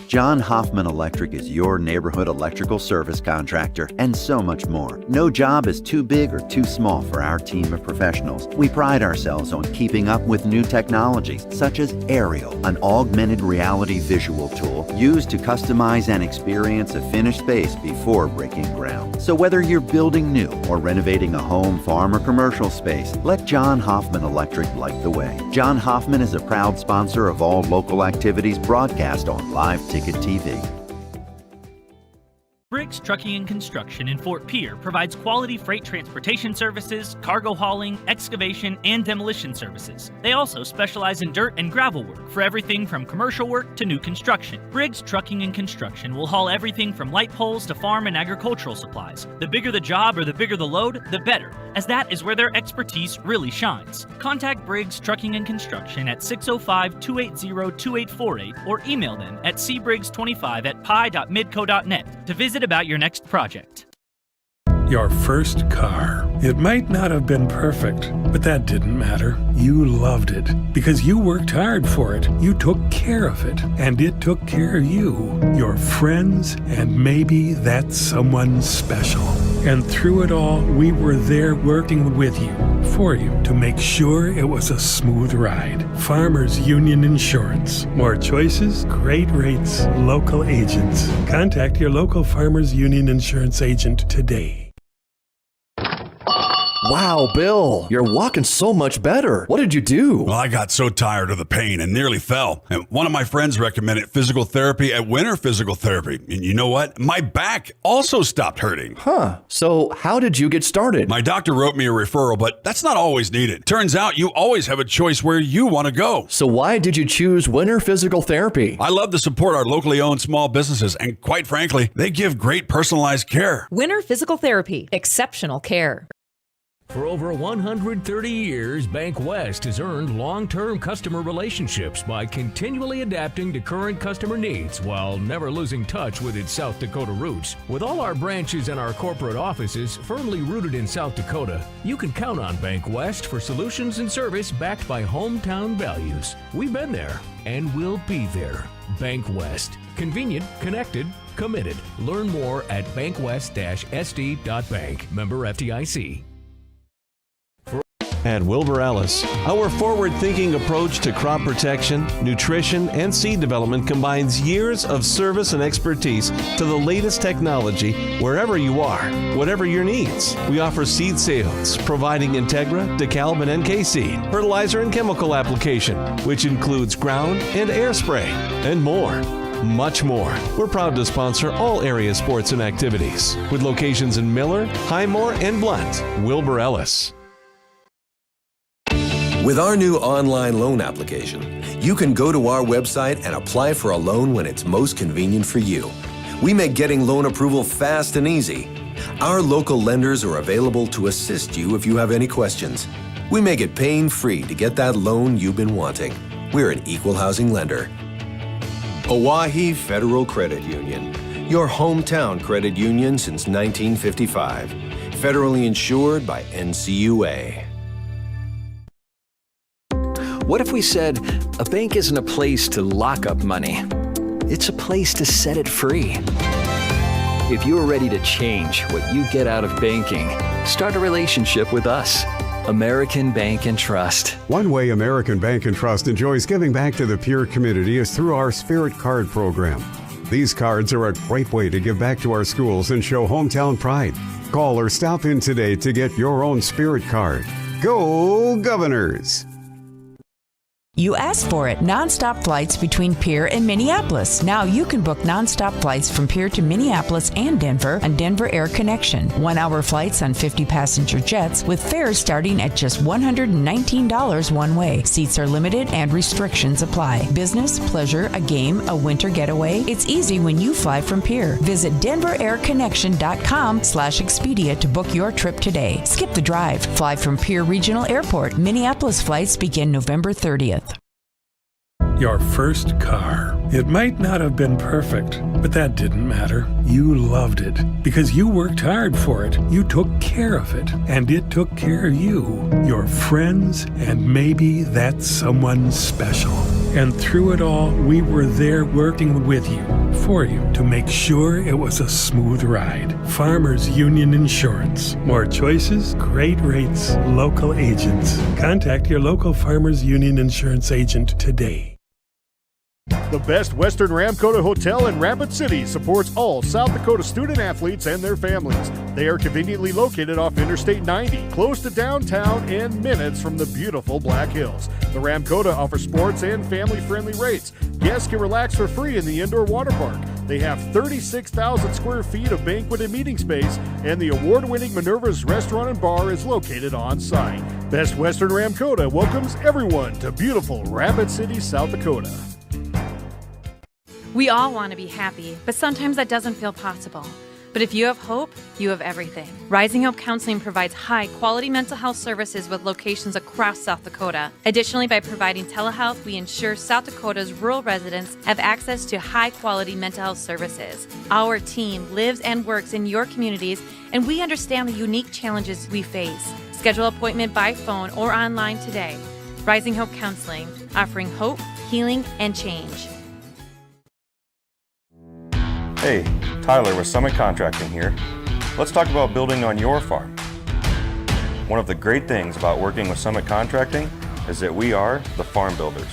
John Hoffman Electric is your neighborhood electrical service contractor, and so much more. No job is too big or too small for our team of professionals. We pride ourselves on keeping up with new technologies, such as Aerial, an augmented reality visual tool used to customize and experience a finished space before breaking ground. So whether you're building new or renovating a home, farm, or commercial space, let John Hoffman Electric light the way. John Hoffman is a proud sponsor of all local activities broadcast on Live Ticket TV. Briggs Trucking and Construction in Fort Pierre provides quality freight transportation services, cargo hauling, excavation, and demolition services. They also specialize in dirt and gravel work for everything from commercial work to new construction. Briggs Trucking and Construction will haul everything from light poles to farm and agricultural supplies. The bigger the job or the bigger the load, the better, as that is where their expertise really shines. Contact Briggs Trucking and Construction at 605-280-2848 or email them at cbriggs25@pi.midco.net to visit about your next project. Your first car. It might not have been perfect, but that didn't matter. You loved it because you worked hard for it. You took care of it, and it took care of you, your friends, and maybe that someone special. And through it all, we were there working with you, for you, to make sure it was a smooth ride. Farmers Union Insurance. More choices, great rates, local agents. Contact your local Farmers Union Insurance agent today. Wow, Bill, you're walking so much better. What did you do? Well, I got so tired of the pain and nearly fell. And one of my friends recommended physical therapy at Winter Physical Therapy. And you know what? My back also stopped hurting. Huh. So how did you get started? My doctor wrote me a referral, but that's not always needed. Turns out you always have a choice where you want to go. So why did you choose Winter Physical Therapy? I love to support our locally owned small businesses, and quite frankly, they give great personalized care. Winter Physical Therapy. Exceptional care. For over 130 years, Bank West has earned long-term customer relationships by continually adapting to current customer needs while never losing touch with its South Dakota roots. With all our branches and our corporate offices firmly rooted in South Dakota, you can count on Bank West for solutions and service backed by hometown values. We've been there and we'll be there. Bank West. Convenient, connected, committed. Learn more at bankwest-sd.bank. Member FDIC. At Wilbur Ellis, our forward-thinking approach to crop protection, nutrition, and seed development combines years of service and expertise to the latest technology wherever you are, whatever your needs. We offer seed sales, providing Integra, DeKalb, and NK seed, fertilizer and chemical application, which includes ground and air spray, and more. Much more. We're proud to sponsor all area sports and activities. With locations in Miller, Highmore, and Blunt. Wilbur Ellis. With our new online loan application, you can go to our website and apply for a loan when it's most convenient for you. We make getting loan approval fast and easy. Our local lenders are available to assist you if you have any questions. We make it pain-free to get that loan you've been wanting. We're an equal housing lender. Oahe Federal Credit Union, your hometown credit union since 1955. Federally insured by NCUA. What if we said a bank isn't a place to lock up money? It's a place to set it free. If you're ready to change what you get out of banking, start a relationship with us. American Bank and Trust. One way American Bank and Trust enjoys giving back to the Pierre community is through our Spirit Card program. These cards are a great way to give back to our schools and show hometown pride. Call or stop in today to get your own Spirit Card. Go Governors! You asked for it. Nonstop flights between Pierre and Minneapolis. Now you can book nonstop flights from Pierre to Minneapolis and Denver on Denver Air Connection. 1-hour flights on 50-passenger jets with fares starting at just $119 one way. Seats are limited and restrictions apply. Business, pleasure, a game, a winter getaway. It's easy when you fly from Pierre. Visit DenverAirConnection.com/Expedia to book your trip today. Skip the drive. Fly from Pierre Regional Airport. Minneapolis flights begin November 30th. Your first car. It might not have been perfect, but that didn't matter. You loved it because you worked hard for it. You took care of it, and it took care of you, your friends, and maybe that someone special. And through it all, we were there working with you, for you, to make sure it was a smooth ride. Farmers Union Insurance. More choices, great rates, local agents. Contact your local Farmers Union Insurance agent today. The Best Western Ramkota Hotel in Rapid City supports all South Dakota student athletes and their families. They are conveniently located off Interstate 90, close to downtown and minutes from the beautiful Black Hills. The Ramkota offers sports and family-friendly rates. Guests can relax for free in the indoor water park. They have 36,000 square feet of banquet and meeting space, and the award-winning Minerva's Restaurant and Bar is located on site. Best Western Ramkota welcomes everyone to beautiful Rapid City, South Dakota. We all want to be happy, but sometimes that doesn't feel possible. But if you have hope, you have everything. Rising Hope Counseling provides high-quality mental health services with locations across South Dakota. Additionally, by providing telehealth, we ensure South Dakota's rural residents have access to high-quality mental health services. Our team lives and works in your communities, and we understand the unique challenges we face. Schedule an appointment by phone or online today. Rising Hope Counseling, offering hope, healing, and change. Hey, Tyler with Summit Contracting here. Let's talk about building on your farm. One of the great things about working with Summit Contracting is that we are the farm builders.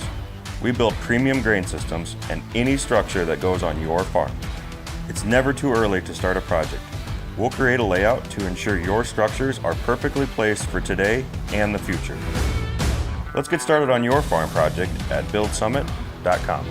We build premium grain systems and any structure that goes on your farm. It's never too early to start a project. We'll create a layout to ensure your structures are perfectly placed for today and the future. Let's get started on your farm project at buildsummit.com.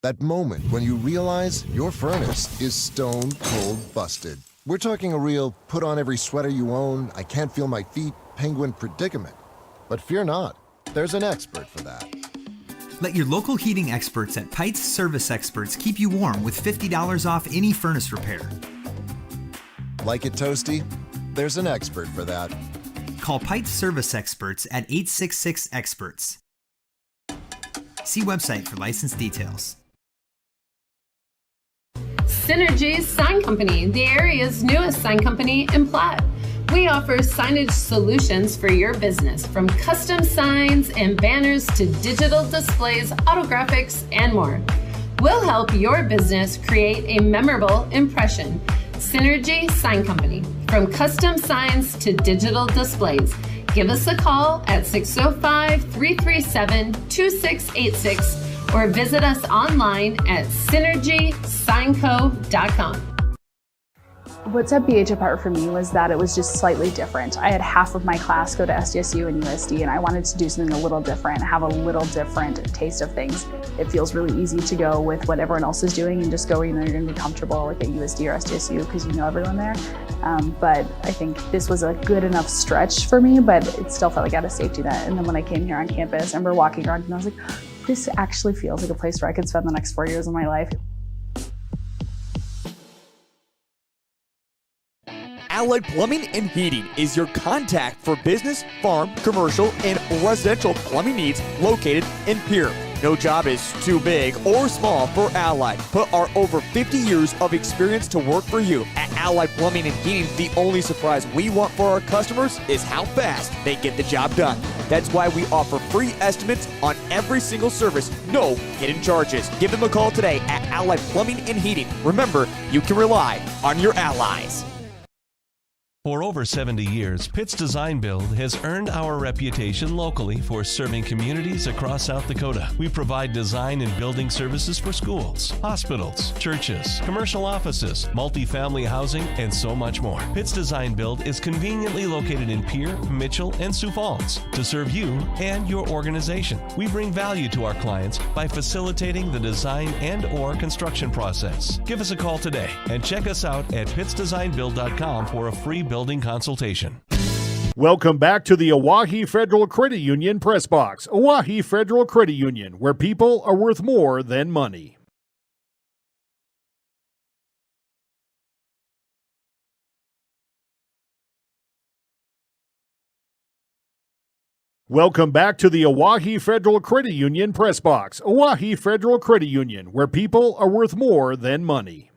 That moment when you realize your furnace is stone cold busted. We're talking a real put on every sweater you own, I can't feel my feet, penguin predicament. But fear not, there's an expert for that. Let your local heating experts at Pites Service Experts keep you warm with $50 off any furnace repair. Like it toasty? There's an expert for that. Call Pites Service Experts at 866-EXPERTS. See website for license details. Synergy Sign Company, the area's newest sign company in Platte. We offer signage solutions for your business, from custom signs and banners to digital displays, autographics, and more. We'll help your business create a memorable impression. Synergy Sign Company, from custom signs to digital displays. Give us a call at 605-337-2686 or visit us online at synergysignco.com. What set BH apart for me was that it was just slightly different. I had half of my class go to SDSU and USD, and I wanted to do something a little different, have a little different taste of things. It feels really easy to go with what everyone else is doing and just go, you're going to be comfortable like at USD or SDSU because you know everyone there. But I think this was a good enough stretch for me, but it still felt like I had a safety net. And then when I came here on campus, I remember walking around and I was like, this actually feels like a place where I could spend the next 4 years of my life. Allied Plumbing and Heating is your contact for business, farm, commercial, and residential plumbing needs located in Pierre. No job is too big or small for Allied. Put our over 50 years of experience to work for you. At Allied Plumbing and Heating, the only surprise we want for our customers is how fast they get the job done. That's why we offer free estimates on every single service, no hidden charges. Give them a call today at Allied Plumbing and Heating. Remember, you can rely on your allies. For over 70 years, Pitt's Design Build has earned our reputation locally for serving communities across South Dakota. We provide design and building services for schools, hospitals, churches, commercial offices, multifamily housing, and so much more. Pitt's Design Build is conveniently located in Pierre, Mitchell, and Sioux Falls to serve you and your organization. We bring value to our clients by facilitating the design and/or construction process. Give us a call today and check us out at pittsdesignbuild.com for a free building consultation. Welcome back to the Oahe Federal Credit Union Press Box. Oahe Federal Credit Union, where people are worth more than money. Welcome back to the Oahe Federal Credit Union Press Box. Oahe Federal Credit Union, where people are worth more than money.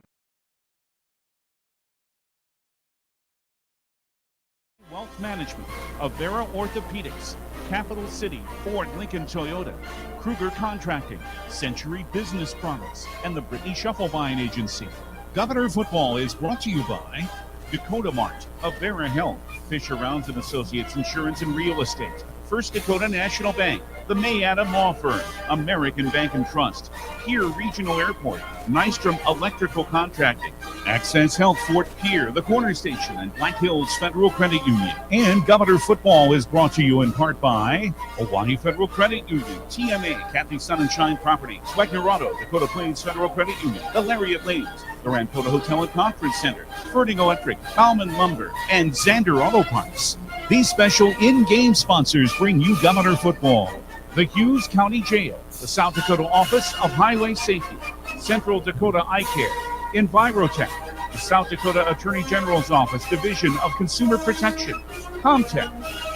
Wealth Management, Avera Orthopedics, Capital City, Ford Lincoln Toyota, Kruger Contracting, Century Business Products, and the Brittany Shufflebine Agency. Governor Football is brought to you by Dakota Mart, Avera Health, Fisher Rounds and Associates Insurance and Real Estate, First Dakota National Bank, the May Adam Law Firm, American Bank and Trust, Pierre Regional Airport, Nystrom Electrical Contracting, Access Health Fort Pierre, the Corner Station, and Black Hills Federal Credit Union. And Governor Football is brought to you in part by Oahe Federal Credit Union, TMA, Kathy Sun and Shine Properties, Wagnerado, Dakota Plains Federal Credit Union, the Lariat Lanes, the Rampota Hotel and Conference Center, Ferding Electric, Bauman Lumber, and Xander Auto Parts. These special in-game sponsors bring you Governor Football, the Hughes County Jail, the South Dakota Office of Highway Safety, Central Dakota Eye Care, Envirotech, the South Dakota Attorney General's Office Division of Consumer Protection, Comtech,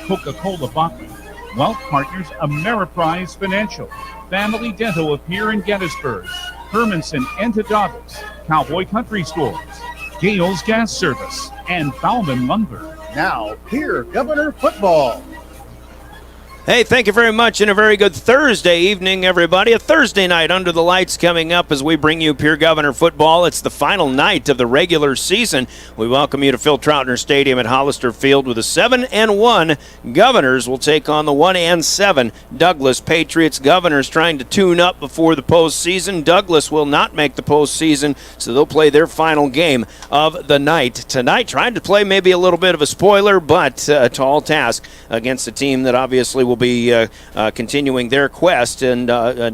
Coca-Cola Bachman, Wealth Partners Ameriprise Financial, Family Dental of Pierre and Gettysburg, Hermanson Entodontist, Cowboy Country Stores, Gales Gas Service, and Bauman Lumber. Now, here, Governor Football. Hey, thank you very much, and a very good Thursday evening, everybody. A Thursday night under the lights coming up as we bring you Pierre Governor Football. It's the final night of the regular season. We welcome you to Phil Troutner Stadium at Hollister Field with the 7-1 Governors will take on the 1-7 Douglas Patriots. Governors trying to tune up before the postseason. Douglas will not make the postseason, so they'll play their final game of the night tonight. Trying to play maybe a little bit of a spoiler, but a tall task against a team that obviously will be continuing their quest and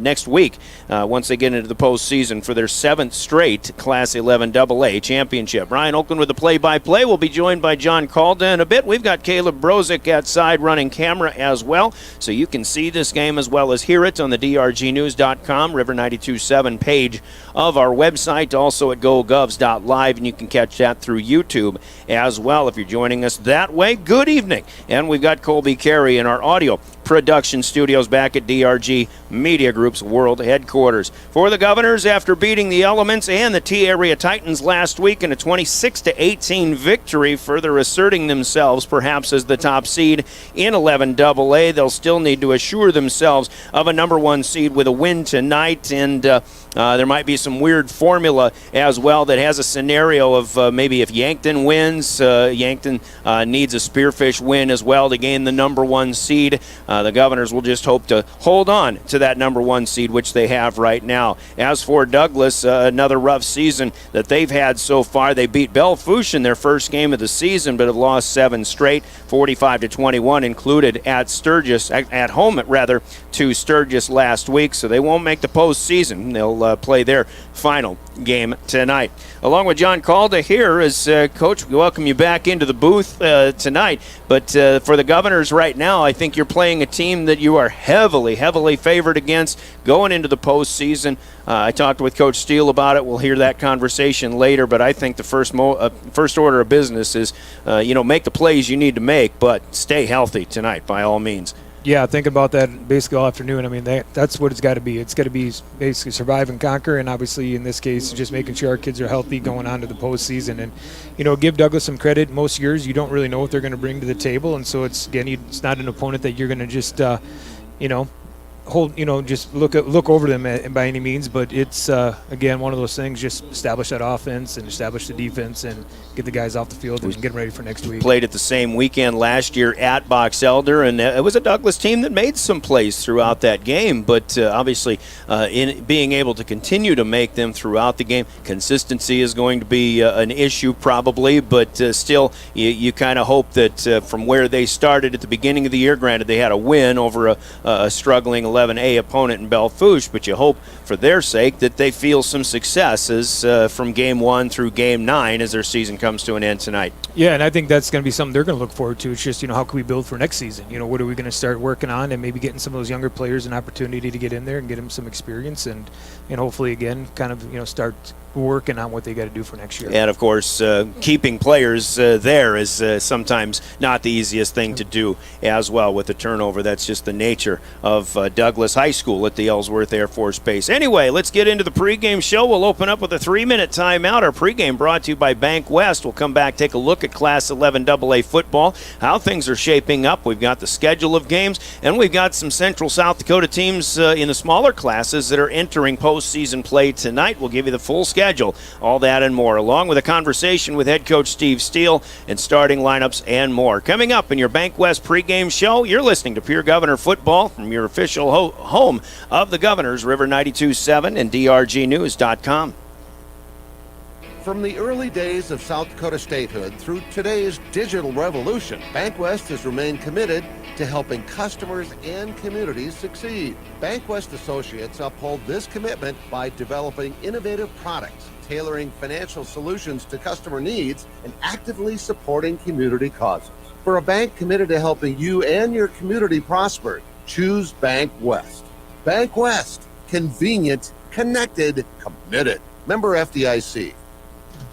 next week once they get into the postseason for their 7th straight Class 11 AA championship. Ryan Oakland with the play-by-play. Will be joined by John Calda in a bit. We've got Caleb Brozick outside running camera as well, so you can see this game as well as hear it on the drgnews.com, River 92.7 page of our website, also at gogovs.live, and you can catch that through YouTube as well if you're joining us that way. Good evening. And we've got Colby Carey in our audio production studios back at DRG Media Group's world headquarters. For the Governors, after beating the Elements and the T-Area Titans last week in a 26-18 victory, further asserting themselves perhaps as the top seed in 11 AA, they'll still need to assure themselves of a number 1 seed with a win tonight, and there might be some weird formula as well that has a scenario of maybe if Yankton wins, Yankton needs a Spearfish win as well to gain the number 1 seed. The Governors will just hope to hold on to that number 1 seed, which they have right now. As for Douglas, another rough season that they've had so far. They beat Belle Fourche in their first game of the season, but have lost 7 straight, 45-21, included at Sturgis, at home rather, to Sturgis last week. So they won't make the postseason. They'll play their final game tonight. Along with John Calda here is Coach. We welcome you back into the booth tonight. But for the Governors right now, I think you're playing a team that you are heavily favored against going into the postseason. I talked with Coach Steele about it. We'll hear that conversation later. But I think the first order of business is, make the plays you need to make, but stay healthy tonight by all means. Yeah, think about that basically all afternoon. I mean, that's what it's got to be. It's got to be basically survive and conquer, and obviously in this case, just making sure our kids are healthy going on to the postseason. And, give Douglas some credit. Most years you don't really know what they're going to bring to the table, and so it's not an opponent that you're going to just, just look over them by any means. But it's, again, one of those things, just establish that offense and establish the defense and get the guys off the field and get them ready for next week. Played at the same weekend last year at Box Elder, and it was a Douglas team that made some plays throughout that game, but obviously in being able to continue to make them throughout the game, consistency is going to be an issue probably, but still you kind of hope that from where they started at the beginning of the year, granted they had a win over a struggling 11A opponent in Belle-Fourche, but you hope for their sake that they feel some successes from Game 1 through Game 9 as their season comes to an end tonight. Yeah, and I think that's going to be something they're going to look forward to. It's just, how can we build for next season? What are we going to start working on, and maybe getting some of those younger players an opportunity to get in there and get them some experience, and hopefully, again, kind of, start working on what they got to do for next year. And, of course, keeping players there is sometimes not the easiest thing to do as well with the turnover. That's just the nature of Douglas High School at the Ellsworth Air Force Base. Anyway, let's get into the pregame show. We'll open up with a 3-minute timeout. Our pregame brought to you by Bank West. We'll come back, take a look at Class 11 AA football, how things are shaping up. We've got the schedule of games, and we've got some Central South Dakota teams in the smaller classes that are entering postseason play tonight. We'll give you the full schedule, all that and more, along with a conversation with head coach Steve Steele and starting lineups and more. Coming up in your Bank West pregame show, you're listening to Pierre Governor Football from your official home of the Governors, River 92.7 and DRGnews.com. From the early days of South Dakota statehood through today's digital revolution, Bank West has remained committed to helping customers and communities succeed. Bank West Associates uphold this commitment by developing innovative products, tailoring financial solutions to customer needs, and actively supporting community causes. For a bank committed to helping you and your community prosper, choose Bank West. Bank West. Convenient, connected, committed. Member FDIC.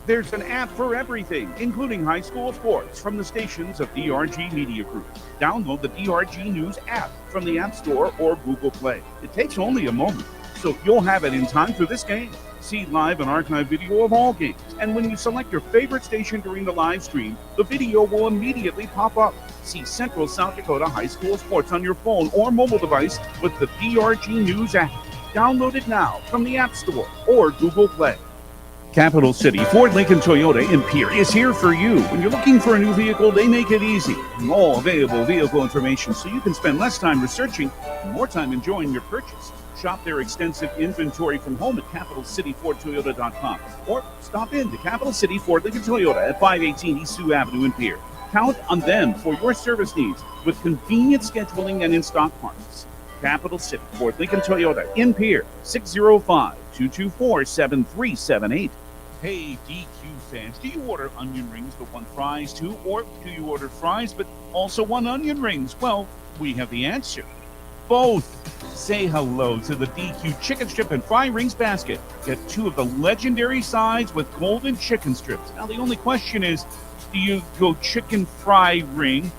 There's an app for everything, including high school sports from the stations of DRG Media Group. Download the DRG News app from the App Store or Google Play. It takes only a moment, so you'll have it in time for this game. See live and archive video of all games. And when you select your favorite station during the live stream, the video will immediately pop up. See Central South Dakota high school sports on your phone or mobile device with the DRG News app. Download it now from the App Store or Google Play. Capital City Ford Lincoln Toyota in Pierre is here for you. When you're looking for a new vehicle, they make it easy. All available vehicle information so you can spend less time researching and more time enjoying your purchase. Shop their extensive inventory from home at CapitalCityFordToyota.com or stop in to Capital City Ford Lincoln Toyota at 518 East Sioux Avenue in Pierre. Count on them for your service needs with convenient scheduling and in-stock parts. Capital City Ford Lincoln Toyota in Pierre, 605-224-7378. Hey, DQ fans, do you order onion rings but want fries too? Or do you order fries but also want onion rings? Well, we have the answer. Both. Say hello to the DQ Chicken Strip and Fry Rings basket. Get 2 of the legendary sides with golden chicken strips. Now, the only question is, do you go chicken fry ring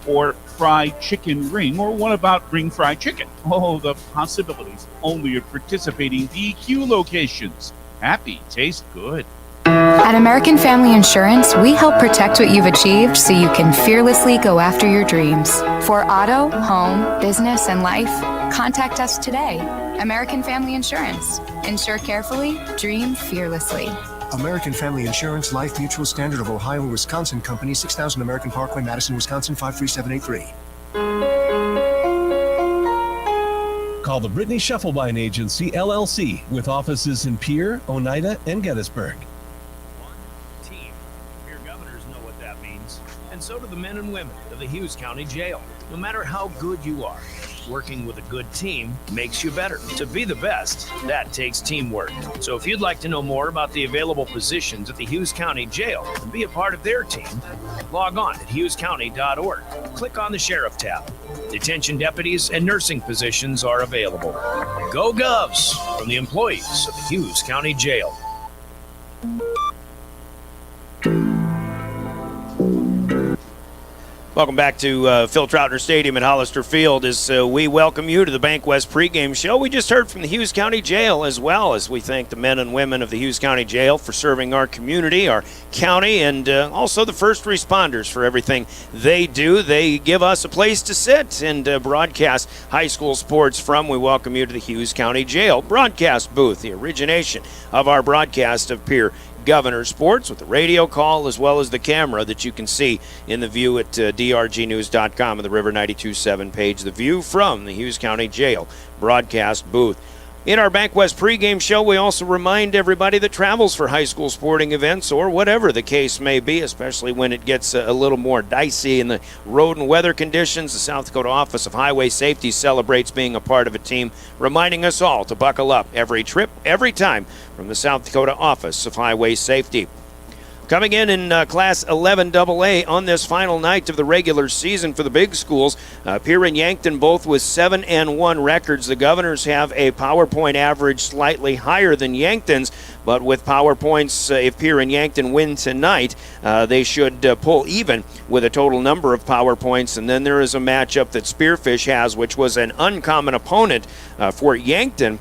or fried chicken ring, or what about ring fried chicken? Oh, the possibilities only at participating DQ locations. Happy tastes good. At American Family Insurance, we help protect what you've achieved so you can fearlessly go after your dreams. For auto, home, business, and life, contact us today. American Family Insurance. Insure carefully, dream fearlessly. American Family Insurance, Life Mutual, Standard of Ohio and Wisconsin Company, 6000 American Parkway, Madison, Wisconsin, 53783. Call the Brittany Shufflebine Agency, LLC, with offices in Pierre, Oneida, and Gettysburg. Team. Your governors know what that means. And so do the men and women of the Hughes County Jail. No matter how good you are, working with a good team makes you better. To be the best, that takes teamwork. So if you'd like to know more about the available positions at the Hughes County Jail and be a part of their team, log on at hughescounty.org. Click on the Sheriff tab. Detention deputies and nursing positions are available. Go Govs from the employees of the Hughes County Jail. Welcome back to Phil Troutner Stadium at Hollister Field as we welcome you to the Bank West pregame show. We just heard from the Hughes County Jail, as well as we thank the men and women of the Hughes County Jail for serving our community, our county, and also the first responders for everything they do. They give us a place to sit and broadcast high school sports from. We welcome you to the Hughes County Jail broadcast booth, the origination of our broadcast of Pierre Governor Sports, with the radio call as well as the camera that you can see in the view at drgnews.com and the River 92.7 page. The view from the Hughes County Jail broadcast booth. In our Bank West pregame show, we also remind everybody that travels for high school sporting events or whatever the case may be, especially when it gets a little more dicey in the road and weather conditions. The South Dakota Office of Highway Safety celebrates being a part of a team, reminding us all to buckle up every trip, every time, from the South Dakota Office of Highway Safety. Coming in Class 11AA on this final night of the regular season for the big schools, Pierre and Yankton both with 7-1 records. The Governors have a power point average slightly higher than Yankton's, but with power points, if Pierre and Yankton win tonight, they should pull even with a total number of power points. And then there is a matchup that Spearfish has, which was an uncommon opponent for Yankton.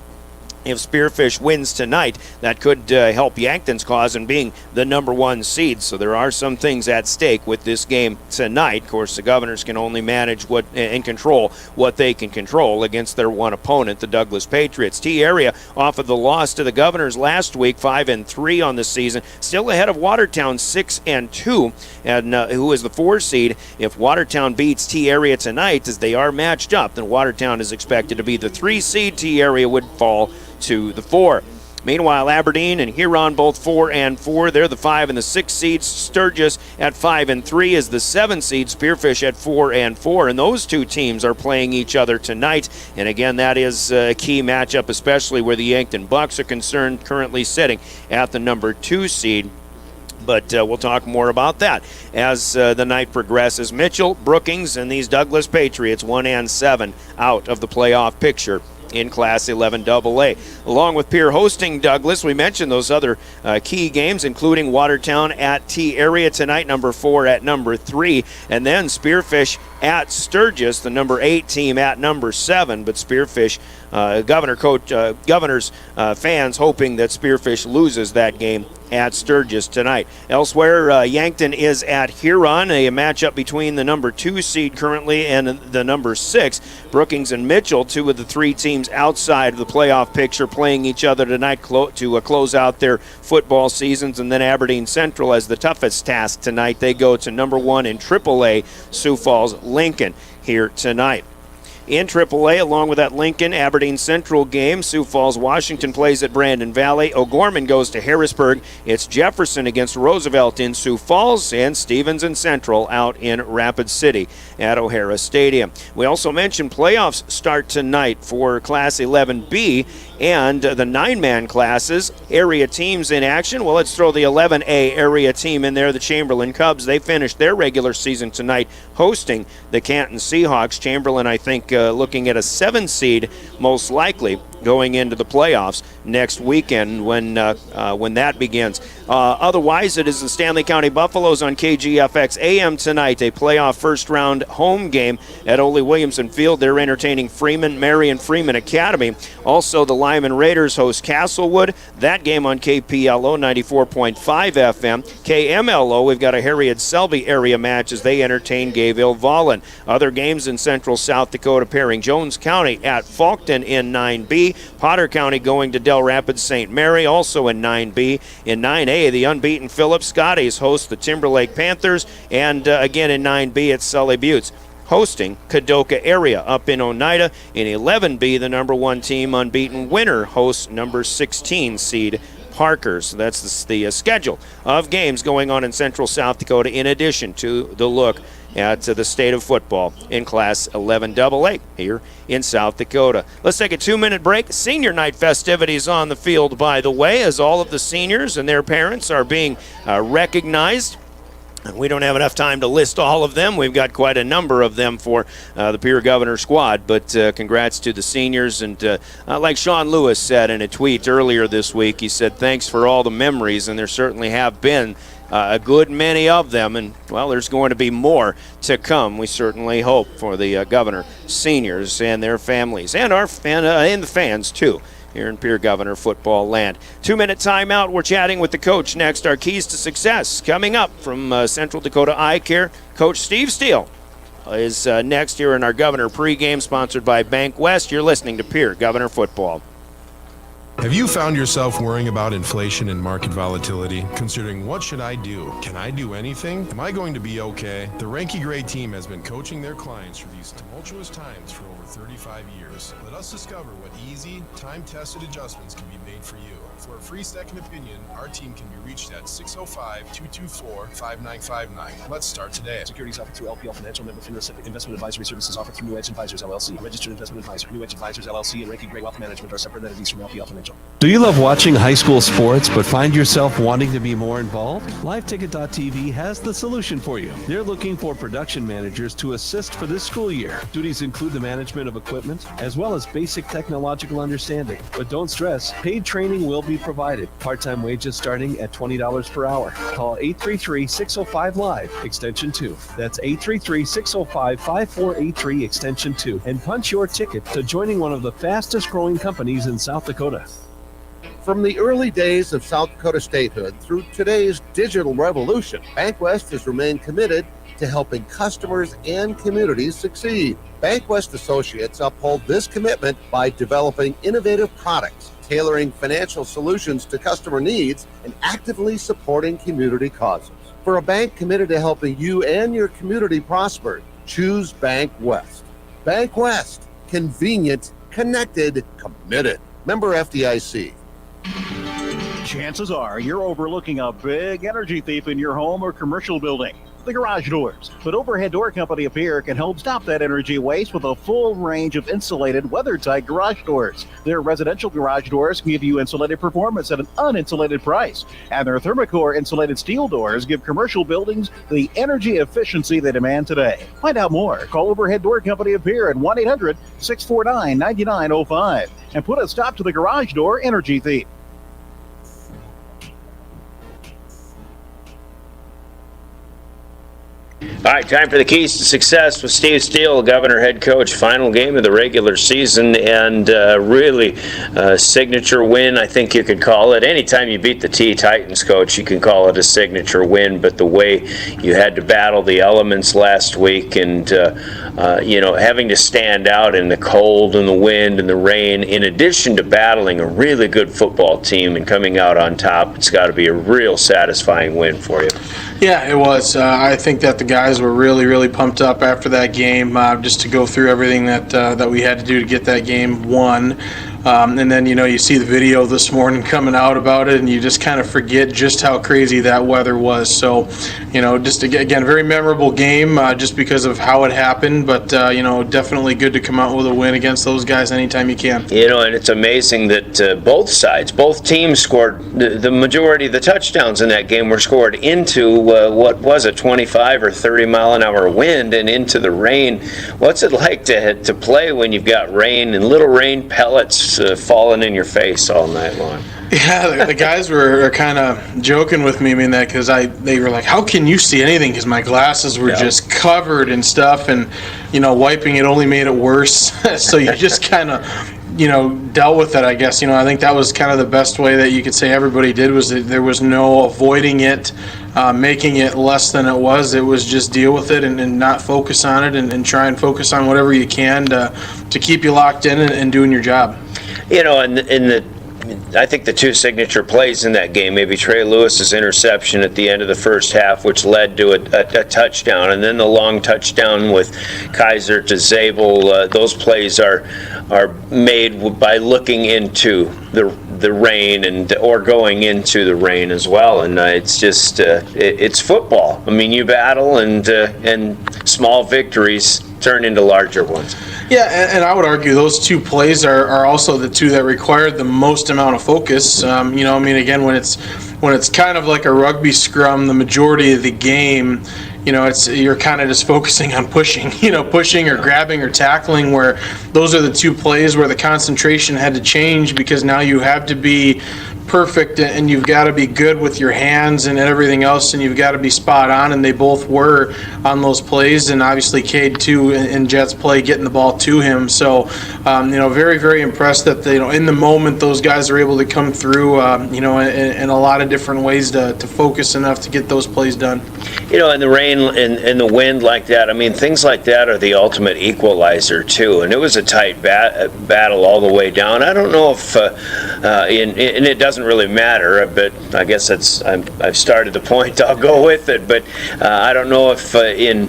If Spearfish wins tonight, that could help Yankton's cause in being the number 1 seed. So there are some things at stake with this game tonight. Of course, the Governors can only manage and control what they can control against their one opponent, the Douglas Patriots. T-Area off of the loss to the Governors last week, 5-3 on the season, still ahead of Watertown, 6-2, and who is the 4 seed. If Watertown beats T-Area tonight, as they are matched up, then Watertown is expected to be the 3 seed. T-Area would fall to the 4. Meanwhile, Aberdeen and Huron both 4-4. They're the 5 and the 6 seeds. Sturgis at 5-3 is the 7 seed. Spearfish at 4-4. And those two teams are playing each other tonight. And again, that is a key matchup, especially where the Yankton Bucks are concerned, currently sitting at the number 2 seed. But we'll talk more about that as the night progresses. Mitchell, Brookings, and these Douglas Patriots 1-7 out of the playoff picture in Class 11AA. Along with Pierre hosting Douglas, we mentioned those other key games, including Watertown at T-Area tonight, number 4 at number 3, and then Spearfish at Sturgis, the number 8 team at number 7. But Spearfish, Governors fans hoping that Spearfish loses that game at Sturgis tonight. Elsewhere, Yankton is at Huron, a matchup between the number 2 seed currently and the number 6. Brookings and Mitchell, 2 of the 3 teams outside of the playoff picture, playing each other tonight to close out their football seasons. And then Aberdeen Central as the toughest task tonight. They go to number 1 in AAA, Sioux Falls Lincoln, here tonight. In AAA, along with that Lincoln Aberdeen Central game, Sioux Falls, Washington plays at Brandon Valley. O'Gorman goes to Harrisburg. It's Jefferson against Roosevelt in Sioux Falls, and Stevens and Central out in Rapid City at O'Hara Stadium. We also mentioned playoffs start tonight for Class 11B and the 9-man classes. Area teams in action. Well, let's throw the 11A area team in there, the Chamberlain Cubs. They finished their regular season tonight hosting the Canton Seahawks. Chamberlain, I think, looking at a 7 seed most likely going into the playoffs next weekend when that begins. Otherwise, it is the Stanley County Buffaloes on KGFX AM tonight, a playoff first-round home game at Ole Williamson Field. They're entertaining Marion Freeman Academy. Also, the Lyman Raiders host Castlewood. That game on KPLO 94.5 FM. KMLO, we've got a Harriet Selby area match as they entertain Gayville Vollen. Other games in central South Dakota pairing Jones County at Faulkton in 9B. Potter County going to Del Rapids St. Mary, also in 9B. In 9A, the unbeaten Phillips Scotties host the Timberlake Panthers, and again in 9B, it's Sully Buttes hosting Kadoka area up in Oneida. In 11B, the number 1 team, unbeaten Winter, hosts number 16 seed Parker. So that's the schedule of games going on in central South Dakota, in addition to the look at the state of football in Class 11AA here in South Dakota. Let's take a 2-minute break. Senior night festivities on the field, by the way, as all of the seniors and their parents are being recognized. And we don't have enough time to list all of them. We've got quite a number of them for the Pierre Governor squad, but congrats to the seniors. And like Sean Lewis said in a tweet earlier this week, he said, thanks for all the memories, and there certainly have been a good many of them, and, well, there's going to be more to come. We certainly hope for the Governor seniors and their families, and and the fans, too, here in Pierre Governor football land. 2-minute timeout. We're chatting with the coach next. Our keys to success coming up from Central Dakota Eye Care. Coach Steve Steele is next here in our Governor pregame, sponsored by Bank West. You're listening to Pierre Governor football. Have you found yourself worrying about inflation and market volatility? Considering what should I do? Can I do anything? Am I going to be okay? The Ranky Gray team has been coaching their clients through these tumultuous times for over 35 years. Let us discover what easy, time-tested adjustments can be made for you. For a free second opinion, our team can be reached at 605-224-5959. Let's start today. Securities offered through LPL Financial, member FINRA. Investment advisory services offered through New Edge Advisors LLC. A registered investment advisor. New Edge Advisors LLC and Ranky Gray Wealth Management are separate entities from LPL Financial. Do you love watching high school sports but find yourself wanting to be more involved? LiveTicket.tv has the solution for you. They're looking for production managers to assist for this school year. Duties include the management of equipment as well as basic technological understanding. But don't stress, paid training will be provided. Part-time wages starting at $20 per hour. Call 833-605-LIVE, extension 2. That's 833-605-5483, extension 2. And punch your ticket to joining one of the fastest growing companies in South Dakota. From the early days of South Dakota statehood through today's digital revolution, BankWest has remained committed to helping customers and communities succeed. BankWest Associates uphold this commitment by developing innovative products, tailoring financial solutions to customer needs, and actively supporting community causes. For a bank committed to helping you and your community prosper, choose BankWest. BankWest, convenient, connected, committed. Member FDIC. Chances are you're overlooking a big energy thief in your home or commercial building. The garage doors. But Overhead Door Company of Pierre can help stop that energy waste with a full range of insulated, weather-tight garage doors. Their residential garage doors give you insulated performance at an uninsulated price. And their Thermocore insulated steel doors give commercial buildings the energy efficiency they demand today. Find out more. Call Overhead Door Company of Pierre at 1-800-649-9905 and put a stop to the garage door energy thief. All right, time for the keys to success with Steve Steele, Governor head coach. Final game of the regular season, and really a signature win, I think you could call it. Anytime you beat the Titans, coach, you can call it a signature win. But the way you had to battle the elements last week, and having to stand out in the cold and the wind and the rain, in addition to battling a really good football team and coming out on top, it's got to be a real satisfying win for you. Yeah, it was. I think that the guys were really, really pumped up after that game, just to go through everything that we had to do to get that game won. And then, you see the video this morning coming out about it, and you just kind of forget just how crazy that weather was. So, just again, very memorable game just because of how it happened. But, definitely good to come out with a win against those guys anytime you can. And it's amazing that both teams scored the majority of the touchdowns in that game were scored into what was a 25 or 30 mile an hour wind and into the rain. What's it like to play when you've got rain and little rain pellets falling in your face all night long? Yeah, the guys were kind of joking with me, that because they were like, "How can you see anything?" Because my glasses were just covered and stuff, and wiping it only made it worse. So you just kind of dealt with it, I guess. I think that was kind of the best way that you could say everybody did, was that there was no avoiding it, making it less than it was. It was just deal with it and not focus on it, and try and focus on whatever you can to keep you locked in and doing your job. I think the two signature plays in that game, maybe Trey Lewis's interception at the end of the first half, which led to a touchdown, and then the long touchdown with Kaiser to Zabel. Those plays are made by looking into the rain or going into the rain as well, and it's just it's football. You battle, and small victories turn into larger ones. Yeah, and I would argue those two plays are also the two that required the most amount of focus. Again, when it's kind of like a rugby scrum, the majority of the game, you're kind of just focusing on pushing or grabbing or tackling, where those are the two plays where the concentration had to change, because now you have to be perfect, and you've got to be good with your hands and everything else, and you've got to be spot on, and they both were on those plays, and obviously Cade too in Jet's play getting the ball to him. So very, very impressed that in the moment those guys are able to come through in a lot of different ways to focus enough to get those plays done. In the rain and the wind like that, I mean, things like that are the ultimate equalizer too, and it was a tight battle all the way down. I don't know if and it doesn't really matter, but I guess I've started the point. I'll go with it, but I don't know if in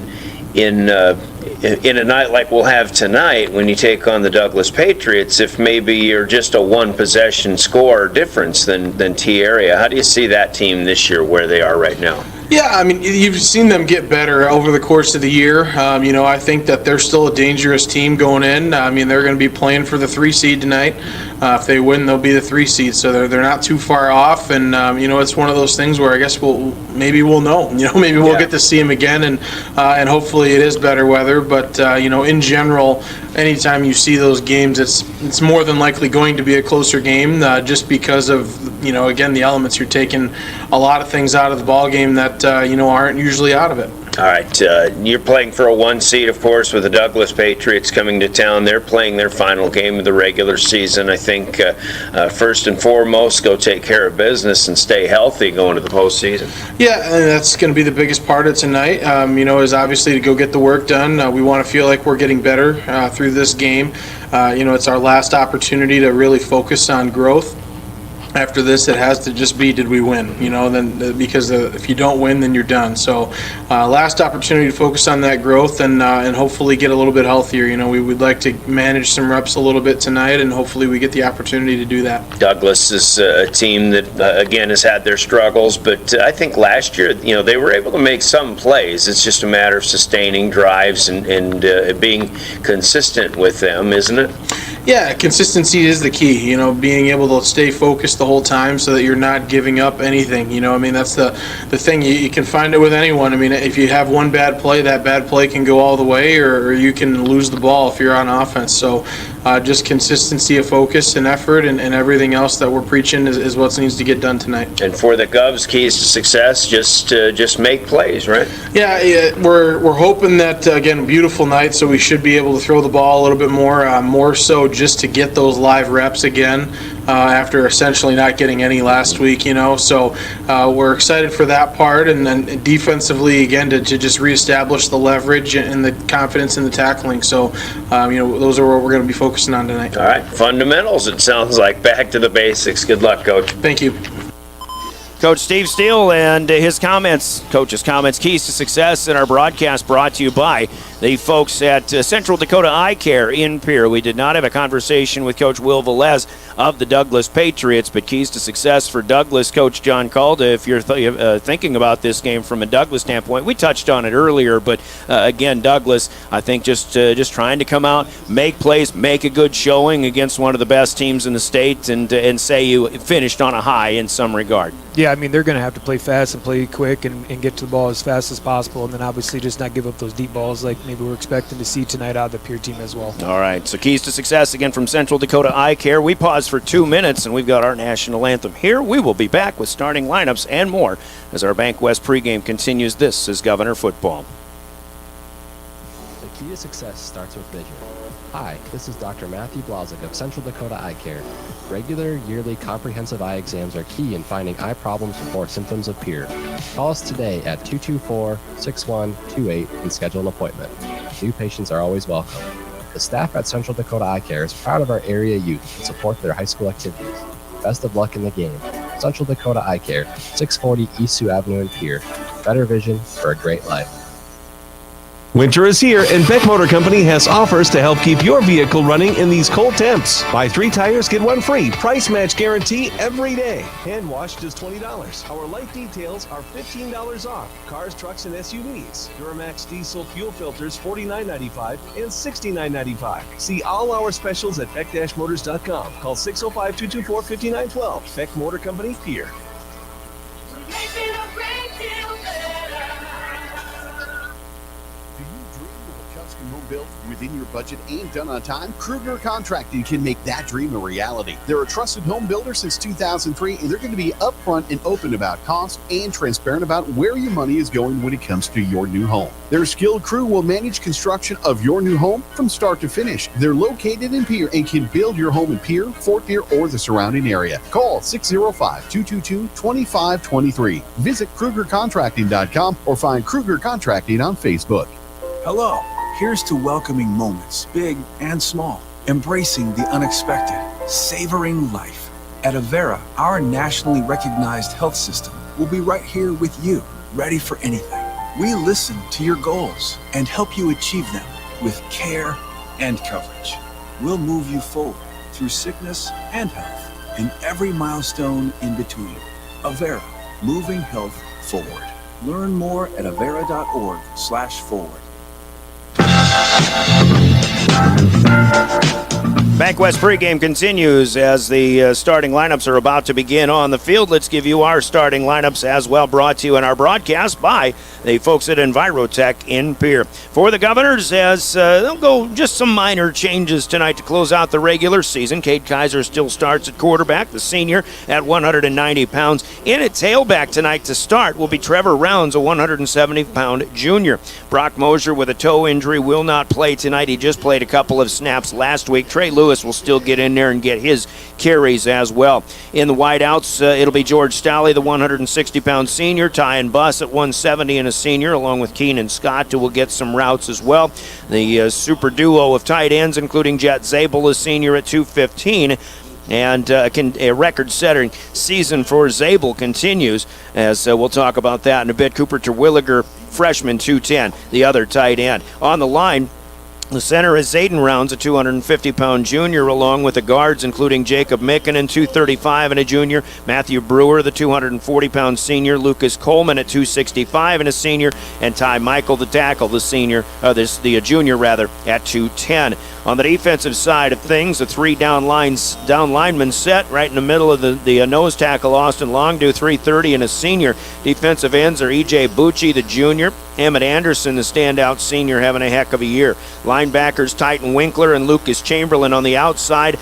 a night like we'll have tonight, when you take on the Douglas Patriots, if maybe you're just a one possession score difference than T area. How do you see that team this year where they are right now? Yeah, I mean, you've seen them get better over the course of the year. I think that they're still a dangerous team going in. I mean, they're going to be playing for the 3 seed tonight. If they win, they'll be the 3 seed, so they're not too far off. And it's one of those things where I guess we'll know. Maybe we'll get to see them again, and hopefully it is better weather. But in general, anytime you see those games, it's more than likely going to be a closer game, just because of again, the elements. You're taking a lot of things out of the ball game that aren't usually out of it. All right, you're playing for a 1 seed, of course, with the Douglas Patriots coming to town. They're playing their final game of the regular season. I think first and foremost, go take care of business and stay healthy going to the postseason. Yeah, and that's going to be the biggest part of tonight. Is obviously to go get the work done. We want to feel like we're getting better through this game. It's our last opportunity to really focus on growth. After this, it has to just be, did we win? Then because if you don't win, then you're done. So, last opportunity to focus on that growth and hopefully get a little bit healthier. We would like to manage some reps a little bit tonight, and hopefully we get the opportunity to do that. Douglas is a team that again has had their struggles, but I think last year, they were able to make some plays. It's just a matter of sustaining drives and being consistent with them, isn't it? Yeah, consistency is the key. Being able to stay focused the whole time so that you're not giving up anything. That's the thing. You can find it with anyone. If you have one bad play, that bad play can go all the way, or you can lose the ball if you're on offense. So just consistency of focus and effort and everything else that we're preaching is what needs to get done tonight. And for the Govs, keys to success, just make plays, right? Yeah, we're hoping that, again, beautiful night, so we should be able to throw the ball a little bit more so just to get those live reps again after essentially not getting any last week, So we're excited for that part, and then defensively, again, to just reestablish the leverage and the confidence in the tackling. So, those are what we're going to be focusing on tonight. All right, fundamentals, it sounds like. Back to the basics. Good luck, Coach. Thank you. Coach Steve Steele and his comments, Coach's comments, keys to success in our broadcast brought to you by the folks at Central Dakota Eye Care in Pierre. We did not have a conversation with Coach Will Velez of the Douglas Patriots, but keys to success for Douglas, Coach John Calda, if you're thinking about this game from a Douglas standpoint. We touched on it earlier, but again, Douglas, I think just trying to come out, make plays, make a good showing against one of the best teams in the state, and say you finished on a high in some regard. Yeah, they're going to have to play fast and play quick and get to the ball as fast as possible, and then obviously just not give up those deep balls like maybe we're expecting to see tonight out of the Pierre team as well. All right, so keys to success again from Central Dakota Eye Care. We pause for 2 minutes, and we've got our national anthem here. We will be back with starting lineups and more as our Bank West pregame continues. This is Governor Football. The key to success starts with vision. Hi, this is Dr. Matthew Blazek of Central Dakota Eye Care. Regular, yearly, comprehensive eye exams are key in finding eye problems before symptoms appear. Call us today at 224-6128 and schedule an appointment. New patients are always welcome. The staff at Central Dakota Eye Care is proud of our area youth and support their high school activities. Best of luck in the game. Central Dakota Eye Care, 640 East Sioux Avenue in Pierre. Better vision for a great life. Winter is here, and Beck Motor Company has offers to help keep your vehicle running in these cold temps. Buy 3 tires, get 1 free. Price match guarantee every day. Hand wash just $20. Our light details are $15 off. Cars, trucks, and SUVs. Duramax diesel fuel filters $49.95 and $69.95. See all our specials at beck-motors.com. Call 605-224-5912. Beck Motor Company, Pierre. built within your budget and done on time, Kruger Contracting can make that dream a reality. They're a trusted home builder since 2003, and they're going to be upfront and open about cost and transparent about where your money is going when it comes to your new home. Their skilled crew will manage construction of your new home from start to finish. They're located in Pierre and can build your home in Pierre, Fort Pierre, or the surrounding area. Call 605-222-2523. Visit KrugerContracting.com or find Kruger Contracting on Facebook. Hello, here's to welcoming moments, big and small, embracing the unexpected, savoring life. At Avera, our nationally recognized health system will be right here with you, ready for anything. We listen to your goals and help you achieve them with care and coverage. We'll move you forward through sickness and health and every milestone in between. Avera, moving health forward. Learn more at avera.org/forward. Bank West pregame continues as the starting lineups are about to begin on the field. Let's give you our starting lineups as well, brought to you in our broadcast by the folks at Envirotech in Pierre. For the Governors, as they'll go just some minor changes tonight to close out the regular season. Cade Kaiser still starts at quarterback, the senior at 190 pounds. In at tailback tonight to start will be Trevor Rounds, a 170-pound junior. Brock Mosier with a toe injury will not play tonight. He just played a couple of snaps last week. Trey Lewis will still get in there and get his carries as well. In the wideouts, it'll be George Stalley, the 160-pound senior, Tyan Buss at 170 and a senior, along with Keenan Scott, who will get some routes as well. The super duo of tight ends, including Jet Zabel, a senior at 215. And a record-setting season for Zabel continues, as we'll talk about that in a bit. Cooper Terwilliger, freshman, 210, the other tight end. On the line, the center is Zayden Rounds, a 250-pound junior, along with the guards, including Jacob Mickenen, 235 and a junior, Matthew Brewer, the 240-pound senior, Lucas Coleman at 265 and a senior, and Ty Michael, the tackle, the junior, at 210. On the defensive side of things, a three down lineman set right in the middle of the nose tackle, Austin Longdew, 330 and a senior. Defensive ends are E.J. Bucci, the junior, Emmett Anderson, the standout senior, having a heck of a year. Linebackers Titan Winkler and Lucas Chamberlain on the outside,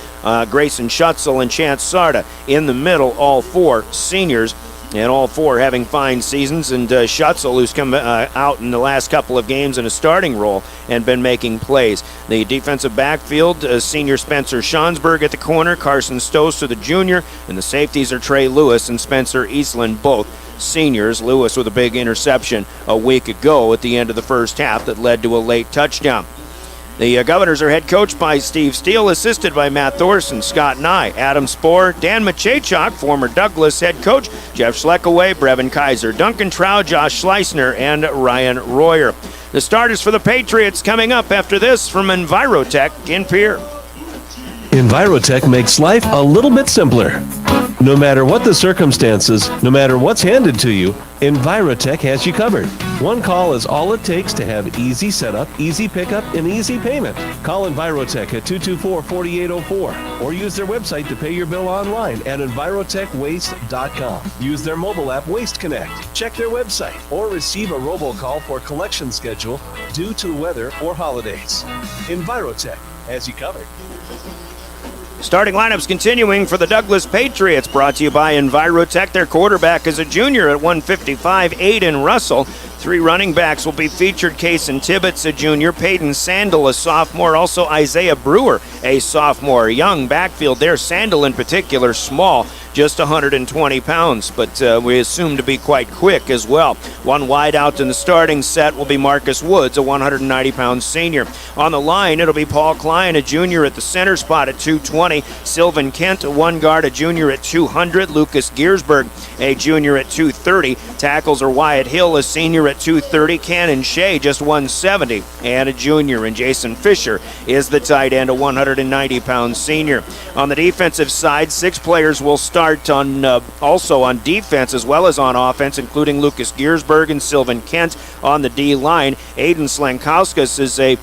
Grayson Schutzel and Chance Sarda in the middle, all four seniors. And all four having fine seasons, and Schutzel, who's come out in the last couple of games in a starting role and been making plays. The defensive backfield, senior Spencer Schonsberg at the corner, Carson Stoster, the junior, and the safeties are Trey Lewis and Spencer Eastland, both seniors. Lewis with a big interception a week ago at the end of the first half that led to a late touchdown. The Governors are head coached by Steve Steele, assisted by Matt Thorson, Scott Nye, Adam Spohr, Dan Machachok, former Douglas head coach, Jeff Schleckaway, Brevin Kaiser, Duncan Trow, Josh Schleisner, and Ryan Royer. The starters for the Patriots coming up after this from Envirotech in Pierre. Envirotech makes life a little bit simpler. No matter what the circumstances, no matter what's handed to you, Envirotech has you covered. One call is all it takes to have easy setup, easy pickup, and easy payment. Call Envirotech at 224-4804 or use their website to pay your bill online at envirotechwaste.com. Use their mobile app Waste Connect. Check their website or receive a robocall for collection schedule due to the weather or holidays. Envirotech has you covered. Starting lineups continuing for the Douglas Patriots, brought to you by Envirotech. Their quarterback is a junior at 155, Aiden Russell. Three running backs will be featured: Kaysen Tibbetts, a junior, Peyton Sandel, a sophomore, also Isaiah Brewer, a sophomore. Young backfield there, Sandel in particular, small, just 120 pounds, but we assume to be quite quick as well. One wide out in the starting set will be Marcus Woods, a 190-pound senior. On the line, it'll be Paul Klein, a junior at the center spot at 220, Sylvan Kent, a one guard, a junior at 200, Lucas Giersberg, a junior at 230. Tackles are Wyatt Hill, a senior at 230, Cannon Shea, just 170, and a junior. And Jason Fisher is the tight end, a 190-pound senior. On the defensive side, 6 players will start on also on defense as well as on offense, including Lucas Giersberg and Sylvan Kent on the D line. Aiden Slankauskas is a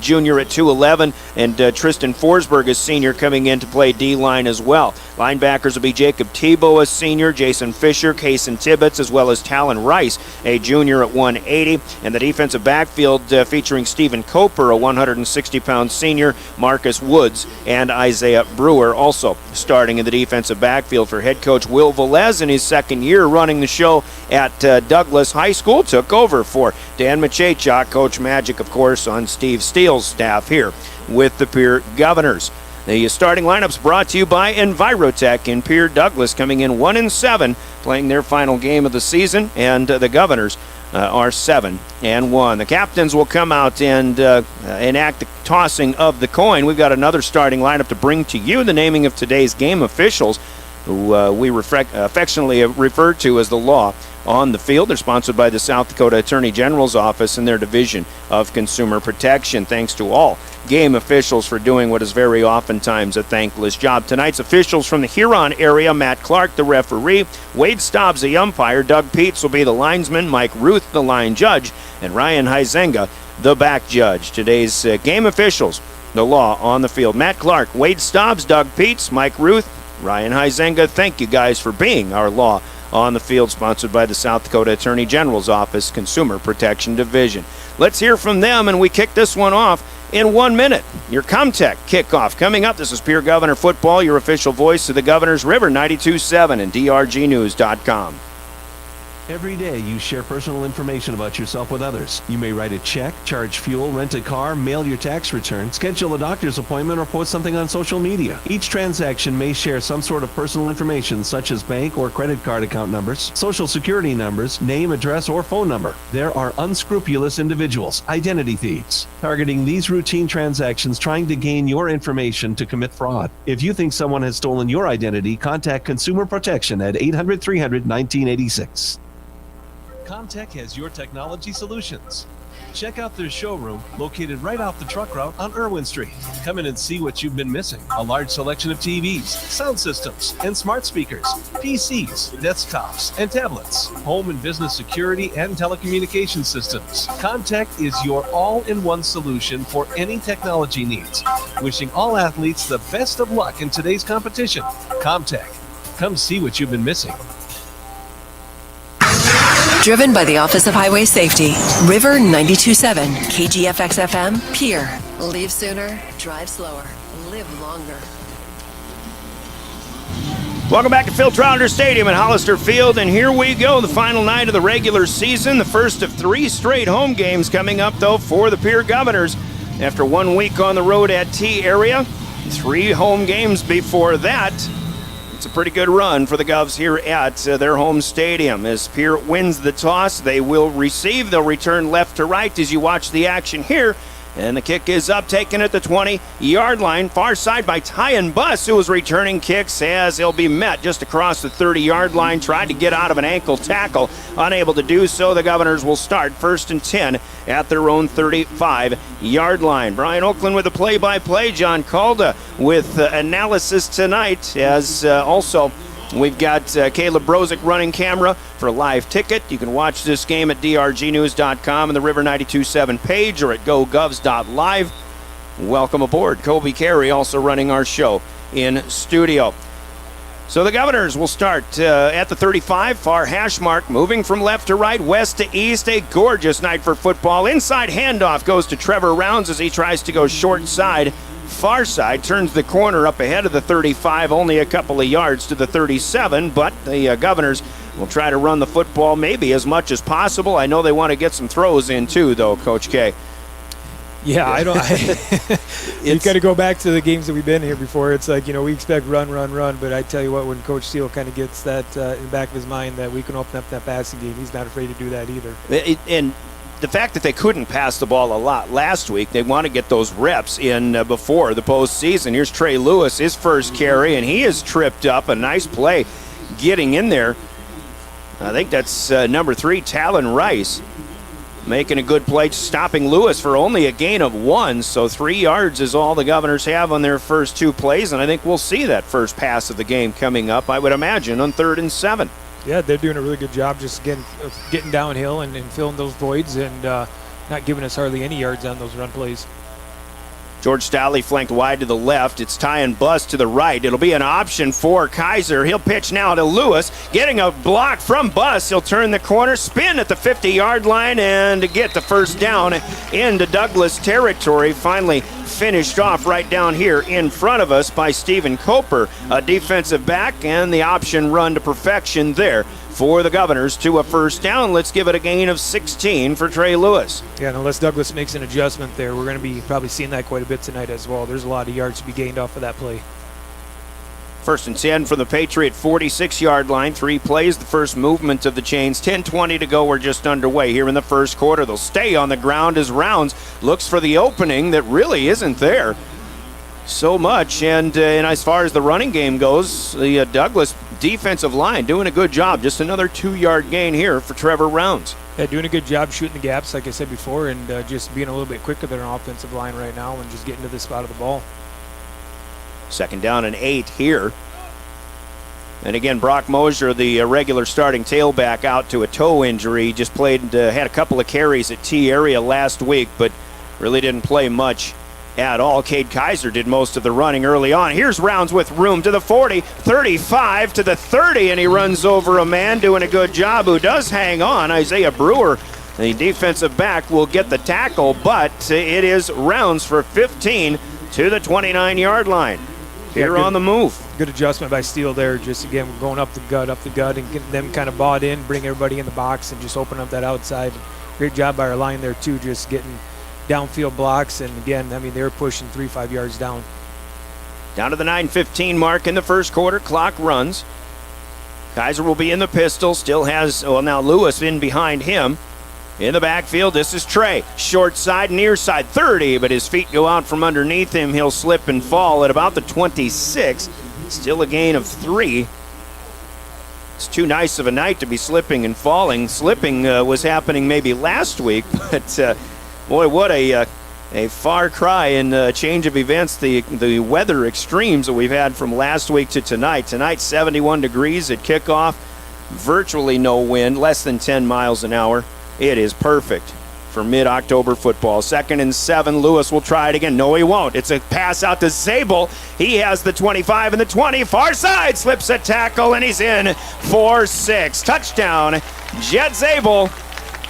junior at 2'11", and Tristan Forsberg, a senior, coming in to play D-line as well. Linebackers will be Jacob Tebow, a senior, Jason Fisher, Kaysen Tibbetts, as well as Talon Rice, a junior at 180. And the defensive backfield featuring Stephen Coper, a 160-pound senior, Marcus Woods, and Isaiah Brewer also starting in the defensive backfield for head coach Will Velez in his second year running the show at Douglas High School. Took over for Dan Machachak, Coach Magic, of course, on Steve Steele's staff here with the Pierre Governors. The starting lineups brought to you by Envirotech in Pierre Douglas, coming in 1-7, playing their final game of the season, and the Governors are 7-1. The captains will come out and enact the tossing of the coin. We've got another starting lineup to bring to you, the naming of today's game officials, who we affectionately refer to as the law on the field. They're sponsored by the South Dakota Attorney General's Office and their Division of Consumer Protection. Thanks to all game officials for doing what is very oftentimes a thankless job. Tonight's officials from the Huron area: Matt Clark, the referee; Wade Stobbs, the umpire; Doug Peets will be the linesman; Mike Ruth, the line judge; and Ryan Huizenga, the back judge. Today's game officials, the law on the field: Matt Clark, Wade Stobbs, Doug Peets, Mike Ruth, Ryan Huizenga. Thank you guys for being our law on the field, sponsored by the South Dakota Attorney General's Office Consumer Protection Division. Let's hear from them, and we kick this one off in 1 minute. Your Comtech kickoff coming up. This is Pierre Governor Football, your official voice of the Governors, River 92.7 and drgnews.com. Every day you share personal information about yourself with others. You may write a check, charge fuel, rent a car, mail your tax return, schedule a doctor's appointment, or post something on social media. Each transaction may share some sort of personal information such as bank or credit card account numbers, social security numbers, name, address, or phone number. There are unscrupulous individuals, identity thieves, targeting these routine transactions, trying to gain your information to commit fraud. If you think someone has stolen your identity, contact Consumer Protection at 800-300-1986. Comtech has your technology solutions. Check out their showroom located right off the truck route on Irwin Street. Come in and see what you've been missing. A large selection of TVs, sound systems, and smart speakers, PCs, desktops, and tablets, home and business security and telecommunication systems. Comtech is your all-in-one solution for any technology needs. Wishing all athletes the best of luck in today's competition. Comtech. Come see what you've been missing. Driven by the Office of Highway Safety. River 92.7, KGFX-FM, Pierre. Leave sooner, drive slower, live longer. Welcome back to Phil Trauner Stadium at Hollister Field, and here we go, the final night of the regular season, the first of 3 straight home games coming up, though, for the Pierre Governors. After 1 week on the road at T-Area, 3 home games before that. It's a pretty good run for the Govs here at their home stadium. As Pierre wins the toss, they will receive. They'll return left to right as you watch the action here. And the kick is up, taken at the 20-yard line. Far side by Tyan Buss, who was returning kicks, as he'll be met just across the 30-yard line. Tried to get out of an ankle tackle. Unable to do so. The Governors will start 1st and 10 at their own 35-yard line. Brian Oakland with the play-by-play. John Calda with analysis tonight, as also we've got Caleb Brozick running camera for a live ticket. You can watch this game at drgnews.com and the River 92.7 page, or at gogovs.live. Welcome aboard. Colby Carey also running our show in studio. So the Governors will start at the 35, far hash mark, moving from left to right, west to east. A gorgeous night for football. Inside handoff goes to Trevor Rounds as he tries to go short side. Far side turns the corner up ahead of the 35, only a couple of yards to the 37, but the Governors will try to run the football maybe as much as possible. I know they want to get some throws in too, though, Coach K. Yeah, I don't. You got to go back to the games that we've been here before. It's like, we expect run, but I tell you what, when Coach Steele kind of gets that in the back of his mind that we can open up that passing game, he's not afraid to do that either. And the fact that they couldn't pass the ball a lot last week, they want to get those reps in before the postseason. Here's Trey Lewis, his first carry, and he is tripped up. A nice play getting in there. I think that's number 3, Talon Rice, making a good play, stopping Lewis for only a gain of 1. So 3 yards is all the Governors have on their first 2 plays, and I think we'll see that first pass of the game coming up, I would imagine, on 3rd and 7. Yeah, they're doing a really good job just getting downhill and filling those voids and not giving us hardly any yards on those run plays. George Staley flanked wide to the left. It's Ty and Bus to the right. It'll be an option for Kaiser. He'll pitch now to Lewis. Getting a block from Bus. He'll turn the corner, spin at the 50-yard line, and get the first down into Douglas territory. Finally finished off right down here in front of us by Stephen Coper, a defensive back, and the option run to perfection there for the Governors to a first down. Let's give it a gain of 16 for Trey Lewis. Yeah, and unless Douglas makes an adjustment there, we're going to be probably seeing that quite a bit tonight as well. There's a lot of yards to be gained off of that play. First and 10 from the Patriot 46-yard line. 3 plays, the first movement of the chains. 10:20 to go. We're just underway here in the first quarter. They'll stay on the ground as Rounds looks for the opening that really isn't there so much. And as far as the running game goes, the Douglas defensive line doing a good job. Just another 2-yard gain here for Trevor Rounds. Yeah, doing a good job shooting the gaps, like I said before, and just being a little bit quicker than our offensive line right now and just getting to the spot of the ball. Second down and 8 here. And again, Brock Mosier, the regular starting tailback, out to a toe injury. Just had a couple of carries at T area last week, but really didn't play much at all. Cade Kaiser did most of the running early on. Here's Rounds with room to the 40, 35 to the 30, and he runs over a man doing a good job who does hang on. Isaiah Brewer, the defensive back, will get the tackle, but it is Rounds for 15 to the 29-yard line. Here on the move. Good adjustment by Steele there. Just, again, going up the gut, and getting them kind of bought in, bring everybody in the box, and just open up that outside. Great job by our line there, too, just getting downfield blocks. And, again, I mean, they were pushing 3-5 yards down. Down to the 9:15 mark in the first quarter. Clock runs. Kaiser will be in the pistol. Still has, now Lewis in behind him. In the backfield, this is Trey. Short side, near side, 30, but his feet go out from underneath him. He'll slip and fall at about the 26. Still a gain of 3. It's too nice of a night to be slipping and falling. Slipping was happening maybe last week, but boy, what a far cry in change of events. The weather extremes that we've had from last week to tonight. Tonight, 71 degrees at kickoff. Virtually no wind, less than 10 miles an hour. It is perfect for mid-October football. 2nd and 7. Lewis will try it again. No, he won't. It's a pass out to Zabel. He has the 25 and the 20. Far side, slips a tackle, and he's in for 6. Touchdown, Jet Zabel,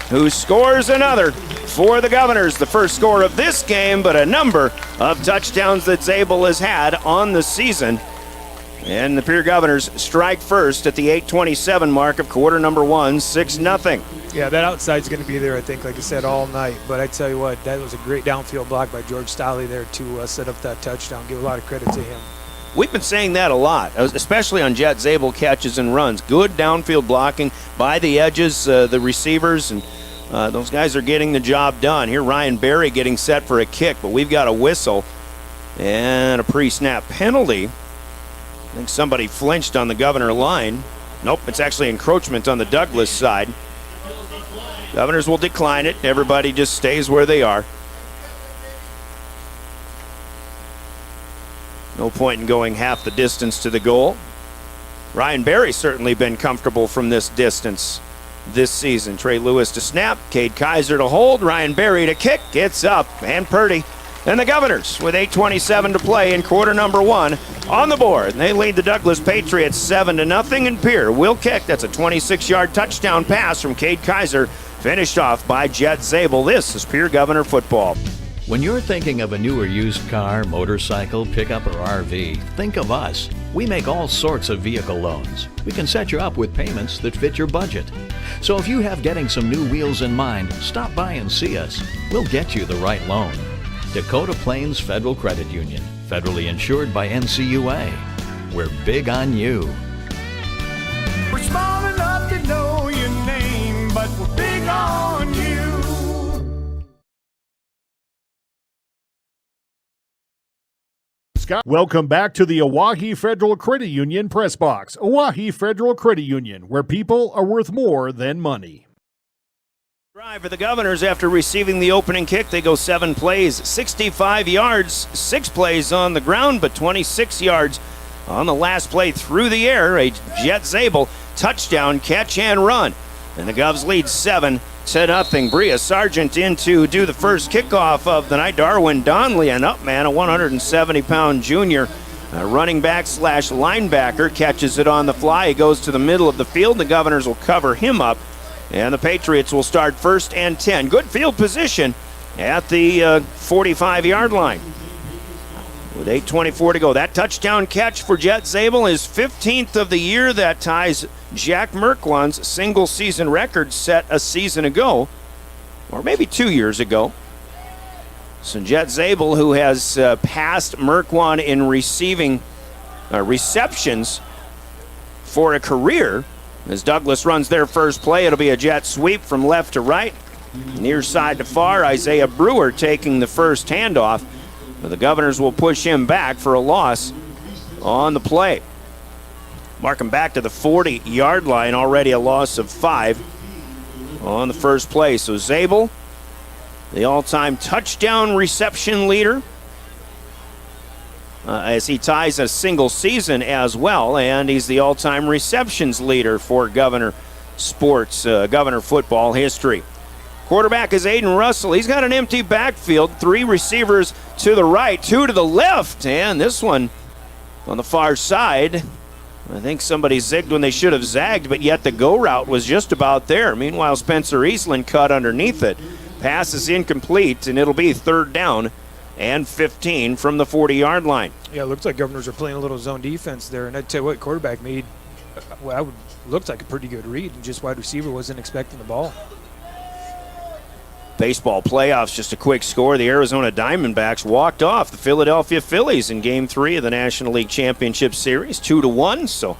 who scores another for the Governors. The first score of this game, but a number of touchdowns that Zabel has had on the season. And the Pierre Governors strike first at the 8:27 mark of quarter number 1, 6-0. Yeah, that outside's going to be there, I think, like I said, all night. But I tell you what, that was a great downfield block by George Staley there to set up that touchdown. Give a lot of credit to him. We've been saying that a lot, especially on Jet Zabel catches and runs. Good downfield blocking by the edges, the receivers, and those guys are getting the job done. Here, Ryan Berry getting set for a kick, but we've got a whistle and a pre-snap penalty. I think somebody flinched on the Governor line. Nope, it's actually encroachment on the Douglas side. Governors will decline it. Everybody just stays where they are. No point in going half the distance to the goal. Ryan Berry's certainly been comfortable from this distance this season. Trey Lewis to snap. Cade Kaiser to hold. Ryan Berry to kick. It's up. And Purdy. And the Governors with 8:27 to play in quarter number 1 on the board. They lead the Douglas Patriots 7-0, and Pierre will kick. That's a 26-yard touchdown pass from Cade Kaiser, finished off by Jet Zabel. This is Pierre Governor football. When you're thinking of a new or used car, motorcycle, pickup, or RV, think of us. We make all sorts of vehicle loans. We can set you up with payments that fit your budget. So if you have getting some new wheels in mind, stop by and see us. We'll get you the right loan. Dakota Plains Federal Credit Union, federally insured by NCUA. We're big on you. We're small enough to know your name, but we're big on you. Scott, welcome back to the Oahe Federal Credit Union Press Box. Oahe Federal Credit Union, where people are worth more than money. Drive for the Governors after receiving the opening kick. They go 7 plays, 65 yards, 6 plays on the ground, but 26 yards on the last play through the air. A Jet Zabel touchdown, catch and run. And the Govs lead 7-0. Bria Sargent in to do the first kickoff of the night. Darwin Donnelly, an up man, a 170-pound junior running back / linebacker, catches it on the fly. He goes to the middle of the field. The Governors will cover him up, and the Patriots will start 1st and 10. Good field position at the 45-yard line. With 8:24 to go. That touchdown catch for Jet Zabel is 15th of the year. That ties Jack Merkwan's single-season record set a season ago, or maybe 2 years ago. So Jet Zabel, who has passed Merkwan in receiving receptions for a career, as Douglas runs their first play, it'll be a jet sweep from left to right, near side to far. Isaiah Brewer taking the first handoff. But the Governors will push him back for a loss on the play. Mark him back to the 40-yard line, already a loss of 5 on the first play. So Zabel, the all-time touchdown reception leader, as he ties a single season as well, and he's the all-time receptions leader for Governor sports, Governor football history. Quarterback is Aiden Russell. He's got an empty backfield, 3 receivers to the right, 2 to the left, and this one on the far side. I think somebody zigged when they should have zagged, but yet the go route was just about there. Meanwhile, Spencer Eastland cut underneath it. Pass is incomplete, and it'll be 3rd down and 15 from the 40-yard line. Yeah, it looks like Governors are playing a little zone defense there, and I'd tell you what, quarterback made, looked like a pretty good read, and just wide receiver wasn't expecting the ball. Baseball playoffs, just a quick score. The Arizona Diamondbacks walked off the Philadelphia Phillies in Game 3 of the National League Championship Series, 2-1. So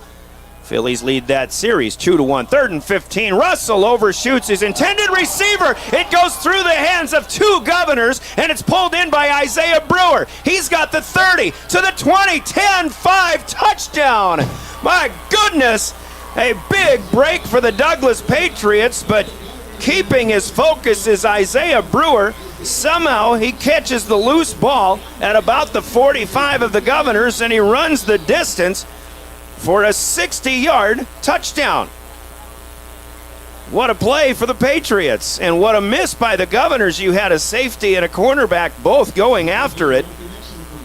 Phillies lead that series 2-1. 3rd and 15. Russell overshoots his intended receiver. It goes through the hands of 2 Governors, and it's pulled in by Isaiah Brewer. He's got the 30 to the 20, 10-5 touchdown. My goodness, a big break for the Douglas Patriots, but keeping his focus is Isaiah Brewer. Somehow he catches the loose ball at about the 45 of the Governors, and he runs the distance for a 60-yard touchdown. What a play for the Patriots, and what a miss by the Governors. You had a safety and a cornerback both going after it,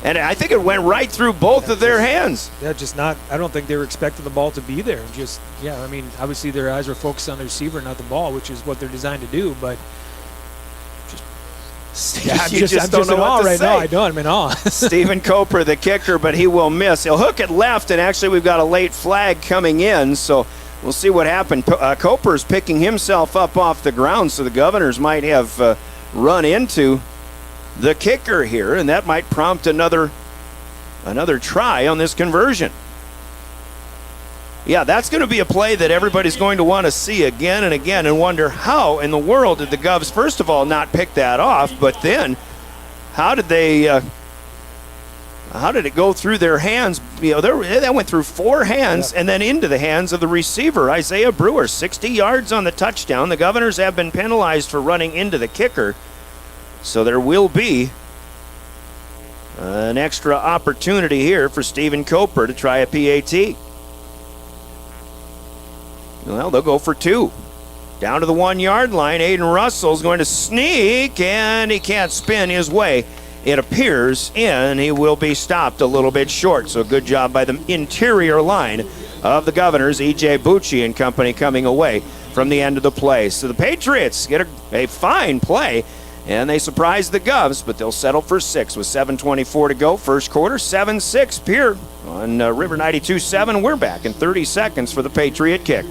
and I think it went right through both of their hands. Yeah, I don't think they were expecting the ball to be there. Obviously their eyes were focused on the receiver, not the ball, which is what they're designed to do, but I'm just in awe right now. I know, I'm in awe. Stephen Coper, the kicker, but he will miss. He'll hook it left, and actually we've got a late flag coming in, so we'll see what happened. Coper's picking himself up off the ground, so the Governors might have run into the kicker here, and that might prompt another try on this conversion. Yeah, that's going to be a play that everybody's going to want to see again and again and wonder how in the world did the Govs, first of all, not pick that off, but then how did it go through their hands? That went through 4 hands and then into the hands of the receiver, Isaiah Brewer. 60 yards on the touchdown. The Governors have been penalized for running into the kicker, so there will be an extra opportunity here for Stephen Coper to try a PAT. Well, they'll go for 2. Down to the 1-yard line, Aiden Russell's going to sneak, and he can't spin his way, it appears, in. He will be stopped a little bit short, so good job by the interior line of the Governors. E.J. Bucci and company coming away from the end of the play. So the Patriots get a fine play, and they surprise the Govs, but they'll settle for 6 with 7:24 to go. First quarter, 7-6 Pierre on River 92.7. We're back in 30 seconds for the Patriot Kick.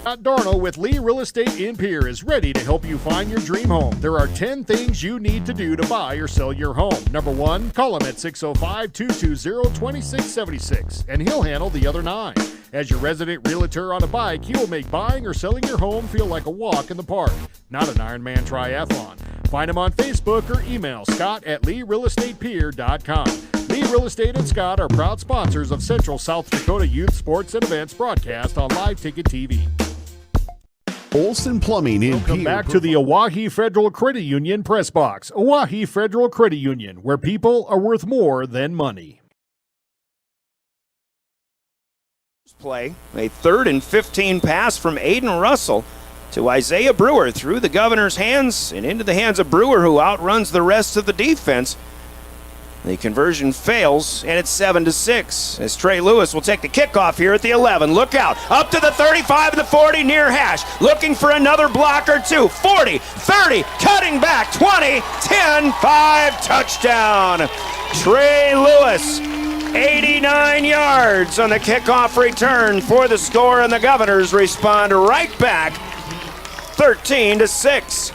Scott Darno with Lee Real Estate in Pierre is ready to help you find your dream home. There are 10 things you need to do to buy or sell your home. Number 1, call him at 605-220-2676, and he'll handle the other 9. As your resident realtor on a bike, he will make buying or selling your home feel like a walk in the park, not an Ironman triathlon. Find him on Facebook or email scott@LeeRealEstatePierre.com. Lee Real Estate and Scott are proud sponsors of Central South Dakota Youth Sports and Events broadcast on Live Ticket TV. Olson Plumbing in Welcome Pierre. back to the Oahe Federal Credit Union Press Box. Oahe Federal Credit Union, where people are worth more than money. Play a 3rd and 15 pass from Aiden Russell to Isaiah Brewer through the Governor's hands and into the hands of Brewer, who outruns the rest of the defense. The conversion fails, and it's 7-6 as Trey Lewis will take the kickoff here at the 11. Look out, up to the 35 and the 40 near hash, looking for another block or two. 40, 30, cutting back, 20, 10, 5, touchdown. Trey Lewis, 89 yards on the kickoff return for the score, and the Governors respond right back, 13-6.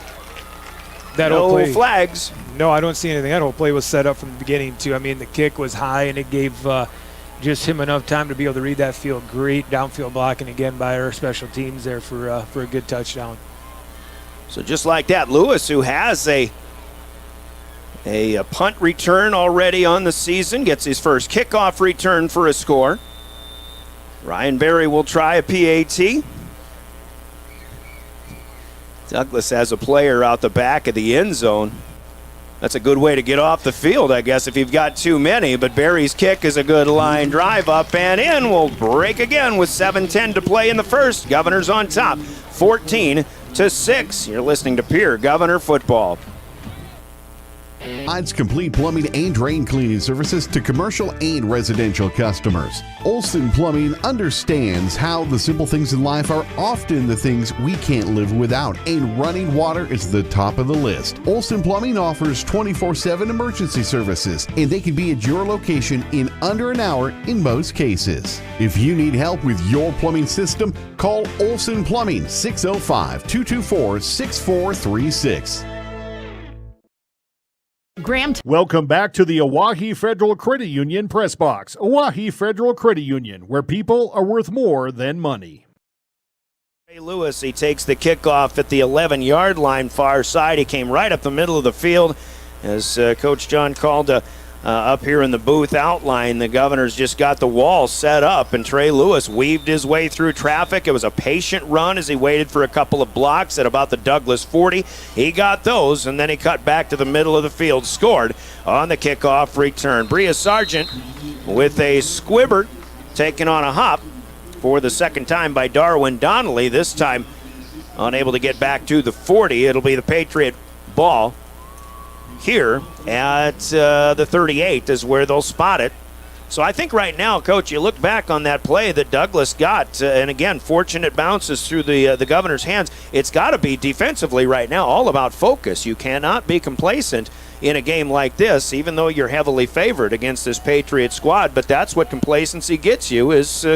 No flags. No, I don't see anything. That whole play was set up from the beginning, too. I mean, the kick was high, and it gave just him enough time to be able to read that field. Great downfield blocking again by our special teams there for a good touchdown. So just like that, Lewis, who has a punt return already on the season, gets his first kickoff return for a score. Ryan Berry will try a PAT. Douglas has a player out the back of the end zone. That's a good way to get off the field, I guess, if you've got too many. But Barry's kick is a good line drive up and in. Will break again with 7:10 to play in the first. Governors on top, 14-6. You're listening to Pierre Governor Football. Provides complete plumbing and drain cleaning services to commercial and residential customers. Olson Plumbing understands how the simple things in life are often the things we can't live without, and running water is the top of the list. Olson Plumbing offers 24/7 emergency services, and they can be at your location in under an hour in most cases. If you need help with your plumbing system, call Olson Plumbing, 605-224-6436. Welcome back to the Oahe Federal Credit Union Press Box. Oahe Federal Credit Union, where people are worth more than money. Trey Lewis, he takes the kickoff at the 11-yard line, far side. He came right up the middle of the field. As Coach John called up here in the booth outline, the Governors just got the wall set up, and Trey Lewis weaved his way through traffic. It was a patient run as he waited for a couple of blocks at about the Douglas 40. He got those, and then he cut back to the middle of the field, scored on the kickoff return. Bria Sargent with a squibbert taken on a hop for the second time by Darwin Donnelly, this time unable to get back to the 40. It'll be the Patriot ball here at the 38 is where they'll spot it. So I think right now, Coach, you look back on that play that Douglas got, and again, fortunate bounces through the Governor's hands. It's got to be defensively right now all about focus. You cannot be complacent in a game like this, even though you're heavily favored against this Patriot squad. But that's what complacency gets you is,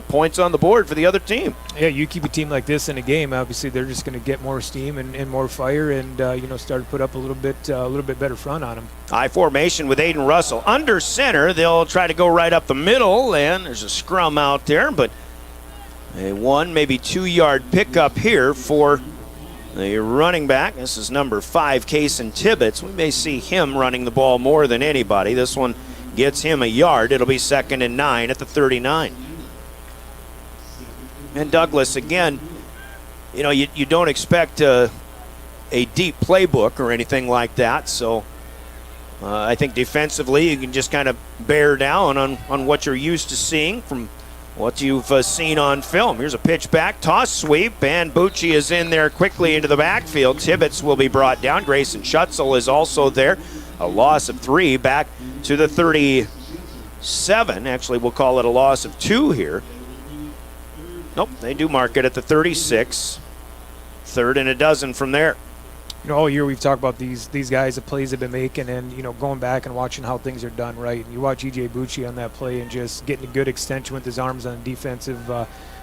points on the board for the other team. Yeah, you keep a team like this in a game, obviously they're just going to get more steam and more fire and, start to put up a little bit better front on them. High formation with Aiden Russell. Under center, they'll try to go right up the middle, and there's a scrum out there, but a 1, maybe 2-yard pickup here for the running back. This is number 5, Kason Tibbetts. We may see him running the ball more than anybody. This one gets him a yard. It'll be 2nd and 9 at the 39. And Douglas, again, you don't expect a deep playbook or anything like that, so I think defensively you can just kind of bear down on what you're used to seeing from what you've seen on film. Here's a pitch back, toss sweep, and Bucci is in there quickly into the backfield. Tibbetts will be brought down. Grayson Schutzel is also there. A loss of 3 back to the 37. Actually, we'll call it a loss of 2 here. Nope, they do mark it at the 36. 3rd and a dozen from there. All year we've talked about these guys, the plays they've been making, and going back and watching how things are done right. And you watch E.J. Bucci on that play and just getting a good extension with his arms on defensive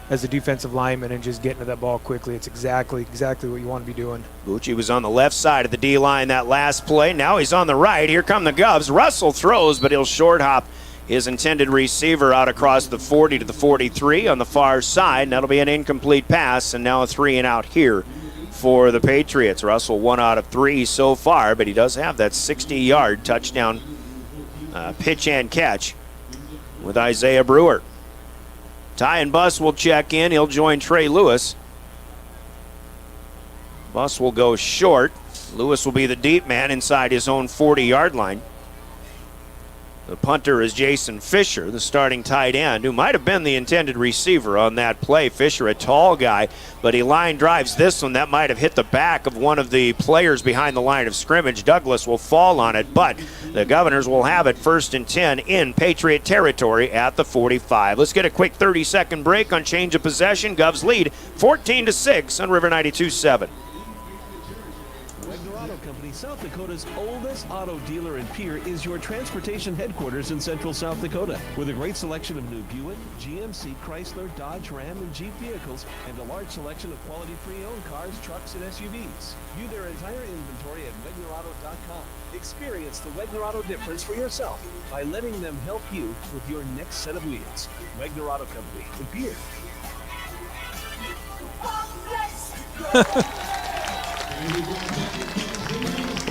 as a defensive lineman and just getting to that ball quickly. It's exactly what you want to be doing. Bucci was on the left side of the D-line that last play. Now he's on the right. Here come the Govs. Russell throws, but he'll short hop his intended receiver out across the 40 to the 43 on the far side. And that'll be an incomplete pass, and now a 3 and out here for the Patriots. Russell 1 out of 3 so far, but he does have that 60-yard touchdown pitch and catch with Isaiah Brewer. Ty and Buss will check in. He'll join Trey Lewis. Buss will go short. Lewis will be the deep man inside his own 40-yard line. The punter is Jason Fisher, the starting tight end, who might have been the intended receiver on that play. Fisher, a tall guy, but he line drives this one. That might have hit the back of one of the players behind the line of scrimmage. Douglas will fall on it, but the Governors will have it 1st and 10 in Patriot territory at the 45. Let's get a quick 30-second break on change of possession. Govs lead 14-6 on River 92.7. South Dakota's oldest auto dealer in Pierre is your transportation headquarters in central South Dakota. With a great selection of new Buick, GMC, Chrysler, Dodge, Ram, and Jeep vehicles, and a large selection of quality pre-owned cars, trucks, and SUVs. View their entire inventory at WegnerAuto.com. Experience the Wegner Auto difference for yourself by letting them help you with your next set of wheels. Wegner Auto Company in Pierre.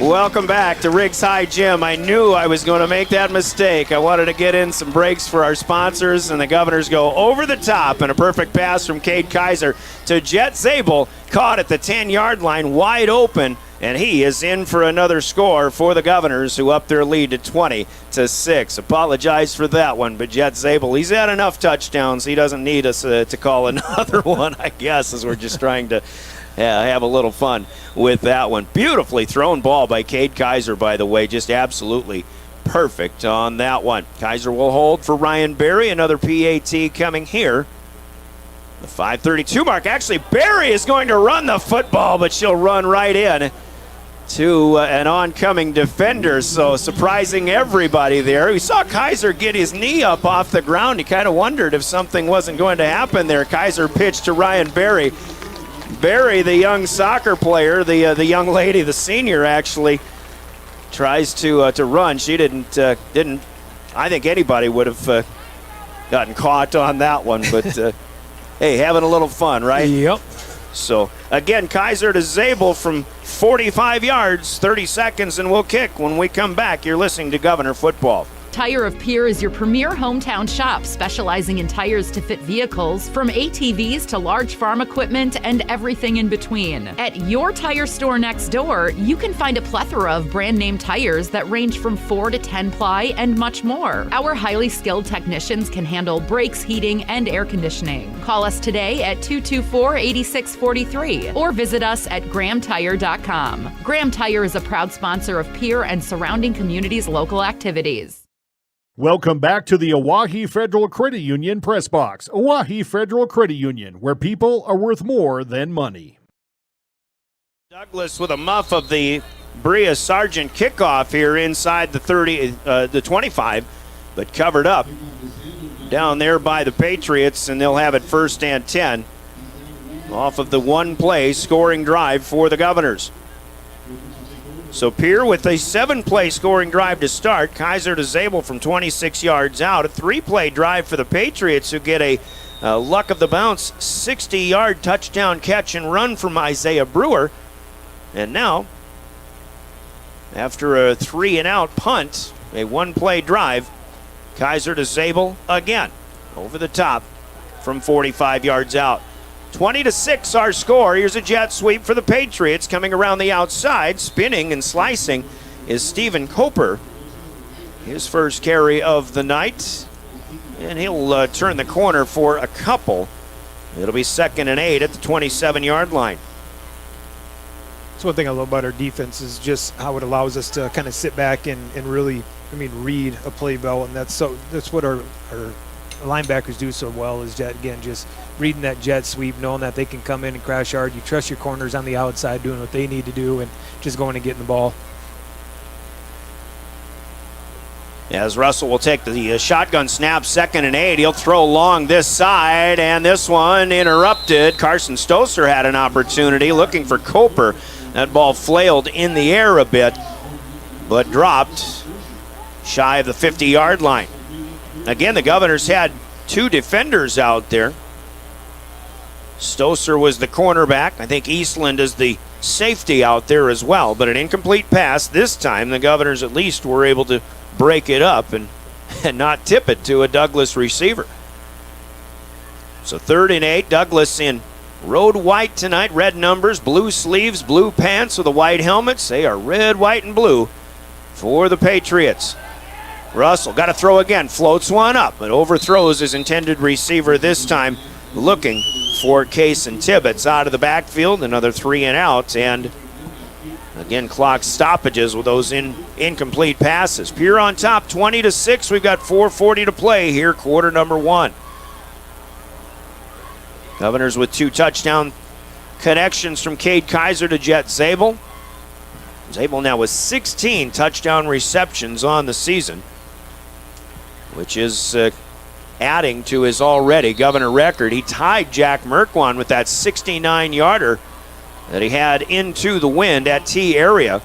Welcome back to Riggs High Gym. I knew I was going to make that mistake. I wanted to get in some breaks for our sponsors, and the Governors go over the top, and a perfect pass from Cade Kaiser to Jet Zabel, caught at the 10-yard line, wide open, and he is in for another score for the Governors, who up their lead to 20-6. Apologize for that one, but Jet Zabel, he's had enough touchdowns. He doesn't need us to call another one, I guess, as we're just trying to have a little fun with that one. Beautifully thrown ball by Cade Kaiser, by the way. Just absolutely perfect on that one. Kaiser will hold for Ryan Berry. Another PAT coming here. The 5:32 mark. Actually, Berry is going to run the football, but she'll run right in to an oncoming defender. So surprising everybody there. We saw Kaiser get his knee up off the ground. He kind of wondered if something wasn't going to happen there. Kaiser pitched to Ryan Berry. Barry, the young soccer player, the young lady, the senior, actually tries to run. She didn't. I think anybody would have gotten caught on that one. But hey, having a little fun, right? Yep. So again, Kaiser to Zabel from 45 yards, 30 seconds, and we'll kick when we come back. You're listening to Governor Football. Tire of Pierre is your premier hometown shop, specializing in tires to fit vehicles, from ATVs to large farm equipment and everything in between. At your tire store next door, you can find a plethora of brand name tires that range from 4 to 10 ply and much more. Our highly skilled technicians can handle brakes, heating, and air conditioning. Call us today at 224-8643 or visit us at GrahamTire.com. Graham Tire is a proud sponsor of Pierre and surrounding communities' local activities. Welcome back to the Oahe Federal Credit Union Press Box. Oahe Federal Credit Union, where people are worth more than money. Douglas with a muff of the Bria Sargent kickoff here inside the 25, but covered up down there by the Patriots, and they'll have it 1st and 10 off of the one-play scoring drive for the Governors. So Pierre with a 7-play scoring drive to start. Kaiser to Zabel from 26 yards out. A 3-play drive for the Patriots, who get a luck of the bounce 60-yard touchdown catch and run from Isaiah Brewer. And now, after a 3-and-out punt, a 1-play drive, Kaiser to Zabel again over the top from 45 yards out. 20-6 our score. Here's a jet sweep for the Patriots. Coming around the outside, spinning and slicing, is Stephen Coper. His first carry of the night. And he'll turn the corner for a couple. It'll be 2nd and 8 at the 27-yard line. That's one thing I love about our defense, is just how it allows us to kind of sit back and really, read a play well. And that's what our linebackers do so well, is that, again, just reading that jet sweep, knowing that they can come in and crash hard. You trust your corners on the outside doing what they need to do and just going and getting the ball. As Russell will take the shotgun snap, 2nd and 8. He'll throw long this side, and this one interrupted. Carson Stoser had an opportunity looking for Coper. That ball flailed in the air a bit, but dropped shy of the 50-yard line. Again, the Governors had 2 defenders out there. Stoser was the cornerback. I think Eastland is the safety out there as well, but an incomplete pass. This time, the Governors at least were able to break it up and not tip it to a Douglas receiver. So 3rd and 8, Douglas in road white tonight, red numbers, blue sleeves, blue pants with the white helmets. They are red, white, and blue for the Patriots. Russell got to throw again, floats one up, but overthrows his intended receiver this time, looking for Case and Tibbetts out of the backfield. Another 3 and out, and again clock stoppages with those incomplete passes. Pierre on top, 20-6. We've got 4:40 to play here, quarter number 1. Governors with 2 touchdown connections from Cade Kaiser to Jet Zabel. Zabel now with 16 touchdown receptions on the season, which is adding to his already Governor record. He tied Jack Merkwan with that 69-yarder that he had into the wind at T area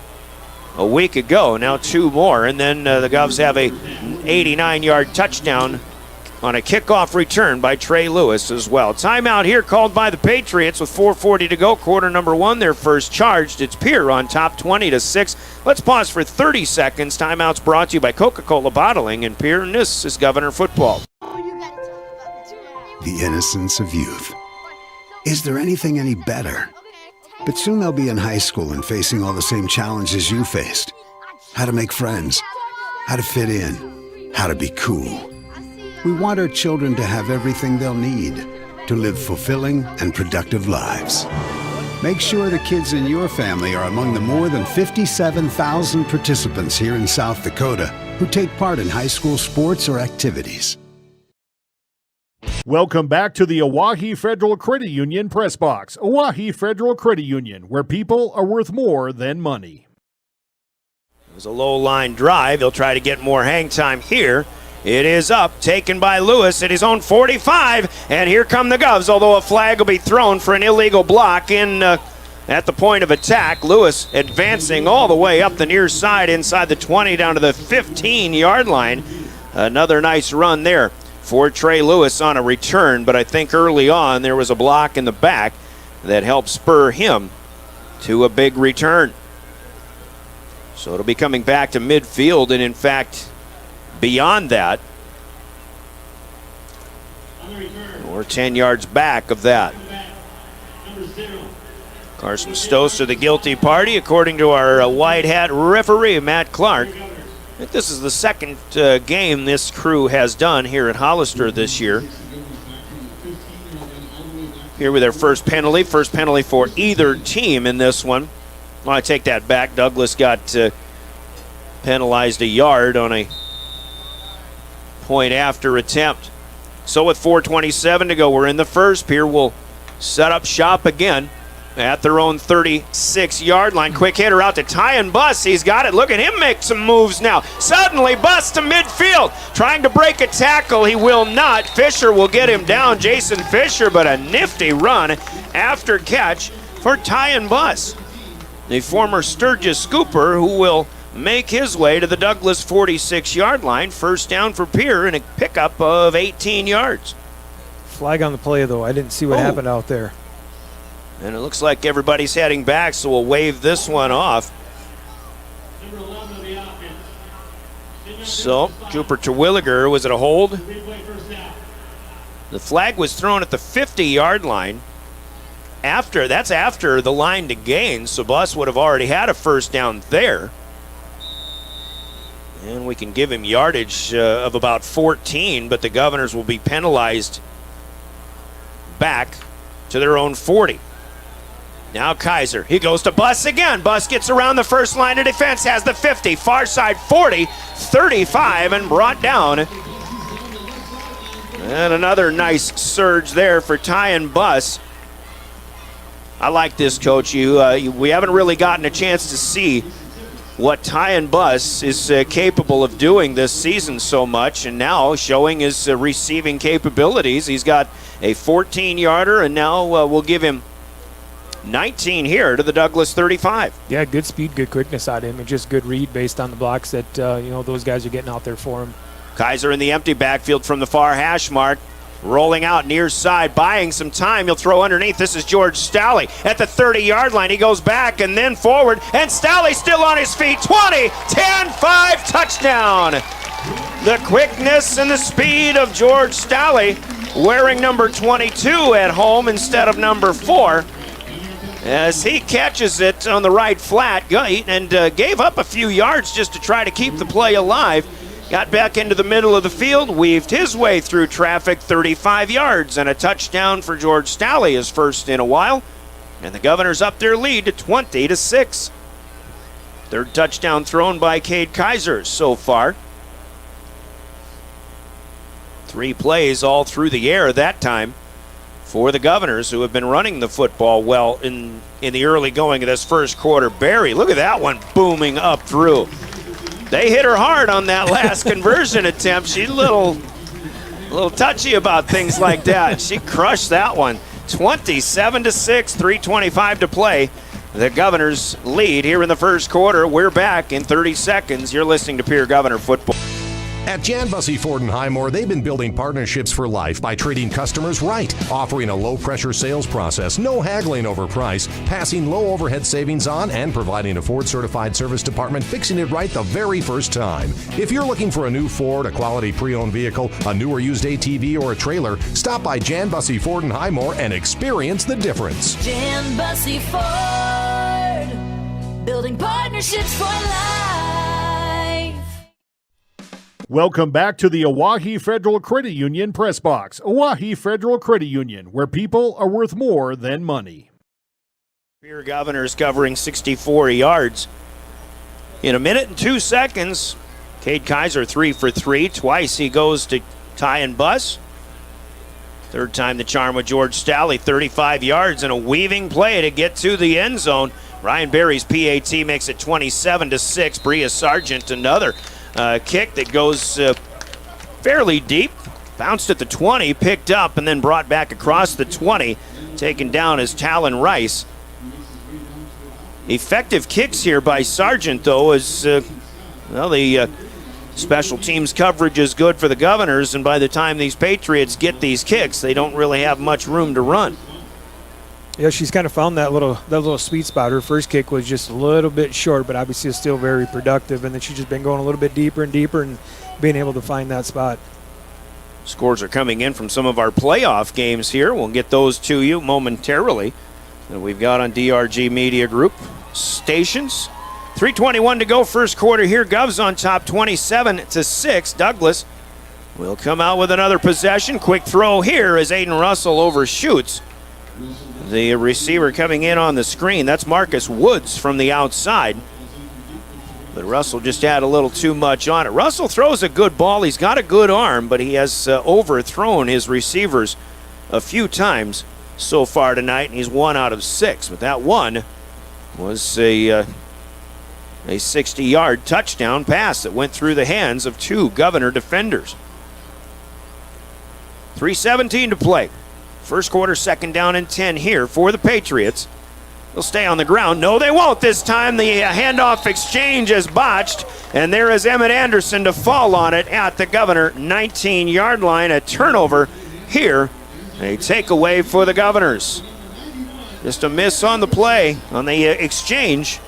a week ago. Now 2 more, and then the Govs have a 89-yard touchdown on a kickoff return by Trey Lewis as well. Timeout here called by the Patriots with 4:40 to go. Quarter number 1, their first charged. It's Pierre on top, 20-6. Let's pause for 30 seconds. Timeout's brought to you by Coca-Cola Bottling and Pierre, and this is Governor Football. The innocence of youth. Is there anything any better? But soon they'll be in high school and facing all the same challenges you faced. How to make friends, how to fit in, how to be cool. We want our children to have everything they'll need to live fulfilling and productive lives. Make sure the kids in your family are among the more than 57,000 participants here in South Dakota who take part in high school sports or activities. Welcome back to the Oahe Federal Credit Union Press Box. Oahe Federal Credit Union, where people are worth more than money. It was a low line drive. He'll try to get more hang time here. It is up, taken by Lewis at his own 45, and here come the Govs, although a flag will be thrown for an illegal block in at the point of attack. Lewis advancing all the way up the near side inside the 20 down to the 15-yard line. Another nice run there for Trey Lewis on a return, but I think early on there was a block in the back that helped spur him to a big return. So it'll be coming back to midfield, and in fact, beyond that, or 10 yards back of that. Carson Stoser, the guilty party, according to our white hat referee, Matt Clark. I think this is the second game this crew has done here at Hollister this year. Here with their first penalty for either team in this one. Well, I take that back. Douglas got penalized a yard on a point after attempt. So with 4:27 to go, we're in the first. Pierre will set up shop again at their own 36-yard line. Quick hitter out to Tyan Buss. He's got it. Look at him make some moves now. Suddenly Buss to midfield, trying to break a tackle. He will not. Fisher will get him down, Jason Fisher, but a nifty run after catch for Tyan Buss, the former Sturgis Scooper, who will make his way to the Douglas 46-yard line. First down for Pierre and a pickup of 18 yards. Flag on the play, though. I didn't see what happened out there. And it looks like everybody's heading back, so we'll wave this one off. So, Cooper Terwilliger, was it a hold? The flag was thrown at the 50-yard line. That's after the line to gain, so Buss would have already had a first down there. And we can give him yardage of about 14, but the Governors will be penalized back to their own 40. Now Kaiser, he goes to Buss again. Buss gets around the first line of defense, has the 50, far side 40, 35, and brought down. And another nice surge there for Tyan Buss. I like this, Coach. We haven't really gotten a chance to see what Tyan Buss is capable of doing this season so much, and now showing his receiving capabilities. He's got a 14-yarder, and now we'll give him 19 here to the Douglas 35. Yeah, good speed, good quickness out of him, and just good read based on the blocks that those guys are getting out there for him. Kaiser in the empty backfield from the far hash mark. Rolling out near side, buying some time. He'll throw underneath. This is George Stalley at the 30-yard line. He goes back and then forward, and Stalley still on his feet. 20, 10, 5, touchdown. The quickness and the speed of George Stalley, wearing number 22 at home instead of number 4, as he catches it on the right flat and gave up a few yards just to try to keep the play alive. Got back into the middle of the field, weaved his way through traffic, 35 yards, and a touchdown for George Stalley, his first in a while. And the Governors up their lead to 20-6. Third touchdown thrown by Cade Kaiser so far. 3 plays all through the air that time for the Governors, who have been running the football well in the early going of this first quarter. Barry, look at that one booming up through. They hit her hard on that last conversion attempt. She's a little touchy about things like that. She crushed that one. 27-6, 3:25 to play. The Governors lead here in the first quarter. We're back in 30 seconds. You're listening to Pierre Governor Football. At Jan Bussey Ford and Highmore, they've been building partnerships for life by treating customers right, offering a low-pressure sales process, no haggling over price, passing low overhead savings on, and providing a Ford-certified service department fixing it right the very first time. If you're looking for a new Ford, a quality pre-owned vehicle, a new or used ATV, or a trailer, stop by Jan Bussey Ford and Highmore and experience the difference. Jan Bussey Ford, building partnerships for life. Welcome back to the Oahe Federal Credit Union Press Box. Oahe Federal Credit Union, where people are worth more than money. Pierre Governors covering 64 yards. In a minute and 2 seconds, Cade Kaiser 3 for 3. Twice he goes to tie and bus. Third time the charm with George Stalley, 35 yards and a weaving play to get to the end zone. Ryan Berry's PAT makes it 27-6. Bria Sargent another kick that goes fairly deep. Bounced at the 20, picked up, and then brought back across the 20. Taken down as Talon Rice. Effective kicks here by Sargent, though, as the special teams coverage is good for the Governors, and by the time these Patriots get these kicks, they don't really have much room to run. Yeah, she's kind of found that little sweet spot. Her first kick was just a little bit short, but obviously it's still very productive. And then she's just been going a little bit deeper and deeper and being able to find that spot. Scores are coming in from some of our playoff games here. We'll get those to you momentarily that we've got on DRG Media Group stations. 3:21 to go, first quarter here. Govs on top, 27-6. Douglas will come out with another possession. Quick throw here as Aiden Russell overshoots the receiver coming in on the screen. That's Marcus Woods from the outside. But Russell just had a little too much on it. Russell throws a good ball. He's got a good arm, but he has overthrown his receivers a few times so far tonight, and he's 1 out of 6. But that one was a 60-yard touchdown pass that went through the hands of 2 Governor defenders. 3:17 to play. First quarter, second down and 10 here for the Patriots. They'll stay on the ground. No, they won't this time. The handoff exchange is botched, and there is Emmett Anderson to fall on it at the Governor 19-yard line. A turnover here. A takeaway for the Governors. Just a miss on the play, on the exchange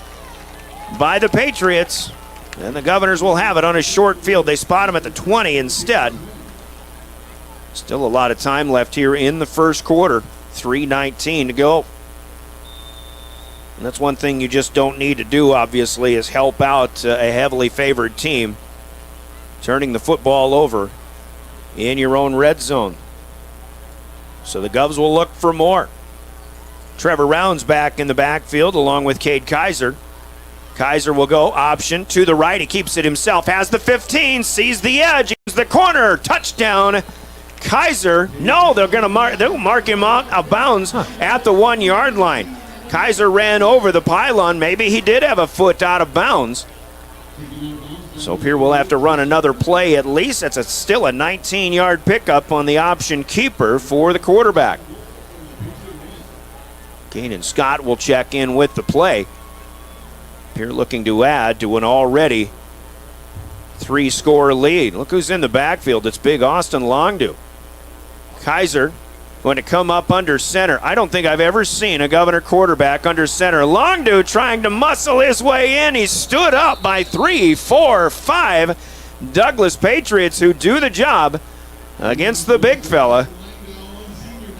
by the Patriots. And the Governors will have it on a short field. They spot him at the 20 instead. Still a lot of time left here in the first quarter. 3:19 to go. And that's one thing you just don't need to do, obviously, is help out a heavily favored team. Turning the football over in your own red zone. So the Govs will look for more. Trevor Rounds back in the backfield along with Cade Kaiser. Kaiser will go option to the right. He keeps it himself. Has the 15. Sees the edge. He's the corner. Touchdown. Kaiser, no, they'll mark him out of bounds at the 1-yard line. Kaiser ran over the pylon. Maybe he did have a foot out of bounds. So Pierre will have to run another play at least. That's still a 19-yard pickup on the option keeper for the quarterback. Keenan Scott will check in with the play. Pierre looking to add to an already 3-score lead. Look who's in the backfield. It's big Austin Longdew. Kaiser going to come up under center. I don't think I've ever seen a Governor quarterback under center. Longdew trying to muscle his way in. He stood up by 3, 4, 5 Douglas Patriots who do the job against the big fella.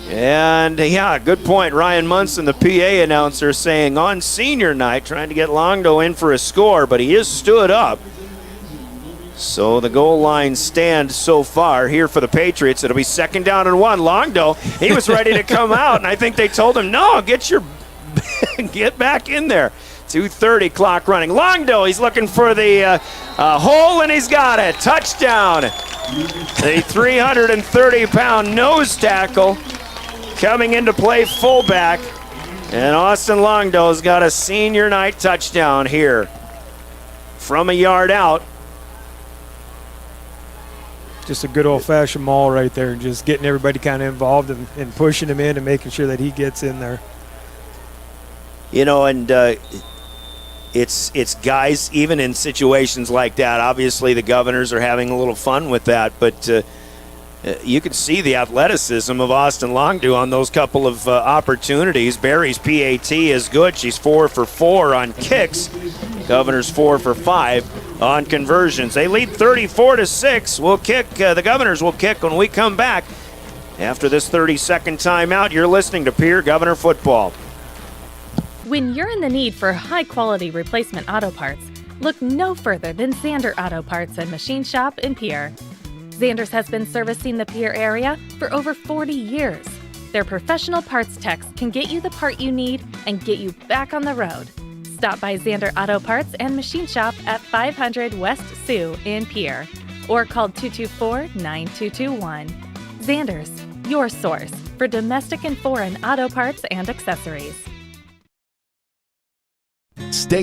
And yeah, good point. Ryan Munson, the PA announcer, saying on senior night, trying to get Longdew in for a score, but he is stood up. So the goal line stand so far here for the Patriots. It'll be 2nd down and 1. Longdo, he was ready to come out, and I think they told him, no, get back in there. 2:30 clock running. Longdo, he's looking for the hole, and he's got it. Touchdown. The 330-pound nose tackle coming into play, fullback. And Austin Longdo's got a senior night touchdown here from a yard out. Just a good old-fashioned maul right there, just getting everybody kind of involved and pushing him in and making sure that he gets in there. You know, and it's guys, even in situations like that, obviously the Governors are having a little fun with that, but you can see the athleticism of Austin Longdo on those couple of opportunities. Barry's PAT is good. She's 4 for 4 on kicks. Governors 4 for 5 on conversions. They lead 34-6. We'll kick. The Governors will kick when we come back. After this 30-second timeout, you're listening to Pierre Governor Football. When you're in the need for high-quality replacement auto parts, look no further than Zander Auto Parts and Machine Shop in Pierre. Zander's has been servicing the Pierre area for over 40 years. Their professional parts techs can get you the part you need and get you back on the road. Stop by Zander Auto Parts and Machine Shop at 500 West Sioux in Pierre or call 224-9221. Zander's, your source for domestic and foreign auto parts and accessories.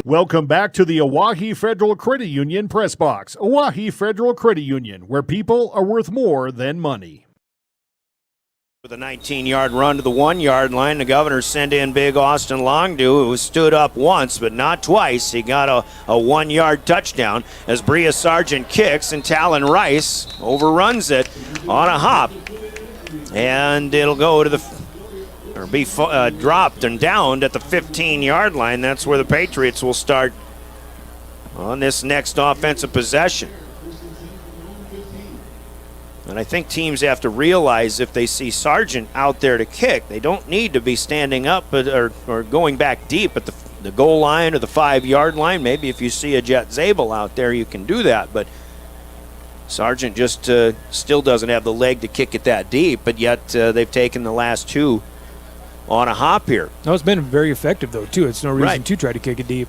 Welcome back to the Oahe Federal Credit Union Press Box. Oahe Federal Credit Union, where people are worth more than money. With a 19-yard run to the 1-yard line, the Governors send in big Austin Longdo, who stood up once but not twice. He got a 1-yard touchdown as Bria Sargent kicks, and Talon Rice overruns it on a hop. And it'll go to be dropped and downed at the 15-yard line. That's where the Patriots will start on this next offensive possession. And I think teams have to realize if they see Sargent out there to kick, they don't need to be standing up or going back deep at the goal line or the 5-yard line. Maybe if you see a Jet Zabel out there, you can do that. But Sargent just still doesn't have the leg to kick it that deep, but yet they've taken the last 2 on a hop here. No, it's been very effective, though, too. It's no reason to try to kick it deep.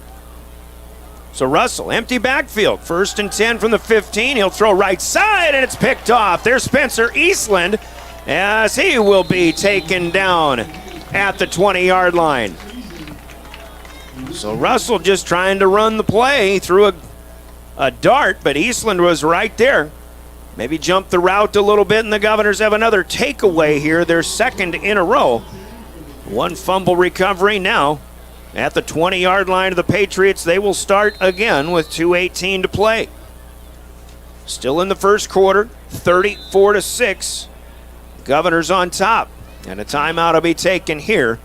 So Russell, empty backfield. 1st and 10 from the 15. He'll throw right side, and it's picked off. There's Spencer Eastland as he will be taken down at the 20-yard line. So Russell just trying to run the play. He threw a dart, but Eastland was right there. Maybe jumped the route a little bit, and the Governors have another takeaway here, their 2nd in a row. 1 fumble recovery now at the 20-yard line of the Patriots. They will start again with 2:18 to play. Still in the first quarter, 34-6. Governors on top, and a timeout will be taken here.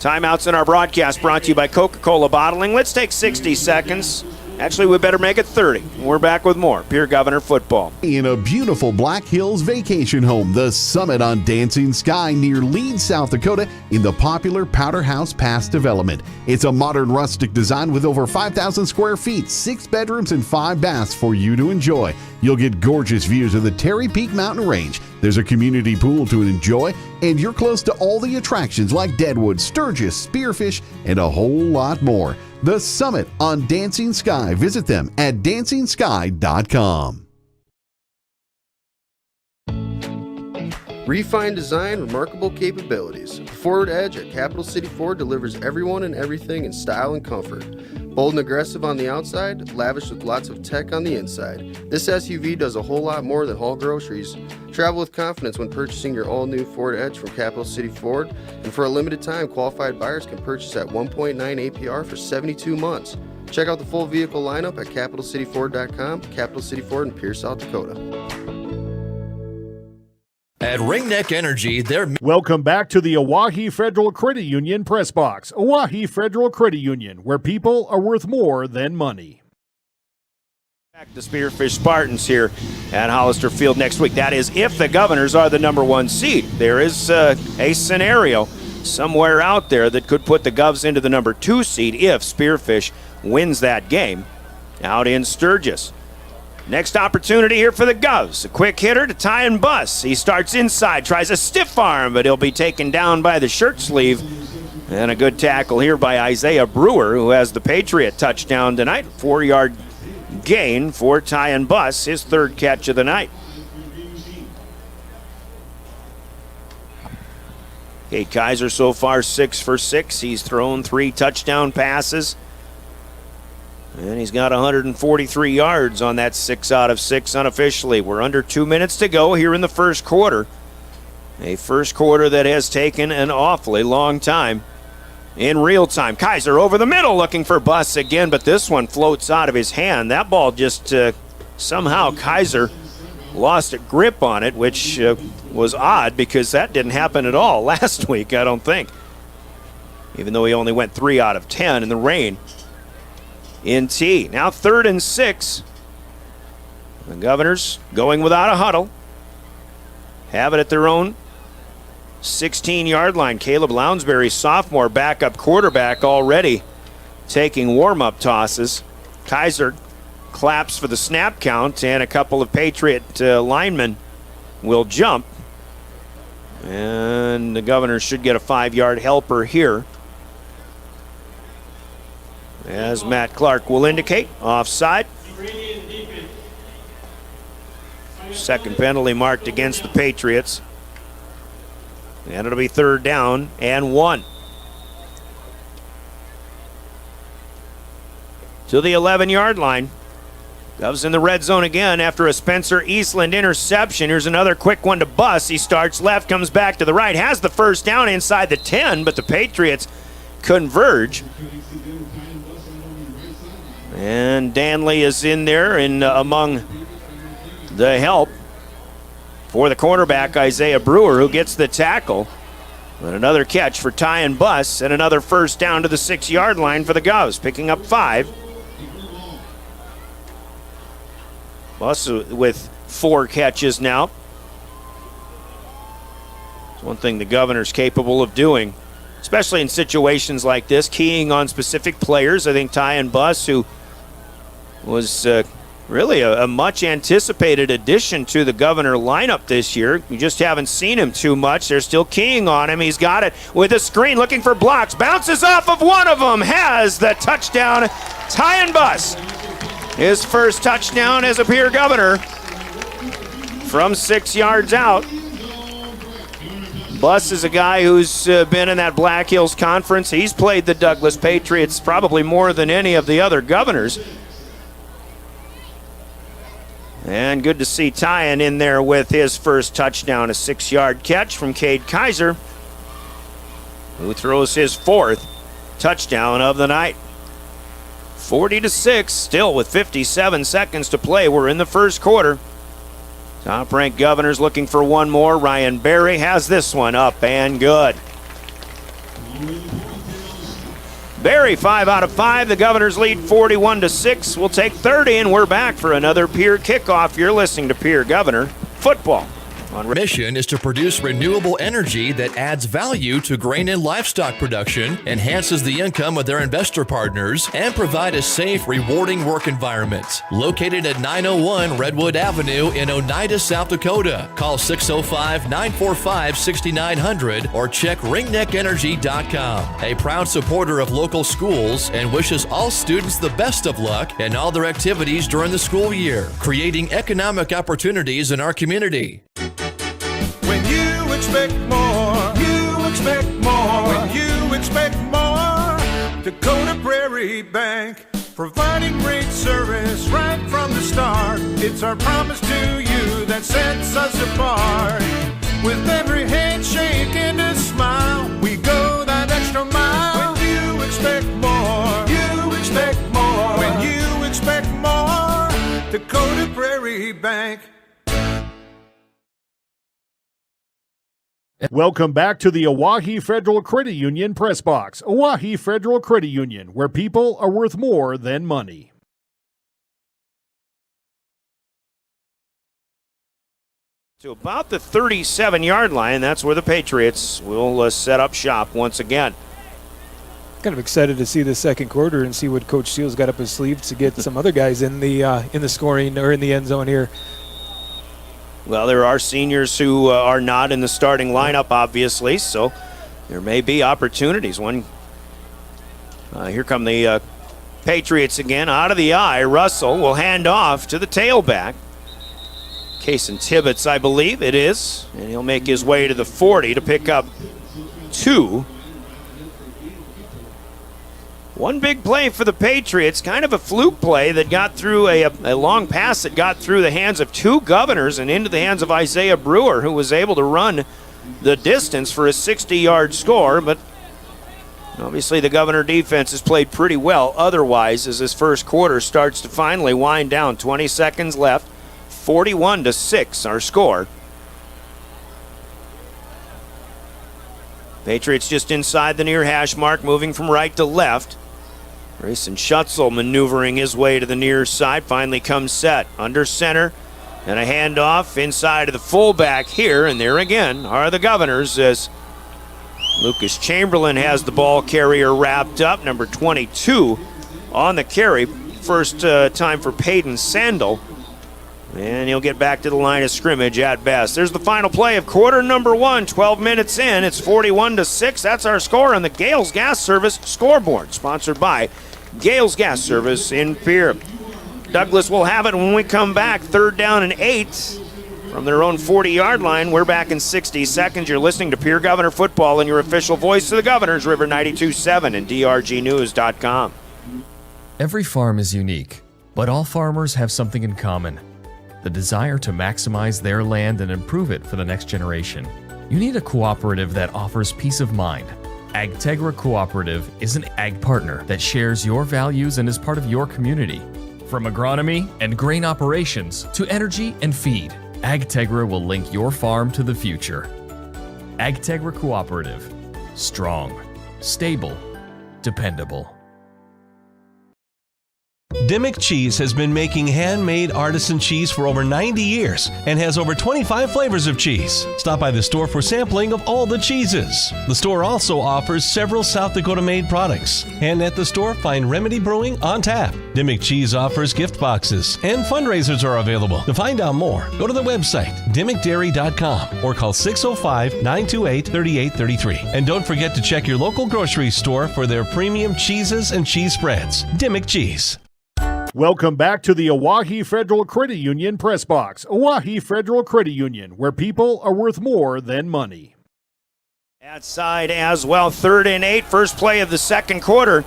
Timeouts in our broadcast brought to you by Coca-Cola Bottling. Let's take 60 seconds. Actually, we better make it 30. We're back with more Pierre Governor Football. In a beautiful Black Hills vacation home, the Summit on Dancing Sky near Leeds, South Dakota, in the popular Powder House Pass development. It's a modern rustic design with over 5,000 square feet, 6 bedrooms, and 5 baths for you to enjoy. You'll get gorgeous views of the Terry Peak Mountain Range. There's a community pool to enjoy, and you're close to all the attractions like Deadwood, Sturgis, Spearfish, and a whole lot more. The Summit on Dancing Sky. Visit them at DancingSky.com. Refined design, remarkable capabilities. The Ford Edge at Capital City Ford delivers everyone and everything in style and comfort. Bold and aggressive on the outside, lavish with lots of tech on the inside. This SUV does a whole lot more than haul groceries. Travel with confidence when purchasing your all-new Ford Edge from Capital City Ford. And for a limited time, qualified buyers can purchase at 1.9 APR for 72 months. Check out the full vehicle lineup at CapitalCityFord.com. Capital City Ford in Pierre, South Dakota. At Ringneck Energy, they're... Welcome back to the Oahe Federal Credit Union Press Box. Oahe Federal Credit Union, where people are worth more than money. Back to Spearfish Spartans here at Hollister Field next week. That is if the Governors are the #1 seed. There is a scenario somewhere out there that could put the Govs into the #2 seed if Spearfish wins that game out in Sturgis. Next opportunity here for the Govs. A quick hitter to Tyan Buss. He starts inside, tries a stiff arm, but he'll be taken down by the shirt sleeve. And a good tackle here by Isaiah Brewer, who has the Patriot touchdown tonight. 4-yard gain for Tyan Buss, his third catch of the night. Cade Kaiser so far 6 for 6. He's thrown 3 touchdown passes. And he's got 143 yards on that 6 out of 6 unofficially. We're under 2 minutes to go here in the first quarter. A first quarter that has taken an awfully long time. In real time, Kaiser over the middle looking for Buss again, but this one floats out of his hand. That ball just somehow Kaiser lost a grip on it, which was odd because that didn't happen at all last week, I don't think. Even though he only went 3 out of 10 in the rain. In T. Now 3rd and 6. The Governors going without a huddle. Have it at their own 16-yard line. Caleb Lounsbury, sophomore backup quarterback, already taking warm-up tosses. Kaiser claps for the snap count, and a couple of Patriot linemen will jump. And the Governors should get a 5-yard helper here. As Matt Clark will indicate, offside. Second penalty marked against the Patriots. And it'll be 3rd down and 1. To the 11-yard line. Govs in the red zone again after a Spencer Eastland interception. Here's another quick one to Buss. He starts left, comes back to the right, has the first down inside the 10, but the Patriots converge. And Danley is in there and among the help for the cornerback, Isaiah Brewer, who gets the tackle. And another catch for Tyan Buss, and another first down to the 6-yard line for the Govs, picking up 5. Buss with 4 catches now. It's one thing the Governors capable of doing, especially in situations like this, keying on specific players. I think Tyan Buss, who was really a much anticipated addition to the Governor lineup this year. You just haven't seen him too much. They're still keying on him. He's got it with a screen, looking for blocks. Bounces off of one of them. Has the touchdown. Tyan Buss. His first touchdown as a Pierre Governor from 6 yards out. Buss is a guy who's been in that Black Hills Conference. He's played the Douglas Patriots probably more than any of the other Governors. And good to see Tyan in there with his first touchdown, a 6-yard catch from Cade Kaiser, who throws his 4th touchdown of the night. 40-6, still with 57 seconds to play. We're in the first quarter. Top-ranked Governors looking for one more. Ryan Berry has this one up and good. Berry, 5 out of 5. The Governors lead 41-6. We'll take 30, and we're back for another Pierre Kickoff. You're listening to Pierre Governor Football. Mission is to produce renewable energy that adds value to grain and livestock production, enhances the income of their investor partners, and provide a safe, rewarding work environment. Located at 901 Redwood Avenue in Oneida, South Dakota. Call 605-945-6900 or check ringneckenergy.com. A proud supporter of local schools and wishes all students the best of luck in all their activities during the school year, creating economic opportunities in our community. When you expect more, you expect more. When you expect more, Dakota Prairie Bank, providing great service right from the start. It's our promise to you that sets us apart. With every handshake and a smile, we go that extra mile. When you expect more, you expect more. When you expect more, Dakota Prairie Bank. Welcome back to the Oahe Federal Credit Union Press Box. Oahe Federal Credit Union, where people are worth more than money. To about the 37-yard line, that's where the Patriots will set up shop once again. kind of excited to see the second quarter and see what Coach Steele's got up his sleeve to get some other guys in the scoring or in the end zone here. Well, there are seniors who are not in the starting lineup, obviously, so there may be opportunities. Here come the Patriots again, out of the eye. Russell will hand off to the tailback. Kason Tibbetts, I believe it is, and he'll make his way to the 40 to pick up 2. One big play for the Patriots, kind of a fluke play that got through a long pass that got through the hands of 2 Governors and into the hands of Isaiah Brewer, who was able to run the distance for a 60-yard score. But obviously the Governor defense has played pretty well otherwise as this first quarter starts to finally wind down. 20 seconds left, 41-6 our score. Patriots just inside the near hash mark, moving from right to left. Grayson Schutzel maneuvering his way to the near side, finally comes set under center, and a handoff inside of the fullback here, and there again are the Governors as Lucas Chamberlain has the ball carrier wrapped up, number 22 on the carry. First time for Peyton Sandel, and he'll get back to the line of scrimmage at best. There's the final play of quarter number 1, 12 minutes in. It's 41-6. That's our score on the Gales Gas Service scoreboard, sponsored by Gales Gas Service in Pierre. Douglas will have it when we come back. 3rd down and 8 from their own 40-yard line. We're back in 60 seconds. You're listening to Pierre Governor Football and your official voice of the Governors, River 92.7 and drgnews.com. Every farm is unique, but all farmers have something in common: the desire to maximize their land and improve it for the next generation. You need a cooperative that offers peace of mind. AgTegra Cooperative is an ag partner that shares your values and is part of your community. From agronomy and grain operations to energy and feed, AgTegra will link your farm to the future. AgTegra Cooperative. Strong, stable, dependable. Dimmick Cheese has been making handmade artisan cheese for over 90 years and has over 25 flavors of cheese. Stop by the store for sampling of all the cheeses. The store also offers several South Dakota-made products. And at the store, find Remedy Brewing on tap. Dimmick Cheese offers gift boxes, and fundraisers are available. To find out more, go to the website, dimmickdairy.com, or call 605-928-3833. And don't forget to check your local grocery store for their premium cheeses and cheese spreads. Dimmick Cheese. Welcome back to the Oahe Federal Credit Union Press Box. Oahe Federal Credit Union, where people are worth more than money. Outside as well, 3rd and 8, first play of the second quarter.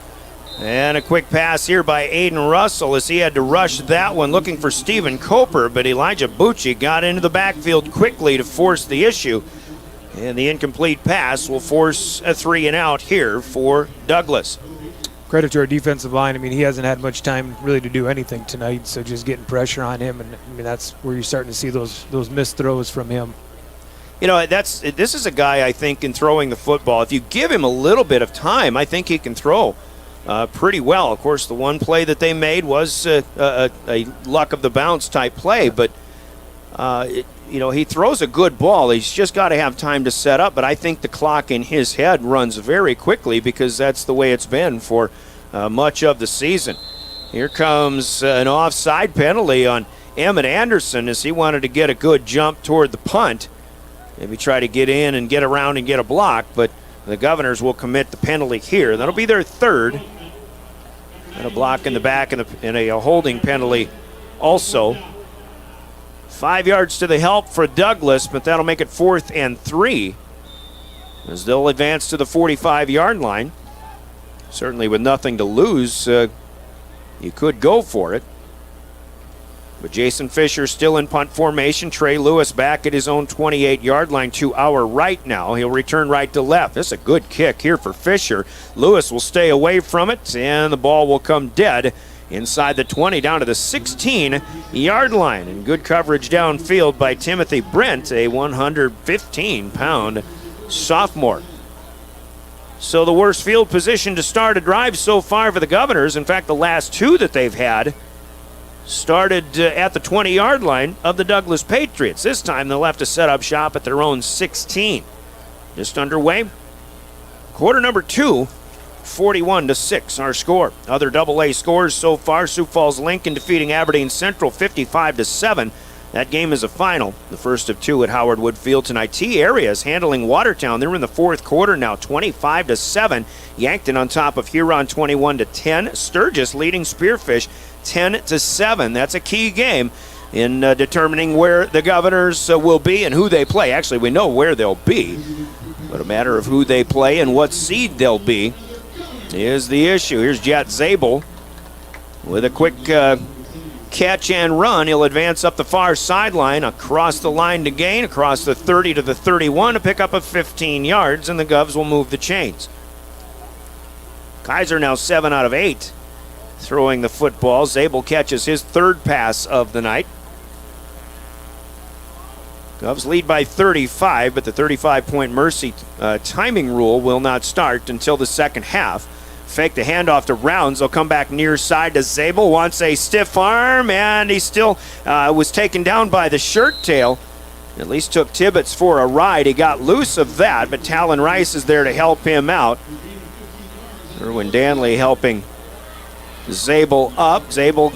And a quick pass here by Aiden Russell as he had to rush that one looking for Stephen Coper, but Elijah Bucci got into the backfield quickly to force the issue. And the incomplete pass will force a 3 and out here for Douglas. Credit to our defensive line. I mean, he hasn't had much time really to do anything tonight, so just getting pressure on him, and I mean that's where you're starting to see those missed throws from him. You know, this is a guy I think in throwing the football, if you give him a little bit of time, I think he can throw pretty well. Of course, the one play that they made was a luck of the bounce type play, but he throws a good ball. He's just got to have time to set up, but I think the clock in his head runs very quickly because that's the way it's been for much of the season. Here comes an offside penalty on Emmett Anderson as he wanted to get a good jump toward the punt. Maybe try to get in and get around and get a block, but the Governors will commit the penalty here. That'll be their 3rd. And a block in the back and a holding penalty also. 5 yards to the help for Douglas, but that'll make it 4th and 3 as they'll advance to the 45-yard line. Certainly with nothing to lose, you could go for it. But Jason Fisher still in punt formation. Trey Lewis back at his own 28-yard line to our right now. He'll return right to left. This is a good kick here for Fisher. Lewis will stay away from it, and the ball will come dead inside the 20 down to the 16-yard line. And good coverage downfield by Timothy Brent, a 115-pound sophomore. So the worst field position to start a drive so far for the Governors. In fact, the last 2 that they've had started at the 20-yard line of the Douglas Patriots. This time they'll have to set up shop at their own 16. Just underway. Quarter number 2. 41-6 our score. Other AA scores so far: Sioux Falls Lincoln defeating Aberdeen Central 55-7. That game is a final, the first of two at Howard Wood Field tonight. T-Area is handling Watertown. They're in the fourth quarter now, 25-7. Yankton on top of Huron 21-10. Sturgis leading Spearfish 10-7. That's a key game in determining where the Governors will be and who they play. Actually, we know where they'll be, but a matter of who they play and what seed they'll be is the issue. Here's Jet Zabel with a quick catch and run. He'll advance up the far sideline, across the line to gain, across the 30 to the 31 to pick up a 15 yards, and the Govs will move the chains. Kaiser now 7 out of 8 throwing the football. Zabel catches his third pass of the night. Govs lead by 35, but the 35-point mercy timing rule will not start until the second half. Fake the handoff to Rounds. They'll come back near side to Zabel. Wants a stiff arm, and he still was taken down by the shirt tail. At least took Tibbetts for a ride. He got loose of that, but Talon Rice is there to help him out. Erwin Danley helping Zabel up. Zabel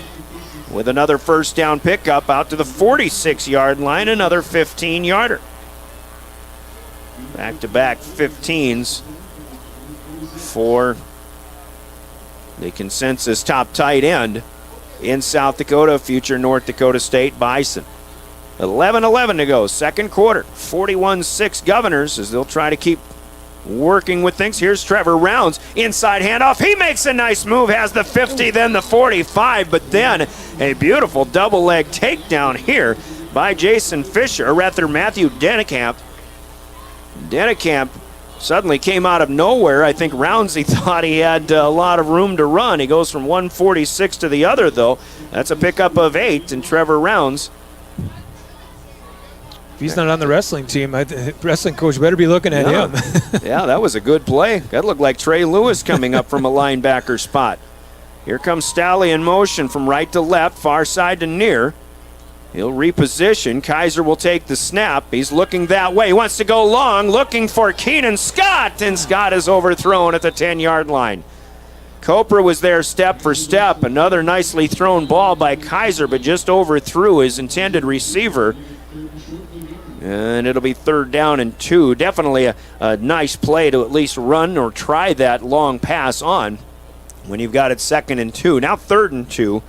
with another first down pickup out to the 46-yard line, another 15-yarder. Back-to-back 15s for the consensus top tight end in South Dakota, future North Dakota State Bison. 11-11 to go, second quarter. 41-6 Governors as they'll try to keep working with things. Here's Trevor Rounds, inside handoff. He makes a nice move, has the 50, then the 45, but then a beautiful double leg takedown here by Jason Fisher, or rather Matthew Dennekamp. Dennekamp suddenly came out of nowhere. I think Roundsy thought he had a lot of room to run. He goes from 146 to the other, though. That's a pickup of 8, and Trevor Rounds. If he's not on the wrestling team, wrestling coach better be looking at him. Yeah, that was a good play. That looked like Trey Lewis coming up from a linebacker spot. Here comes Stalley in motion from right to left, far side to near. He'll reposition. Kaiser will take the snap. He's looking that way. He wants to go long, looking for Keenan Scott, and Scott is overthrown at the 10-yard line. Copra was there step for step. Another nicely thrown ball by Kaiser, but just overthrew his intended receiver. And it'll be 3rd down and 2. Definitely a nice play to at least run or try that long pass on when you've got it 2nd and 2. Now 3rd and 2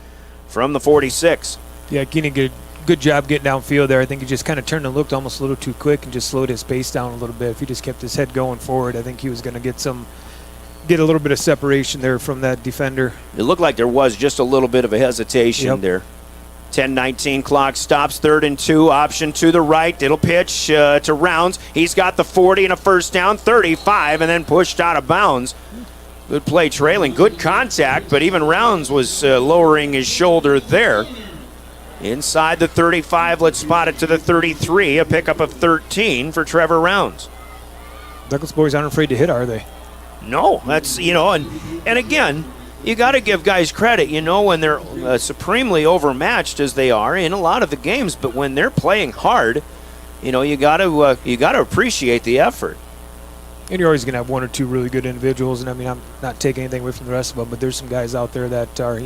from the 46. Yeah, Keenan did a good job getting downfield there. I think he just kind of turned and looked almost a little too quick and just slowed his pace down a little bit. If he just kept his head going forward, I think he was going to get a little bit of separation there from that defender. It looked like there was just a little bit of a hesitation there. 10-19 clock stops, 3rd and 2, option to the right. It'll pitch to Rounds. He's got the 40 and a first down, 35, and then pushed out of bounds. Good play trailing, good contact, but even Rounds was lowering his shoulder there. Inside the 35, let's spot it to the 33, a pickup of 13 for Trevor Rounds. Douglas boys aren't afraid to hit, are they? No, that's, and again, you got to give guys credit, when they're supremely overmatched as they are in a lot of the games. But when they're playing hard, you got to appreciate the effort. And you're always going to have one or two really good individuals. And I mean, I'm not taking anything away from the rest of them, but there's some guys out there that are,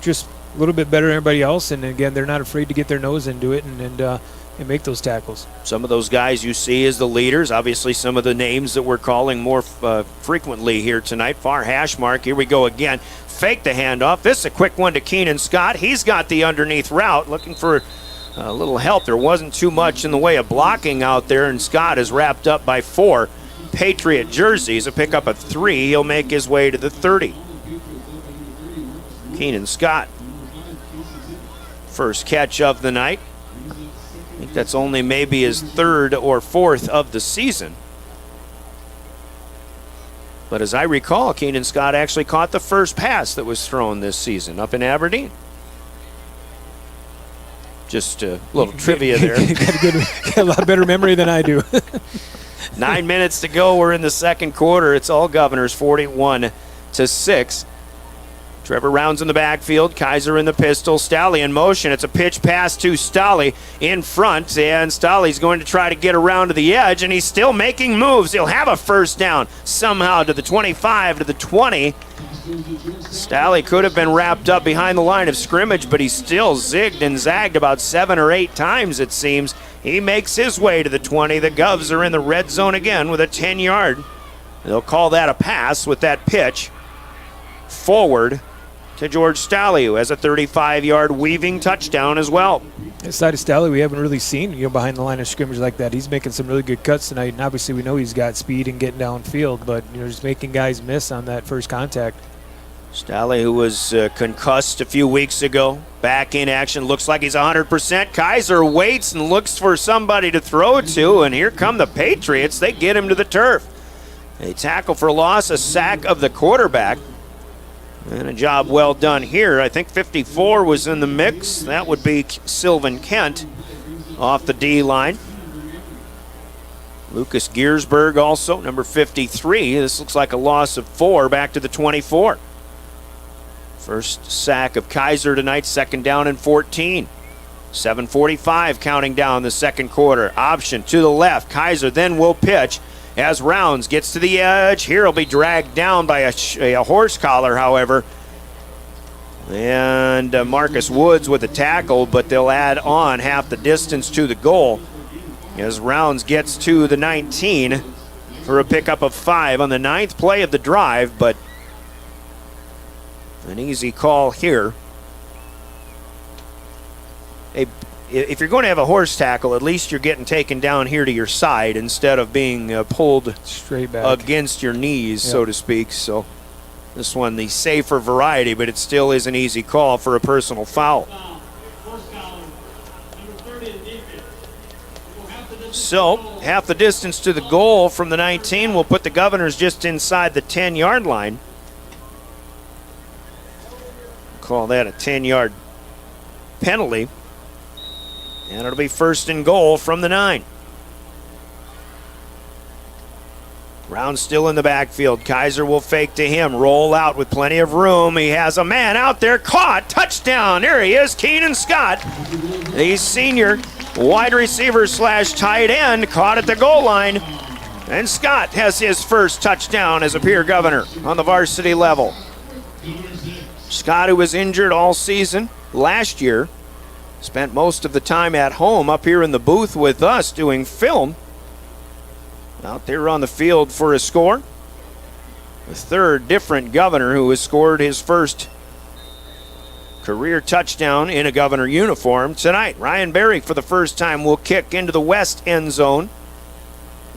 just a little bit better than everybody else. And again, they're not afraid to get their nose into it and make those tackles. Some of those guys you see as the leaders, obviously some of the names that we're calling more frequently here tonight. Far hash mark, here we go again. Fake the handoff. This is a quick one to Keenan Scott. He's got the underneath route, looking for a little help. There wasn't too much in the way of blocking out there, and Scott is wrapped up by 4 Patriot jerseys. A pickup of 3. He'll make his way to the 30. Keenan Scott, first catch of the night. I think that's only maybe his 3rd or 4th of the season. But as I recall, Keenan Scott actually caught the first pass that was thrown this season up in Aberdeen. Just a little trivia there. Got a lot better memory than I do. 9 minutes to go. We're in the second quarter. It's all Governors, 41-6. Trevor Rounds in the backfield, Kaiser in the pistol, Stalley in motion. It's a pitch pass to Stalley in front, and Stalley's going to try to get around to the edge, and he's still making moves. He'll have a first down somehow to the 25, to the 20. Stalley could have been wrapped up behind the line of scrimmage, but he still zigged and zagged about 7 or 8 times, it seems. He makes his way to the 20. The Govs are in the red zone again with a 10-yard. They'll call that a pass with that pitch forward to George Stalley, who has a 35-yard weaving touchdown as well. Inside of Stalley, we haven't really seen behind the line of scrimmage like that. He's making some really good cuts tonight, and obviously we know he's got speed and getting downfield, but just making guys miss on that first contact. Stalley, who was concussed a few weeks ago, back in action, looks like he's 100%. Kaiser waits and looks for somebody to throw to, and here come the Patriots. They get him to the turf. A tackle for loss, a sack of the quarterback. And a job well done here. I think 54 was in the mix. That would be Sylvan Kent off the D line. Lucas Giersberg also, number 53. This looks like a loss of 4 back to the 24. First sack of Kaiser tonight, 2nd down and 14. 7:45 counting down the second quarter. Option to the left. Kaiser then will pitch as Rounds gets to the edge. Here he'll be dragged down by a horse collar, however. And Marcus Woods with a tackle, but they'll add on half the distance to the goal as Rounds gets to the 19 for a pickup of 5 on the 9th play of the drive, but an easy call here. If you're going to have a horse tackle, at least you're getting taken down here to your side instead of being pulled straight back against your knees, so to speak. So this one, the safer variety, but it still is an easy call for a personal foul. So half the distance to the goal from the 19 will put the Governors just inside the 10-yard line. Call that a 10-yard penalty. And it'll be 1st and goal from the 9. Rounds still in the backfield. Kaiser will fake to him. Roll out with plenty of room. He has a man out there. Caught. Touchdown. There he is. Keenan Scott. The senior wide receiver / tight end caught at the goal line. And Scott has his first touchdown as a Pierre Governor on the varsity level. Scott, who was injured all season last year, spent most of the time at home up here in the booth with us doing film. Out there on the field for a score. The 3rd different Governor who has scored his first career touchdown in a Governor uniform tonight. Ryan Berry for the first time will kick into the west end zone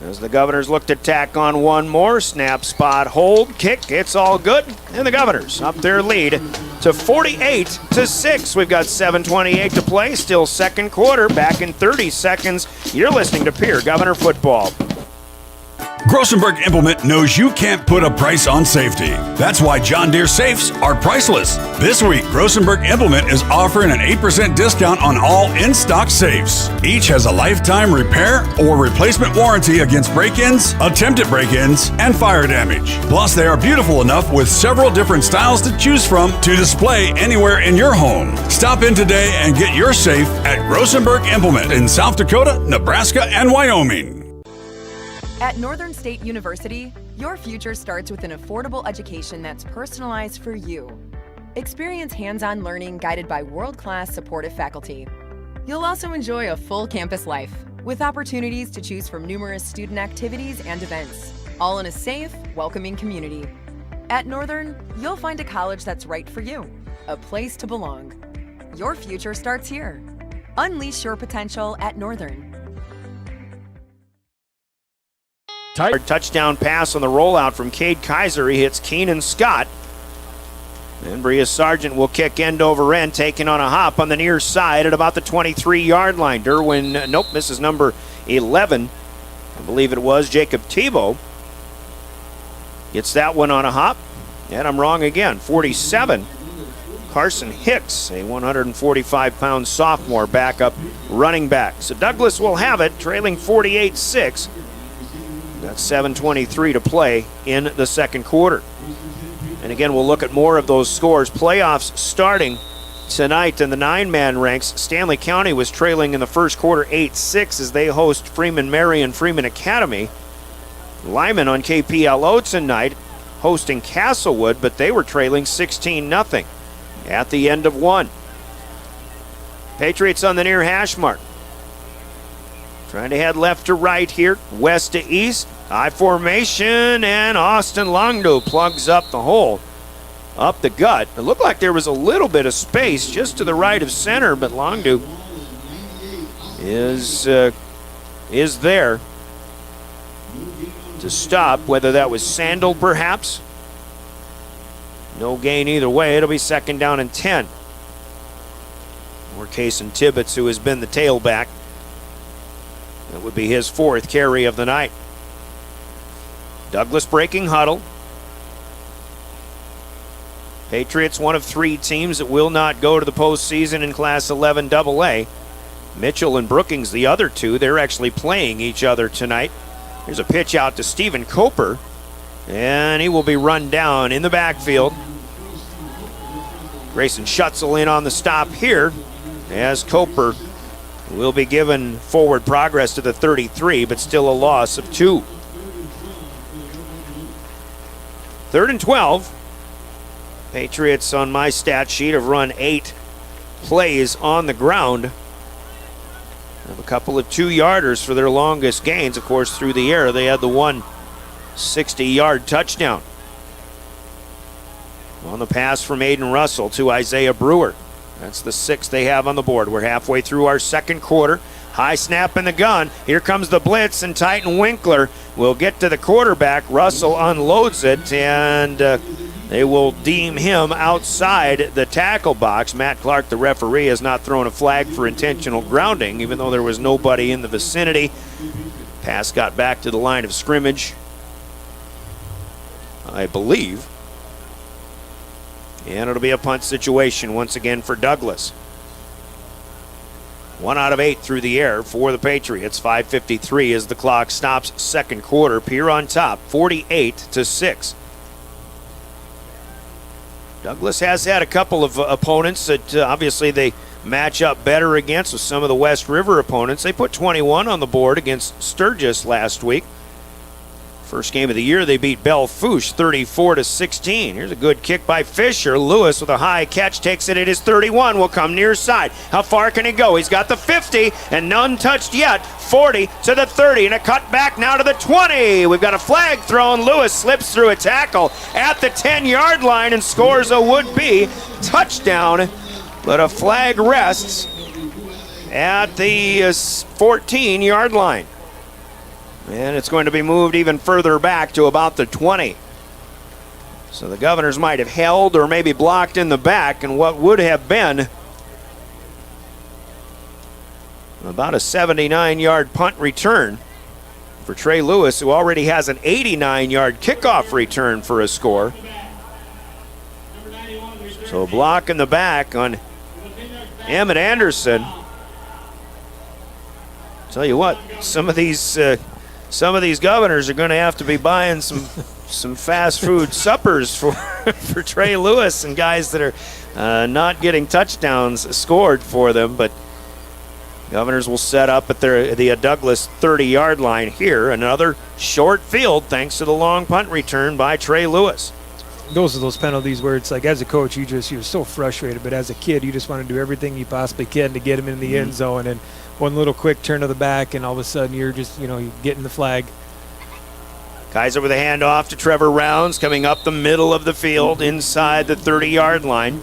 as the Governors look to tack on one more. Snap, spot, hold, kick. It's all good. And the Governors up their lead to 48-6. We've got 7:28 to play. Still second quarter. Back in 30 seconds. You're listening to Pierre Governor Football. Grossenberg Implement knows you can't put a price on safety. That's why John Deere safes are priceless. This week, Grossenberg Implement is offering an 8% discount on all in-stock safes. Each has a lifetime repair or replacement warranty against break-ins, attempted break-ins, and fire damage. Plus, they are beautiful enough with several different styles to choose from to display anywhere in your home. Stop in today and get your safe at Grossenberg Implement in South Dakota, Nebraska, and Wyoming. At Northern State University, your future starts with an affordable education that's personalized for you. Experience hands-on learning guided by world-class supportive faculty. You'll also enjoy a full campus life with opportunities to choose from numerous student activities and events, all in a safe, welcoming community. At Northern, you'll find a college that's right for you, a place to belong. Your future starts here. Unleash your potential at Northern. Touchdown pass on the rollout from Cade Kaiser. He hits Keenan Scott. And Bria Sargent will kick end over end, taking on a hop on the near side at about the 23-yard line. Derwin, misses number 11. I believe it was Jacob Tebow. Gets that one on a hop. And I'm wrong again. 47. Carson Hicks, a 145-pound sophomore backup running back. So Douglas will have it, trailing 48-6. That's 7:23 to play in the second quarter. And again, we'll look at more of those scores. Playoffs starting tonight in the 9-man ranks. Stanley County was trailing in the first quarter 8-6 as they host Freeman Marion Freeman Academy. Lyman on KPLO tonight hosting Castlewood, but they were trailing 16-0 at the end of one. Patriots on the near hash mark. Trying to head left to right here, west to east. I formation, and Austin Longdo plugs up the hole, up the gut. It looked like there was a little bit of space just to the right of center, but Longdo is there to stop, whether that was Sandal perhaps. No gain either way. It'll be 2nd down and 10. Or Cason Tibbetts, who has been the tailback. That would be his 4th carry of the night. Douglas breaking huddle. Patriots, one of 3 teams that will not go to the postseason in Class 11 AA. Mitchell and Brookings, the other 2, they're actually playing each other tonight. Here's a pitch out to Stephen Coper, and he will be run down in the backfield. Grayson Schutzel in on the stop here, as Coper will be given forward progress to the 33, but still a loss of 2. 3rd and 12. Patriots on my stat sheet have run 8 plays on the ground. Have a couple of 2-yarders for their longest gains. Of course, through the air, they had the one 60-yard touchdown. On the pass from Aiden Russell to Isaiah Brewer. That's the 6th they have on the board. We're halfway through our 2nd quarter. High snap in the gun. Here comes the blitz, and Titan Winkler will get to the quarterback. Russell unloads it, and they will deem him outside the tackle box. Matt Clark, the referee, has not thrown a flag for intentional grounding, even though there was nobody in the vicinity. Pass got back to the line of scrimmage, I believe. And it'll be a punt situation once again for Douglas. 1 out of 8 through the air for the Patriots. 5:53 as the clock stops 2nd quarter. Pierre on top, 48-6. Douglas has had a couple of opponents that obviously they match up better against with some of the West River opponents. They put 21 on the board against Sturgis last week. First game of the year, they beat Belle-Fourche 34-16. Here's a good kick by Fisher. Lewis with a high catch takes it at his 31. Will come near side. How far can he go? He's got the 50 and none touched yet. 40 to the 30 and a cut back now to the 20. We've got a flag thrown. Lewis slips through a tackle at the 10-yard line and scores a would-be touchdown. But a flag rests at the 14-yard line. And it's going to be moved even further back to about the 20. So the Governors might have held or maybe blocked in the back, and what would have been about a 79-yard punt return for Trey Lewis, who already has an 89-yard kickoff return for a score. So a block in the back on Emmett Anderson. Tell you what, some of these Governors are going to have to be buying some fast food suppers for Trey Lewis and guys that are not getting touchdowns scored for them. But Governors will set up at the Douglas 30-yard line here. Another short field thanks to the long punt return by Trey Lewis. Those are those penalties where it's like, as a coach, you're so frustrated, but as a kid, you just want to do everything you possibly can to get him in the end zone. And one little quick turn of the back, and all of a sudden you're just, you're getting the flag. Kaiser with a handoff to Trevor Rounds, coming up the middle of the field inside the 30-yard line.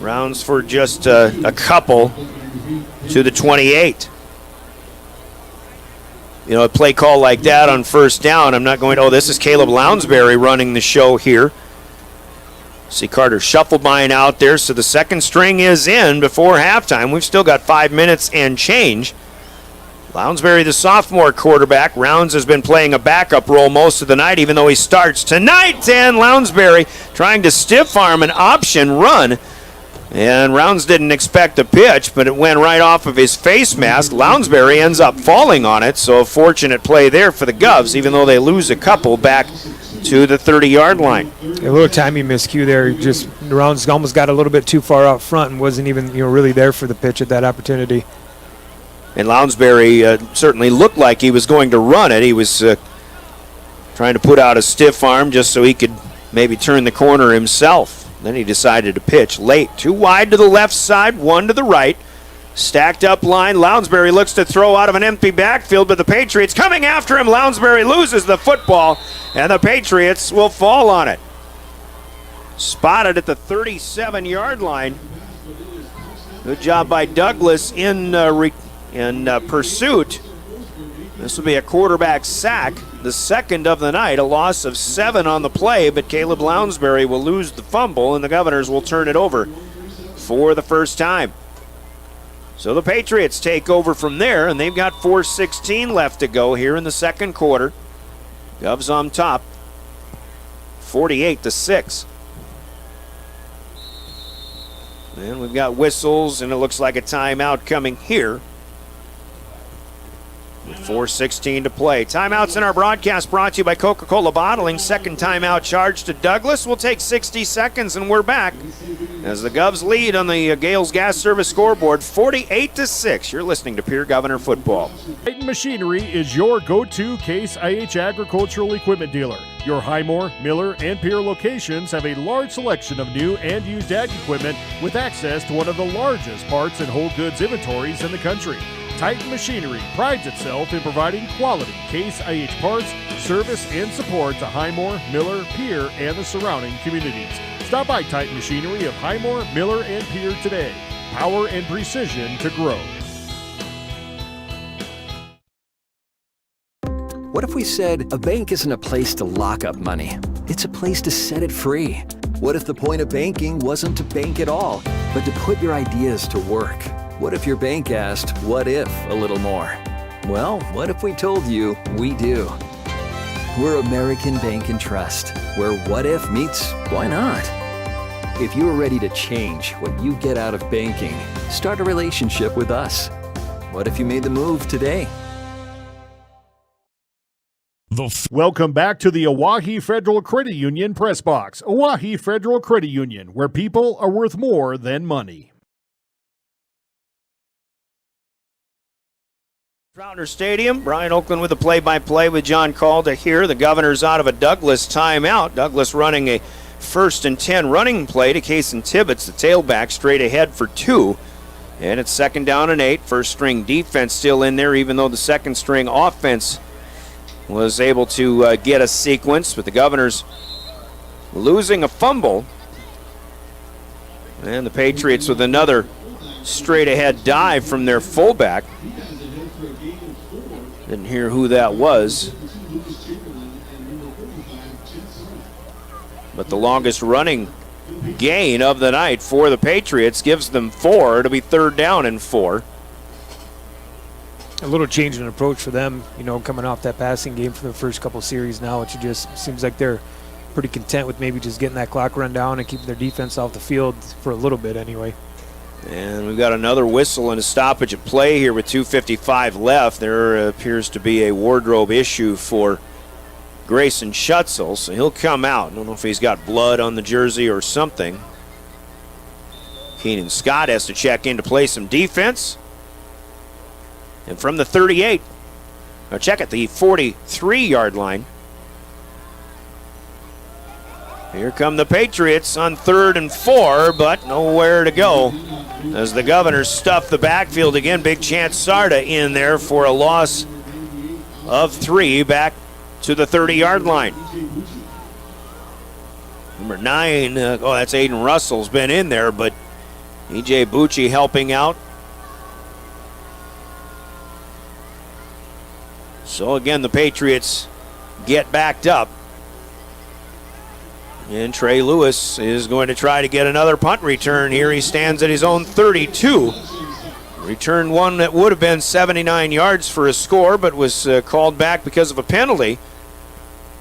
Rounds for just a couple to the 28. A play call like that on first down, I'm not going to, this is Caleb Lounsbury running the show here. See Carter Shufflebein out there, so the second string is in before halftime. We've still got 5 minutes and change. Lounsbury, the sophomore quarterback. Rounds has been playing a backup role most of the night, even though he starts tonight. And Lounsbury trying to stiff arm an option run. And Rounds didn't expect the pitch, but it went right off of his face mask. Lounsbury ends up falling on it, so a fortunate play there for the Govs, even though they lose a couple back to the 30-yard line. A little timing miscue there. Just Rounds almost got a little bit too far out front and wasn't even really there for the pitch at that opportunity. And Lounsbury certainly looked like he was going to run it. He was trying to put out a stiff arm just so he could maybe turn the corner himself. Then he decided to pitch late. 2 wide to the left side, 1 to the right. Stacked up line. Lounsbury looks to throw out of an empty backfield, but the Patriots coming after him. Lounsbury loses the football, and the Patriots will fall on it. Spotted at the 37-yard line. Good job by Douglas in pursuit. This will be a quarterback sack, the second of the night, a loss of 7 on the play, but Caleb Lounsbury will lose the fumble, and the Governors will turn it over for the first time. So the Patriots take over from there, and they've got 4:16 left to go here in the second quarter. Govs on top, 48-6. And we've got whistles, and it looks like a timeout coming here. With 4:16 to play. Timeouts in our broadcast brought to you by Coca-Cola Bottling. Second timeout charge to Douglas. We'll take 60 seconds, and we're back as the Govs lead on the Gales Gas Service scoreboard, 48-6. You're listening to Pierre Governor Football. Titan Machinery is your go-to Case IH agricultural equipment dealer. Your Highmore, Miller, and Pierre locations have a large selection of new and used ag equipment with access to one of the largest parts and whole goods inventories in the country. Titan Machinery prides itself in providing quality Case IH parts, service, and support to Highmore, Miller, Pierre, and the surrounding communities. Stop by Titan Machinery of Highmore, Miller, and Pierre today. Power and precision to grow. What if we said a bank isn't a place to lock up money? It's a place to set it free. What if the point of banking wasn't to bank at all, but to put your ideas to work? What if your bank asked, what if, a little more? Well, what if we told you we do? We're American Bank and Trust, where what if meets why not? If you're ready to change what you get out of banking, start a relationship with us. What if you made the move today? Welcome back to the Oahe Federal Credit Union Press Box. Oahe Federal Credit Union, where people are worth more than money. Crowder Stadium, Brian Oakland with the play-by-play with John Calda here. The Governors out of a Douglas timeout. Douglas running a 1st and 10 running play to Kason Tibbetts, the tailback, straight ahead for 2. And it's 2nd down and 8. First string defense still in there, even though the second string offense was able to get a sequence. But the Governors losing a fumble. And the Patriots with another straight ahead dive from their fullback. Didn't hear who that was. But the longest running gain of the night for the Patriots gives them 4. It'll be 3rd down and 4. A little change in approach for them, coming off that passing game for the first couple series now. It just seems like they're pretty content with maybe just getting that clock run down and keeping their defense off the field for a little bit anyway. And we've got another whistle and a stoppage of play here with 2:55 left. There appears to be a wardrobe issue for Grayson Schutzel, so he'll come out. I don't know if he's got blood on the jersey or something. Keenan Scott has to check in to play some defense. And from the 38, check at the 43-yard line. Here come the Patriots on 3rd and 4, but nowhere to go as the Governors stuff the backfield again. Big Chance Sarda in there for a loss of 3 back to the 30-yard line. Number 9, that's Aiden Russell's been in there, but E.J. Bucci helping out. So again, the Patriots get backed up. And Trey Lewis is going to try to get another punt return here. He stands at his own 32. Returned one that would have been 79 yards for a score, but was called back because of a penalty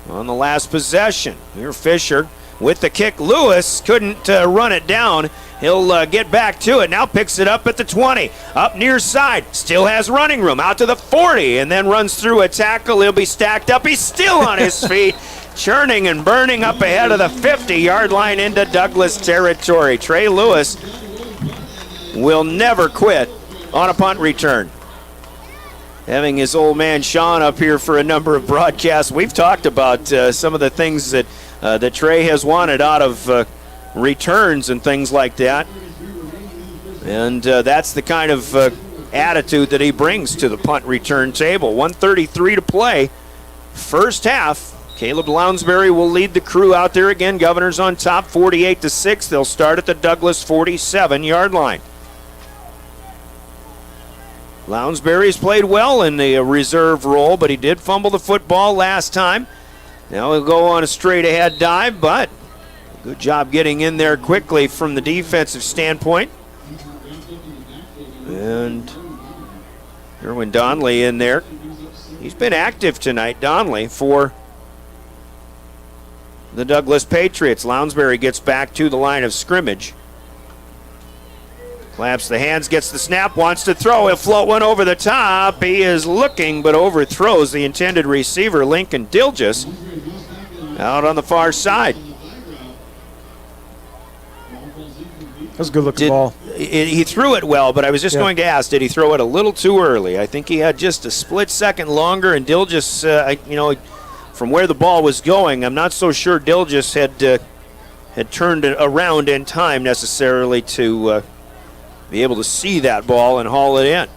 on the last possession. Here Fisher with the kick. Lewis couldn't run it down. He'll get back to it. Now picks it up at the 20. Up near side. Still has running room. Out to the 40 and then runs through a tackle. He'll be stacked up. He's still on his feet. churning and burning up ahead of the 50-yard line into Douglas territory. Trey Lewis will never quit on a punt return. Having his old man Sean up here for a number of broadcasts, we've talked about some of the things that Trey has wanted out of returns and things like that. And that's the kind of attitude that he brings to the punt return table. 1:33 to play. First half. Caleb Lounsbury will lead the crew out there again. Governors on top, 48-6. They'll start at the Douglas 47-yard line. Lounsbury's played well in the reserve role, but he did fumble the football last time. Now he'll go on a straight-ahead dive, but good job getting in there quickly from the defensive standpoint. And Erwin Donnelly in there. He's been active tonight, Donnelly, for the Douglas Patriots. Lounsbury gets back to the line of scrimmage. Claps the hands, gets the snap, wants to throw. He'll float one over the top. He is looking, but overthrows the intended receiver, Lincoln Dilgis, out on the far side. That was a good-looking ball. He threw it well, but I was just going to ask, did he throw it a little too early? I think he had just a split second longer, and Dilgis, from where the ball was going, I'm not so sure Dilgis had turned it around in time necessarily to be able to see that ball and haul it in.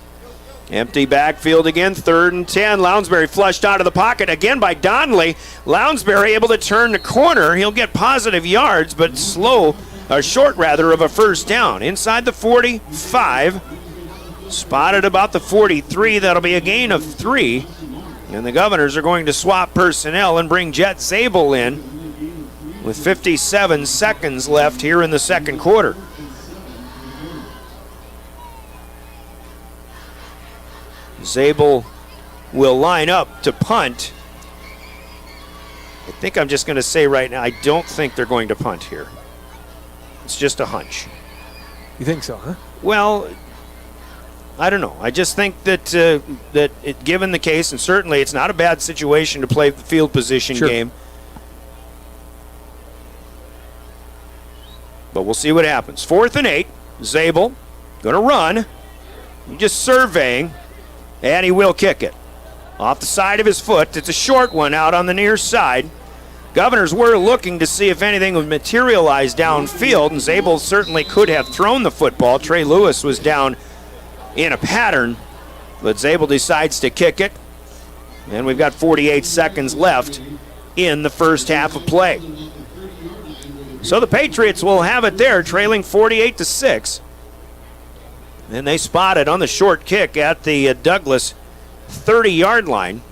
Empty backfield again, 3rd and 10. Lounsbury flushed out of the pocket again by Donnelly. Lounsbury able to turn the corner. He'll get positive yards, but short of a first down. Inside the 45, spotted about the 43. That'll be a gain of 3. And the Governors are going to swap personnel and bring Jet Zabel in with 57 seconds left here in the second quarter. Zabel will line up to punt. I think I'm just going to say right now, I don't think they're going to punt here. It's just a hunch. You think so, huh? Well, I don't know. I just think that given the case, and certainly it's not a bad situation to play the field position game. But we'll see what happens. 4th and 8. Zabel going to run. Just surveying. And he will kick it. Off the side of his foot. It's a short one out on the near side. Governors were looking to see if anything would materialize downfield, and Zabel certainly could have thrown the football. Trey Lewis was down in a pattern, but Zabel decides to kick it. And we've got 48 seconds left in the first half of play. So the Patriots will have it there, trailing 48-6. And they spot it on the short kick at the Douglas 30-yard line.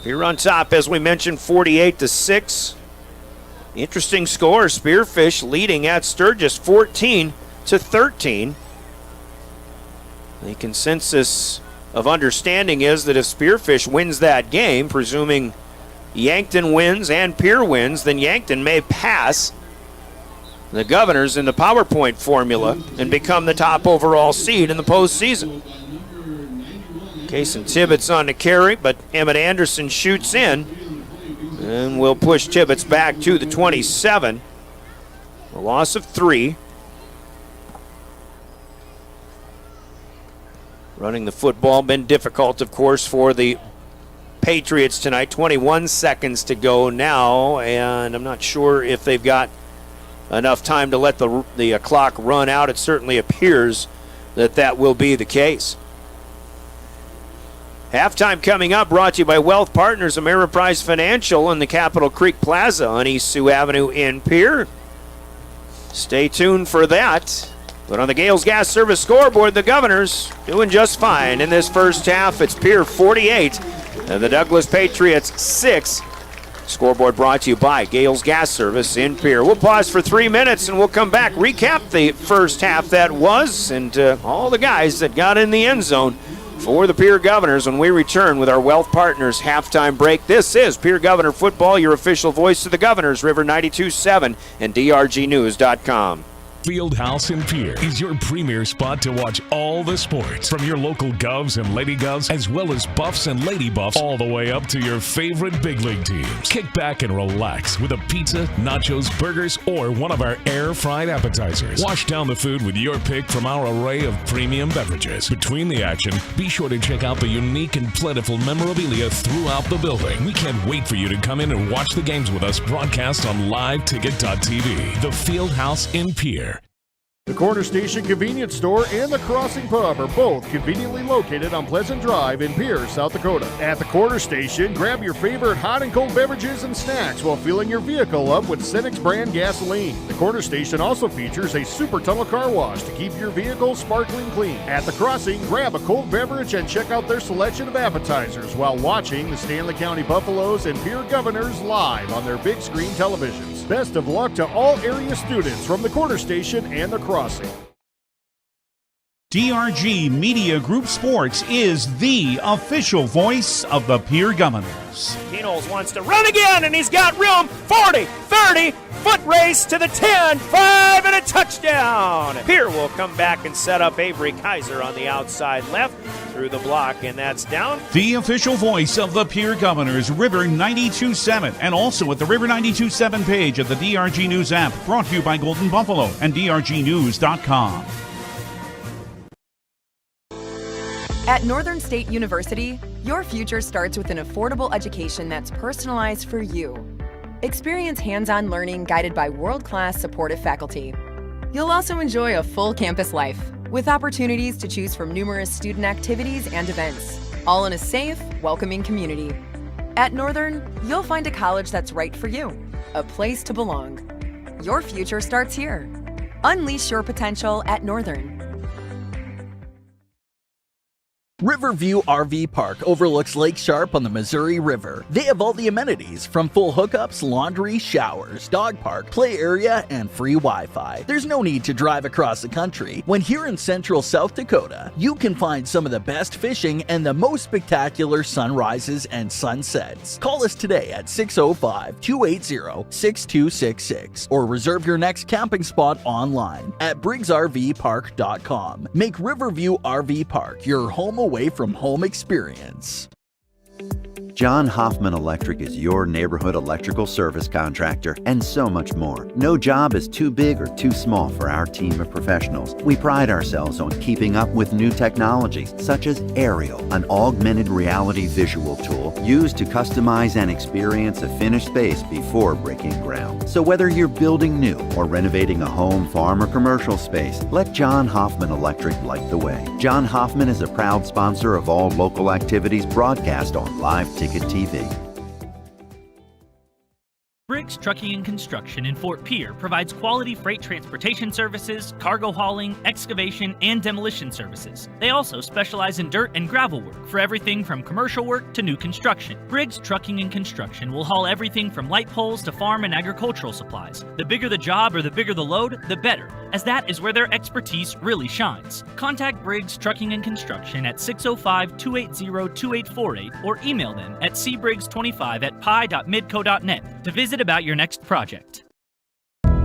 Here on top, as we mentioned, 48-6. Interesting score. Spearfish leading at Sturgis 14-13. The consensus of understanding is that if Spearfish wins that game, presuming Yankton wins and Pierre wins, then Yankton may pass the Governors in the PowerPoint formula and become the top overall seed in the postseason. Cason Tibbetts on the carry, but Emmett Anderson shoots in and will push Tibbetts back to the 27. A loss of 3. Running the football been difficult, of course, for the Patriots tonight. 21 seconds to go now, and I'm not sure if they've got enough time to let the clock run out. It certainly appears that will be the case. Halftime coming up, brought to you by Wealth Partners, Ameriprise Financial, and the Capitol Creek Plaza on East Sioux Avenue in Pierre. Stay tuned for that. But on the Gales Gas Service scoreboard, the Governors doing just fine in this first half. It's Pierre 48 and the Douglas Patriots 6. Scoreboard brought to you by Gales Gas Service in Pierre. We'll pause for 3 minutes and we'll come back, recap the first half that was, and all the guys that got in the end zone for the Pierre Governors when we return with our Wealth Partners halftime break. This is Pierre Governor Football, your official voice of the Governors, River 92.7 and DRGnews.com. Fieldhouse in Pierre is your premier spot to watch all the sports, from your local Govs and Lady Govs, as well as Buffs and Lady Buffs, all the way up to your favorite big league teams. Kick back and relax with a pizza, nachos, burgers, or one of our air-fried appetizers. Wash down the food with your pick from our array of premium beverages. Between the action, be sure to check out the unique and plentiful memorabilia throughout the building. We can't wait for you to come in and watch the games with us broadcast on liveticket.tv. The Fieldhouse in Pierre. The Corner Station Convenience Store and the Crossing Pub are both conveniently located on Pleasant Drive in Pierre, South Dakota. At the Corner Station, grab your favorite hot and cold beverages and snacks while filling your vehicle up with Cenex brand gasoline. The Corner Station also features a super tunnel car wash to keep your vehicle sparkling clean. At the Crossing, grab a cold beverage and check out their selection of appetizers while watching the Stanley County Buffaloes and Pierre Governors live on their big screen televisions. Best of luck to all area students from the Corner Station and the Crossing. DRG Media Group Sports is the official voice of the Pierre Governors. Keenholz wants to run again, and he's got room. 40, 30, foot race to the 10, 5, and a touchdown. Pierre will come back and set up Avery Kaiser on the outside left through the block, and that's down. The official voice of the Pierre Governors, River 92.7, and also at the River 92.7 page of the DRG News app, brought to you by Golden Buffalo and DRGnews.com. At Northern State University, your future starts with an affordable education that's personalized for you. Experience hands-on learning guided by world-class supportive faculty. You'll also enjoy a full campus life with opportunities to choose from numerous student activities and events, all in a safe, welcoming community. At Northern, you'll find a college that's right for you, a place to belong. Your future starts here. Unleash your potential at Northern. Riverview RV Park overlooks Lake Sharp on the Missouri River. They have all the amenities, from full hookups, laundry, showers, dog park, play area, and free Wi-Fi. There's no need to drive across the country. When here in central South Dakota, you can find some of the best fishing and the most spectacular sunrises and sunsets. Call us today at 605-280-6266 or reserve your next camping spot online at briggsrvpark.com. Make Riverview RV Park your home away from home experience. John Hoffman Electric is your neighborhood electrical service contractor, and so much more. No job is too big or too small for our team of professionals. We pride ourselves on keeping up with new technologies such as Aerial, an augmented reality visual tool used to customize and experience a finished space before breaking ground. So whether you're building new or renovating a home, farm, or commercial space, let John Hoffman Electric light the way. John Hoffman is a proud sponsor of all local activities broadcast on Live Ticket TV. Briggs Trucking and Construction in Fort Pierre provides quality freight transportation services, cargo hauling, excavation, and demolition services. They also specialize in dirt and gravel work for everything from commercial work to new construction. Briggs Trucking and Construction will haul everything from light poles to farm and agricultural supplies. The bigger the job or the bigger the load, the better, as that is where their expertise really shines. Contact Briggs Trucking and Construction at 605-280-2848 or email them at cbriggs25@pi.midco.net to visit about your next project.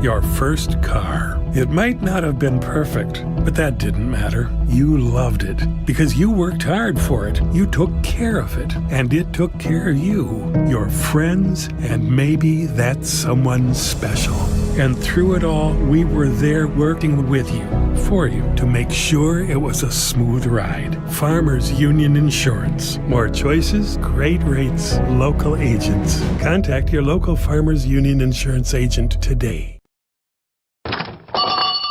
Your first car. It might not have been perfect, but that didn't matter. You loved it because you worked hard for it. You took care of it, and it took care of you, your friends, and maybe that someone special. And through it all, we were there working with you, for you, to make sure it was a smooth ride. Farmers Union Insurance. More choices, great rates, local agents. Contact your local Farmers Union Insurance agent today.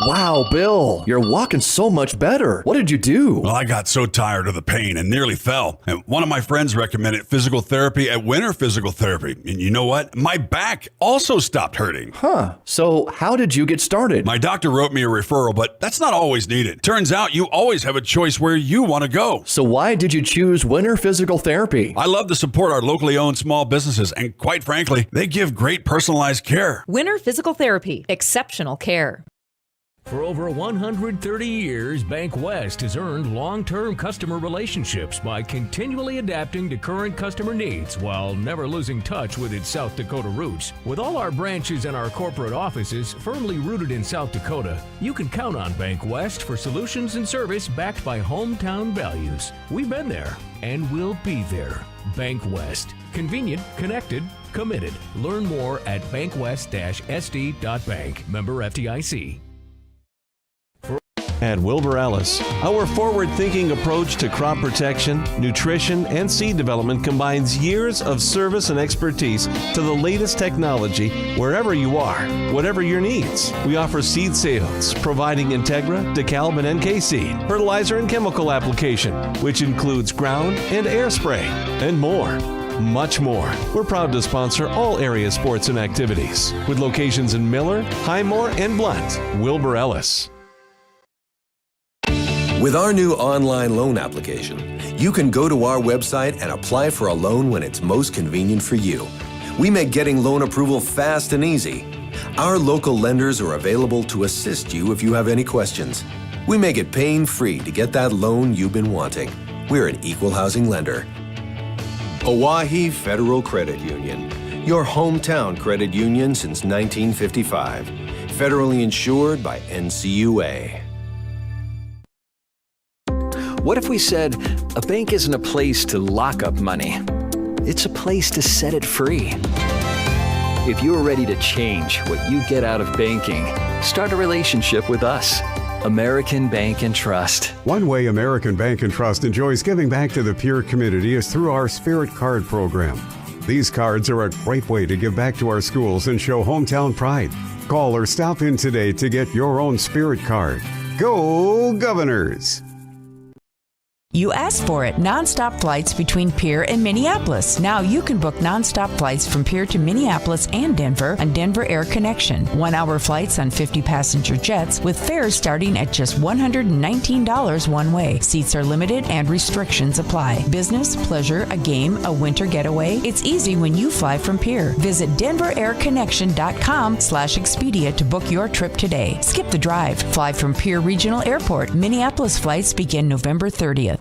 Wow, Bill, you're walking so much better. What did you do? Well, I got so tired of the pain and nearly fell. And one of my friends recommended physical therapy at Winter Physical Therapy. And you know what? My back also stopped hurting. Huh. So how did you get started? My doctor wrote me a referral, but that's not always needed. Turns out you always have a choice where you want to go. So why did you choose Winter Physical Therapy? I love to support our locally owned small businesses, and quite frankly, they give great personalized care. Winter Physical Therapy. Exceptional care. For over 130 years, Bank West has earned long-term customer relationships by continually adapting to current customer needs while never losing touch with its South Dakota roots. With all our branches and our corporate offices firmly rooted in South Dakota, you can count on Bank West for solutions and service backed by hometown values. We've been there and will be there. Bank West. Convenient, connected, committed. Learn more at bankwest-sd.bank. Member FDIC. At Wilbur Ellis, our forward-thinking approach to crop protection, nutrition, and seed development combines years of service and expertise to the latest technology wherever you are, whatever your needs. We offer seed sales, providing Integra, DeKalb, and NK seed, fertilizer and chemical application, which includes ground and air spray, and more. Much more. We're proud to sponsor all area sports and activities, with locations in Miller, Highmore, and Blunt. Wilbur Ellis. With our new online loan application, you can go to our website and apply for a loan when it's most convenient for you. We make getting loan approval fast and easy. Our local lenders are available to assist you if you have any questions. We make it pain-free to get that loan you've been wanting. We're an equal housing lender. Oahe Federal Credit Union, your hometown credit union since 1955. Federally insured by NCUA. What if we said a bank isn't a place to lock up money? It's a place to set it free. If you're ready to change what you get out of banking, start a relationship with us. American Bank and Trust. One way American Bank and Trust enjoys giving back to the Pierre community is through our Spirit Card program. These cards are a great way to give back to our schools and show hometown pride. Call or stop in today to get your own Spirit Card. Go Governors! You asked for it. Nonstop flights between Pierre and Minneapolis. Now you can book nonstop flights from Pierre to Minneapolis and Denver on Denver Air Connection. 1-hour flights on 50-passenger jets with fares starting at just $119 one way. Seats are limited and restrictions apply. Business, pleasure, a game, a winter getaway. It's easy when you fly from Pierre. Visit DenverAirConnection.com/Expedia to book your trip today. Skip the drive. Fly from Pierre Regional Airport. Minneapolis flights begin November 30th.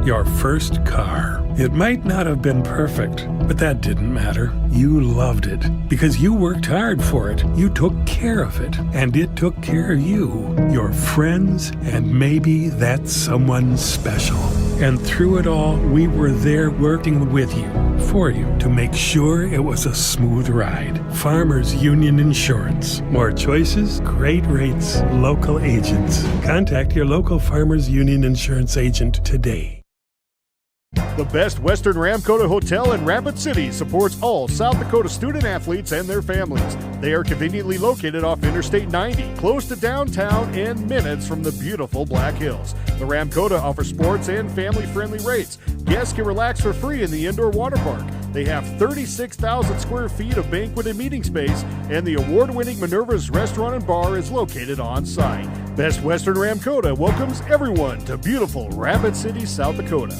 Your first car. It might not have been perfect, but that didn't matter. You loved it because you worked hard for it. You took care of it, and it took care of you, your friends, and maybe that's someone special. And through it all, we were there working with you, for you, to make sure it was a smooth ride. Farmers Union Insurance. More choices, great rates, local agents. Contact your local Farmers Union Insurance agent today. The Best Western Ramkota Hotel in Rapid City supports all South Dakota student athletes and their families. They are conveniently located off Interstate 90, close to downtown and minutes from the beautiful Black Hills. The Ramkota offers sports and family-friendly rates. Guests can relax for free in the indoor water park. They have 36,000 square feet of banquet and meeting space, and the award-winning Minerva's Restaurant and Bar is located on site. Best Western Ramkota welcomes everyone to beautiful Rapid City, South Dakota.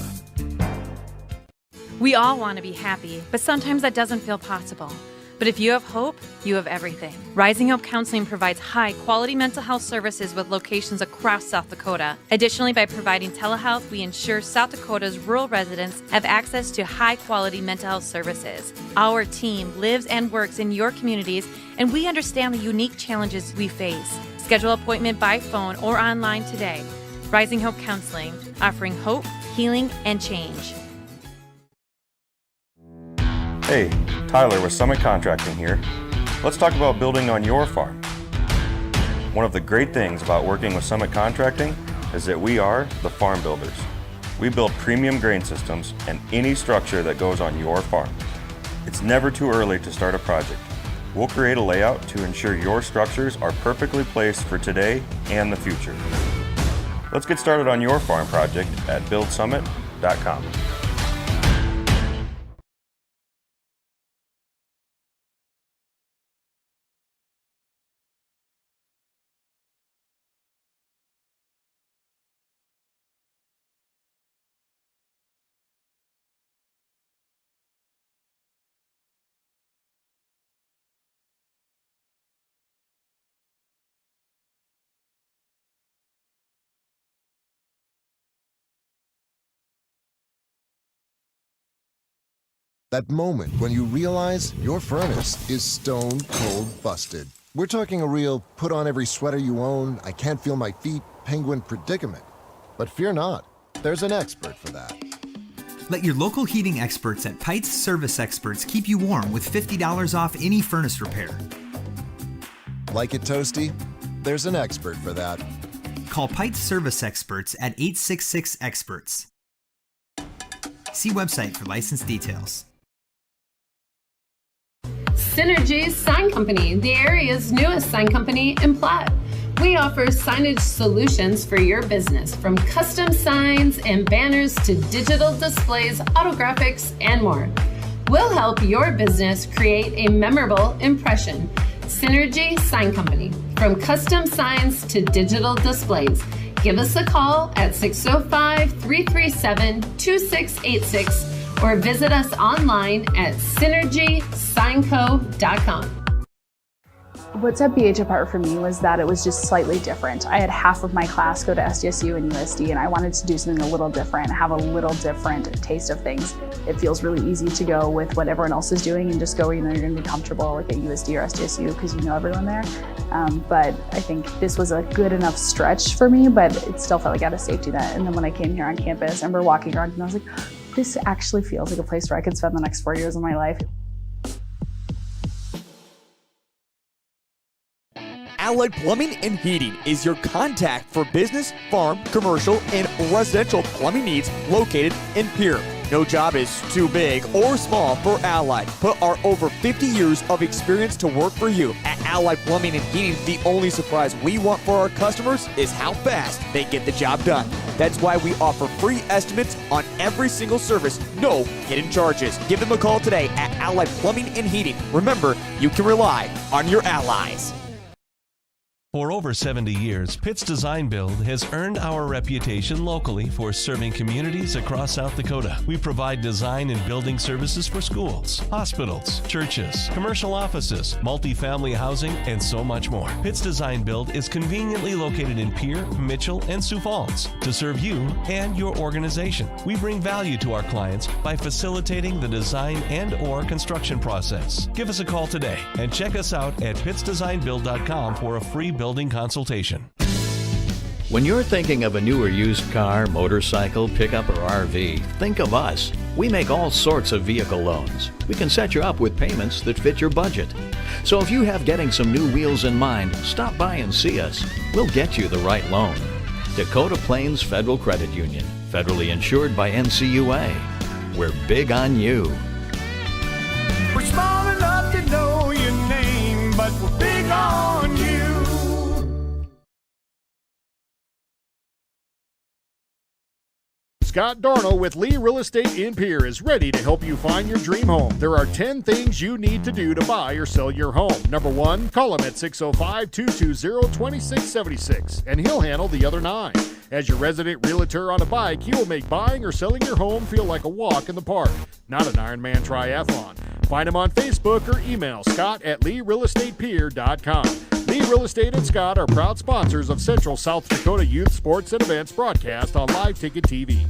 We all want to be happy, but sometimes that doesn't feel possible. But if you have hope, you have everything. Rising Hope Counseling provides high-quality mental health services with locations across South Dakota. Additionally, by providing telehealth, we ensure South Dakota's rural residents have access to high-quality mental health services. Our team lives and works in your communities, and we understand the unique challenges we face. Schedule an appointment by phone or online today. Rising Hope Counseling, offering hope, healing, and change. Hey, Tyler with Summit Contracting here. Let's talk about building on your farm. One of the great things about working with Summit Contracting is that we are the farm builders. We build premium grain systems and any structure that goes on your farm. It's never too early to start a project. We'll create a layout to ensure your structures are perfectly placed for today and the future. Let's get started on your farm project at buildsummit.com. That moment when you realize your furnace is stone cold busted. We're talking a real put on every sweater you own, I can't feel my feet, penguin predicament. But fear not, there's an expert for that. Let your local heating experts at Pites Service Experts keep you warm with $50 off any furnace repair. Like it toasty? There's an expert for that. Call Pites Service Experts at 866-EXPERTS. See website for license details. Synergy Sign Company, the area's newest sign company in Platte. We offer signage solutions for your business, from custom signs and banners to digital displays, autographics, and more. We'll help your business create a memorable impression. Synergy Sign Company, from custom signs to digital displays. Give us a call at 605-337-2686 or visit us online at synergysignco.com. What set BH apart for me was that it was just slightly different. I had half of my class go to SDSU and USD, and I wanted to do something a little different, have a little different taste of things. It feels really easy to go with what everyone else is doing and just go where you know you're going to be comfortable, like at USD or SDSU, because you know everyone there. But I think this was a good enough stretch for me, but it still felt like I had a safety net. And then when I came here on campus, I remember walking around and I was like, this actually feels like a place where I could spend the next 4 years of my life. Allied Plumbing and Heating is your contact for business, farm, commercial, and residential plumbing needs located in Pierre. No job is too big or small for Allied. Put our over 50 years of experience to work for you. At Allied Plumbing and Heating, the only surprise we want for our customers is how fast they get the job done. That's why we offer free estimates on every single service, no hidden charges. Give them a call today at Allied Plumbing and Heating. Remember, you can rely on your allies. For over 70 years, Pitt's Design Build has earned our reputation locally for serving communities across South Dakota. We provide design and building services for schools, hospitals, churches, commercial offices, multifamily housing, and so much more. Pitt's Design Build is conveniently located in Pierre, Mitchell, and Sioux Falls to serve you and your organization. We bring value to our clients by facilitating the design and/or construction process. Give us a call today and check us out at pittsdesignbuild.com for a free building consultation. When you're thinking of a new or used car, motorcycle, pickup, or RV, think of us. We make all sorts of vehicle loans. We can set you up with payments that fit your budget. So if you have getting some new wheels in mind, stop by and see us. We'll get you the right loan. Dakota Plains Federal Credit Union, federally insured by NCUA. We're big on you. We're small enough to know your name, but we're big on you. Scott Darnell with Lee Real Estate in Pierre is ready to help you find your dream home. There are 10 things you need to do to buy or sell your home. Number 1, call him at 605-220-2676, and he'll handle the other 9. As your resident realtor on a bike, he will make buying or selling your home feel like a walk in the park, not an Ironman triathlon. Find him on Facebook or email Scott at LeeRealEstatePierre.com. Lee Real Estate and Scott are proud sponsors of Central South Dakota Youth Sports and Events broadcast on Live Ticket TV.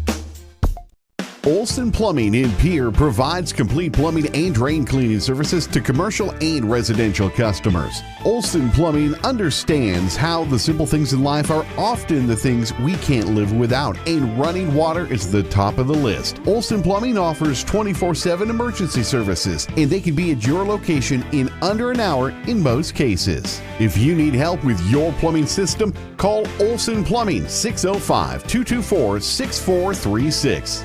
Olson Plumbing in Pierre provides complete plumbing and drain cleaning services to commercial and residential customers. Olson Plumbing understands how the simple things in life are often the things we can't live without, and running water is the top of the list. Olson Plumbing offers 24/7 emergency services, and they can be at your location in under an hour in most cases. If you need help with your plumbing system, call Olson Plumbing 605-224-6436.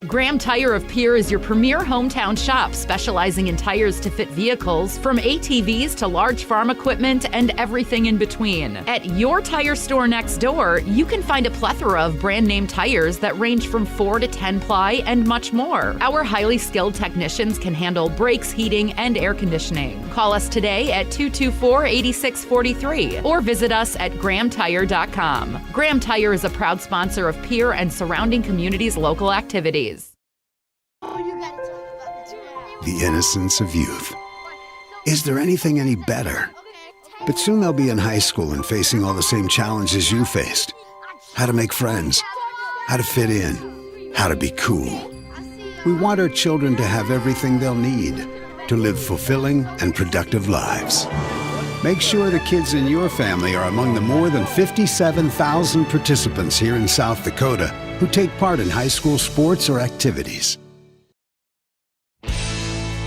Graham Tire of Pierre is your premier hometown shop, specializing in tires to fit vehicles, from ATVs to large farm equipment and everything in between. At your tire store next door, you can find a plethora of brand name tires that range from 4 to 10 ply and much more. Our highly skilled technicians can handle brakes, heating, and air conditioning. Call us today at 224-8643 or visit us at grahamtire.com. Graham Tire is a proud sponsor of Pierre and surrounding communities' local activities. The innocence of youth. Is there anything any better? But soon they'll be in high school and facing all the same challenges you faced. How to make friends, how to fit in, how to be cool. We want our children to have everything they'll need to live fulfilling and productive lives. Make sure the kids in your family are among the more than 57,000 participants here in South Dakota who take part in high school sports or activities.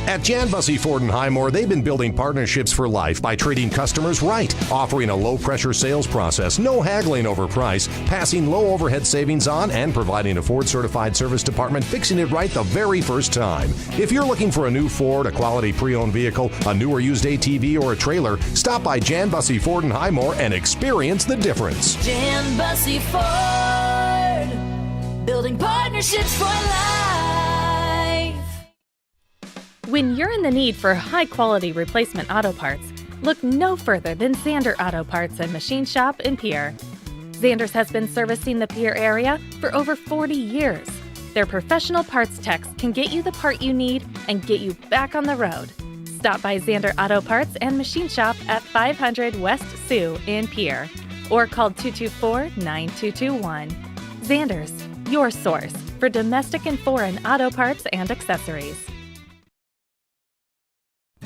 At Jan Bussey Ford in Highmore, they've been building partnerships for life by treating customers right, offering a low-pressure sales process, no haggling over price, passing low overhead savings on, and providing a Ford-certified service department fixing it right the very first time. If you're looking for a new Ford, a quality pre-owned vehicle, a new or used ATV, or a trailer, stop by Jan Bussey Ford in Highmore and experience the difference. Jan Bussey Ford, building partnerships for life. When you're in the need for high-quality replacement auto parts, look no further than Zander Auto Parts and Machine Shop in Pierre. Zander's has been servicing the Pierre area for over 40 years. Their professional parts techs can get you the part you need and get you back on the road. Stop by Zander Auto Parts and Machine Shop at 500 West Sioux in Pierre or call 224-9221. Zander's, your source for domestic and foreign auto parts and accessories.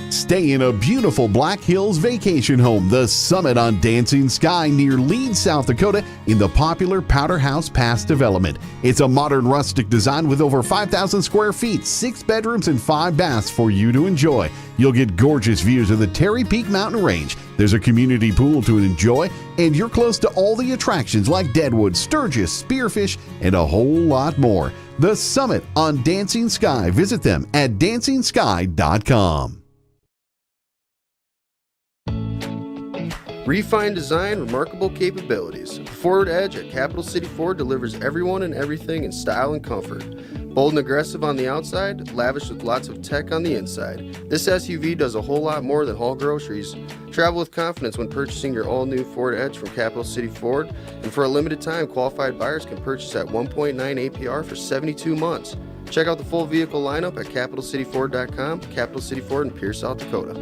Stay in a beautiful Black Hills vacation home, the Summit on Dancing Sky near Leeds, South Dakota, in the popular Powder House Pass development. It's a modern rustic design with over 5,000 square feet, 6 bedrooms, and 5 baths for you to enjoy. You'll get gorgeous views of the Terry Peak Mountain Range. There's a community pool to enjoy, and you're close to all the attractions like Deadwood, Sturgis, Spearfish, and a whole lot more. The Summit on Dancing Sky. Visit them at DancingSky.com. Refined design, remarkable capabilities. Ford Edge at Capital City Ford delivers everyone and everything in style and comfort. Bold and aggressive on the outside, lavish with lots of tech on the inside. This SUV does a whole lot more than haul groceries. Travel with confidence when purchasing your all-new Ford Edge from Capital City Ford. And for a limited time, qualified buyers can purchase at 1.9 APR for 72 months. Check out the full vehicle lineup at CapitalCityFord.com. Capital City Ford in Pierce, South Dakota.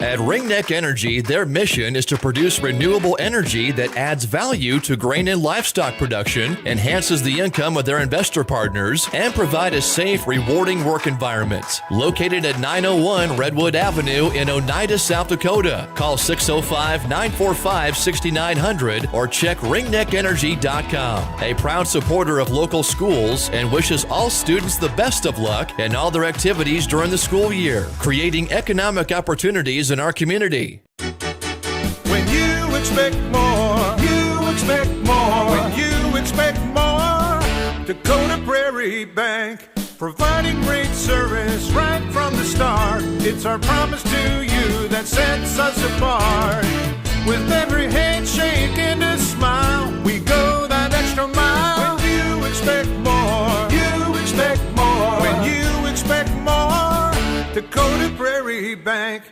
At Ringneck Energy, their mission is to produce renewable energy that adds value to grain and livestock production, enhances the income of their investor partners, and provide a safe, rewarding work environment. Located at 901 Redwood Avenue in Oneida, South Dakota. Call 605-945-6900 or check ringneckenergy.com. A proud supporter of local schools and wishes all students the best of luck in all their activities during the school year, creating economic opportunities in our community. When you expect more, you expect more. When you expect more, Dakota Prairie Bank, providing great service right from the start. It's our promise to you that sets us apart. With every handshake and a smile, we go that extra mile. When you expect more, you expect more. When you expect more, Dakota Prairie Bank.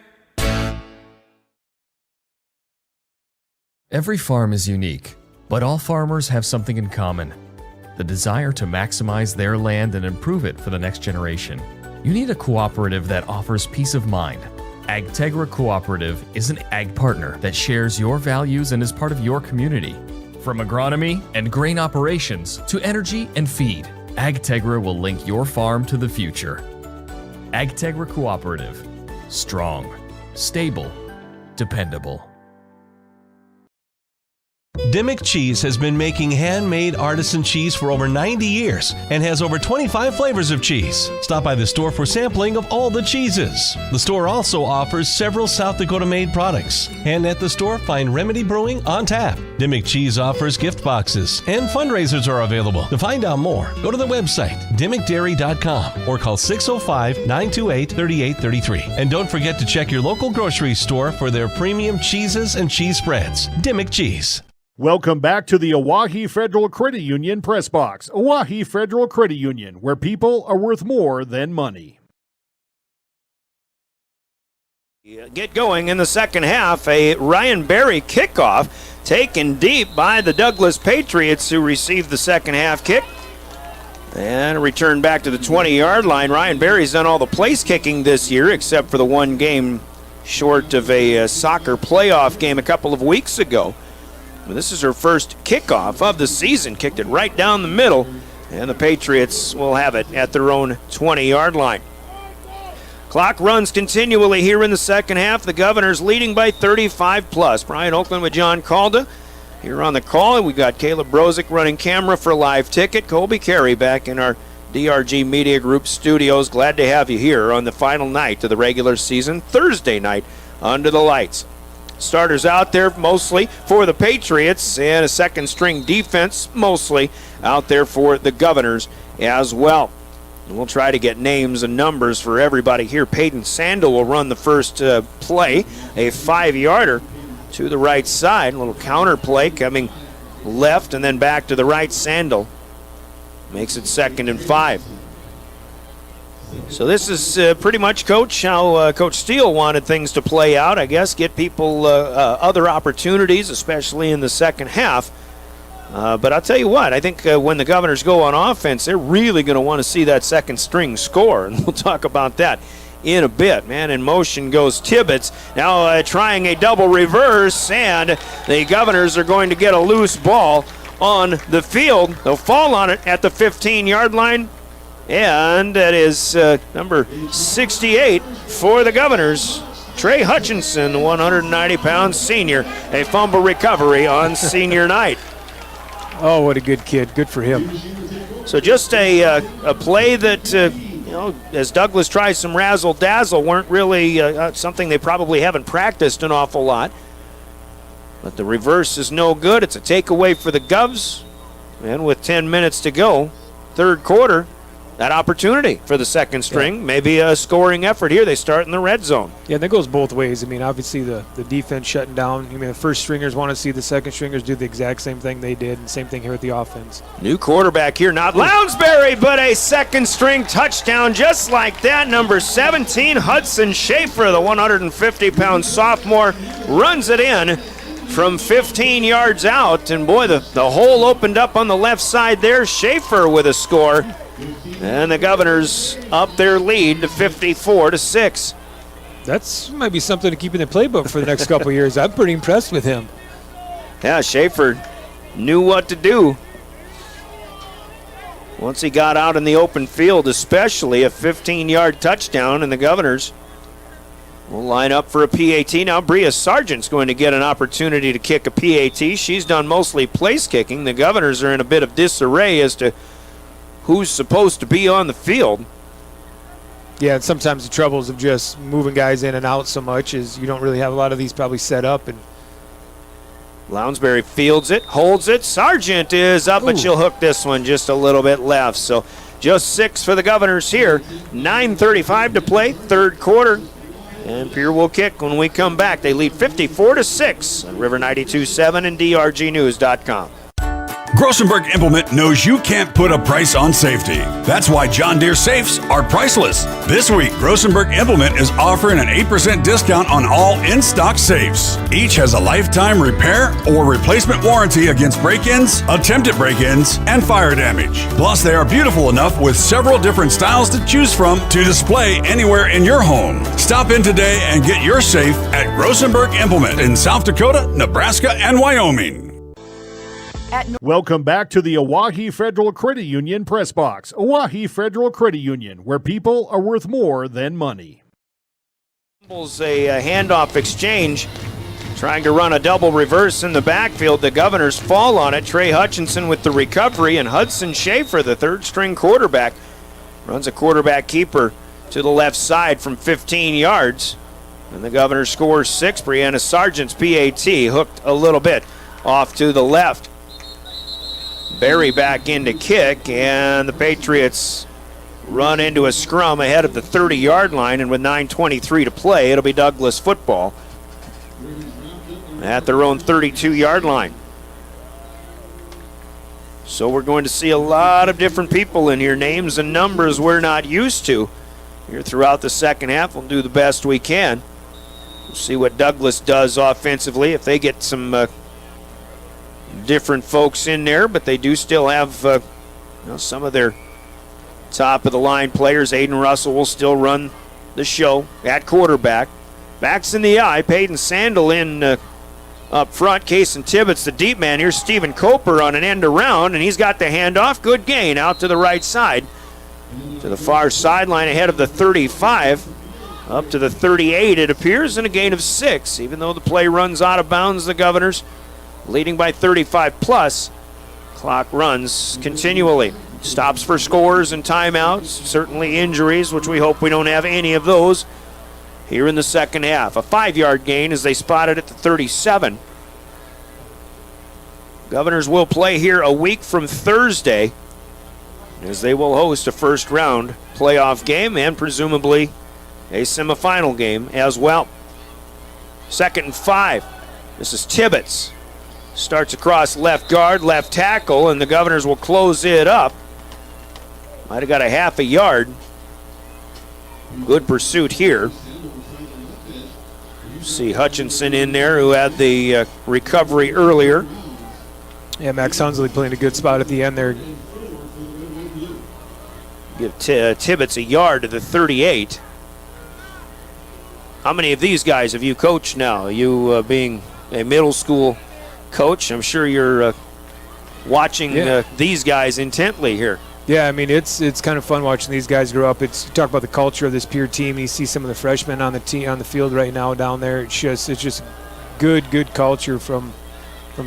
Every farm is unique, but all farmers have something in common: the desire to maximize their land and improve it for the next generation. You need a cooperative that offers peace of mind. AgTegra Cooperative is an ag partner that shares your values and is part of your community. From agronomy and grain operations to energy and feed, AgTegra will link your farm to the future. AgTegra Cooperative. Strong, stable, dependable. Dimmick Cheese has been making handmade artisan cheese for over 90 years and has over 25 flavors of cheese. Stop by the store for sampling of all the cheeses. The store also offers several South Dakota-made products. And at the store, find Remedy Brewing on tap. Dimmick Cheese offers gift boxes, and fundraisers are available. To find out more, go to the website, dimmickdairy.com, or call 605-928-3833. And don't forget to check your local grocery store for their premium cheeses and cheese spreads. Dimmick Cheese. Welcome back to the Oahe Federal Credit Union Press Box. Oahe Federal Credit Union, where people are worth more than money. Get going in the second half. A Ryan Berry kickoff taken deep by the Douglas Patriots, who received the second half kick. And a return back to the 20-yard line. Ryan Berry's done all the place kicking this year, except for the one game short of a soccer playoff game a couple of weeks ago. This is her first kickoff of the season. Kicked it right down the middle. And the Patriots will have it at their own 20-yard line. Clock runs continually here in the second half. The Governors leading by 35+. Brian Oakland with John Calda. Here on the call, we got Caleb Brozick running camera for Live Ticket. Colby Carey back in our DRG Media Group studios. Glad to have you here on the final night of the regular season, Thursday night, under the lights. Starters out there mostly for the Patriots, and a second-string defense mostly out there for the Governors as well. And we'll try to get names and numbers for everybody here. Peyton Sandel will run the first play, a 5-yarder to the right side. A little counter play coming left and then back to the right. Sandel makes it 2nd and 5. So this is pretty much, Coach, how Coach Steele wanted things to play out, I guess. Get people other opportunities, especially in the second half. But I'll tell you what, I think when the Governors go on offense, they're really going to want to see that second string score, and we'll talk about that in a bit. Man, in motion goes Tibbetts. Now trying a double reverse, and the Governors are going to get a loose ball on the field. They'll fall on it at the 15-yard line, and that is number 68 for the Governors. Trey Hutchinson, 190-pound senior, a fumble recovery on senior night. Oh, what a good kid. Good for him. So just a play that, as Douglas tries some razzle-dazzle, weren't really something they probably haven't practiced an awful lot. But the reverse is no good. It's a takeaway for the Govs. And with 10 minutes to go, third quarter, that opportunity for the second string. Yeah. Maybe a scoring effort here. They start in the red zone. Yeah, that goes both ways. I mean, obviously the defense shutting down. I mean, the first stringers want to see the second stringers do the exact same thing they did, and same thing here with the offense. New quarterback here, not Lounsbury, but a second string touchdown just like that. Number 17, Hudson Schaefer, the 150-pound sophomore, runs it in from 15 yards out. And boy, the hole opened up on the left side there. Schaefer with a score. And the Governors up their lead to 54-6. That's might be something to keep in the playbook for the next couple of years. I'm pretty impressed with him. Yeah, Schaefer knew what to do. Once he got out in the open field, especially a 15-yard touchdown, and the Governors will line up for a PAT. Now Bria Sargent's going to get an opportunity to kick a PAT. She's done mostly place kicking. The Governors are in a bit of disarray as to who's supposed to be on the field. Yeah, and sometimes the troubles of just moving guys in and out so much is you don't really have a lot of these probably set up. And Lounsbury fields it, holds it. Sargent is up, but she'll hook this one just a little bit left. So just 6 for the Governors here. 9:35 to play, third quarter. And Pierre will kick when we come back. They lead 54-6 on River 92.7 and DRGnews.com. Grossenberg Implement knows you can't put a price on safety. That's why John Deere safes are priceless. This week, Grossenberg Implement is offering an 8% discount on all in-stock safes. Each has a lifetime repair or replacement warranty against break-ins, attempted break-ins, and fire damage. Plus, they are beautiful enough with several different styles to choose from to display anywhere in your home. Stop in today and get your safe at Grossenberg Implement in South Dakota, Nebraska, and Wyoming. Welcome back to the Oahe Federal Credit Union Press Box. Oahe Federal Credit Union, where people are worth more than money. A handoff exchange, trying to run a double reverse in the backfield. The Governors fall on it. Trey Hutchinson with the recovery, and Hudson Schaefer, the third-string quarterback, runs a quarterback keeper to the left side from 15 yards. And the Governors score 6. Brianna Sargent's PAT hooked a little bit off to the left. Berry back in to kick, and the Patriots run into a scrum ahead of the 30-yard line, and with 9:23 to play, it'll be Douglas football at their own 32-yard line. So we're going to see a lot of different people in here, names and numbers we're not used to. Here throughout the second half, we'll do the best we can. We'll see what Douglas does offensively, if they get some different folks in there, but they do still have some of their top-of-the-line players. Aiden Russell will still run the show at quarterback. Backs in the eye. Peyton Sandel in up front. Kason Tibbetts, the deep man. Here's Stephen Coper on an end around, and he's got the handoff. Good gain out to the right side. To the far sideline ahead of the 35. Up to the 38, it appears, and a gain of 6. Even though the play runs out of bounds, the Governors leading by 35 plus. Clock runs continually. Stops for scores and timeouts. Certainly injuries, which we hope we don't have any of those here in the second half. A 5-yard gain as they spot it at the 37. Governors will play here a week from Thursday, as they will host a first-round playoff game and presumably a semifinal game as well. 2nd and 5. This is Tibbetts. Starts across left guard, left tackle, and the Governors will close it up. Might have got a half a yard. Good pursuit here. See Hutchinson in there, who had the recovery earlier. Yeah, Max Hunsley playing a good spot at the end there. Give Tibbetts a yard to the 38. How many of these guys have you coached now? You being a middle school coach, I'm sure you're watching these guys intently here. Yeah, I mean, it's kind of fun watching these guys grow up. You talk about the culture of this Pierre team. You see some of the freshmen on the field right now down there. It's just good culture from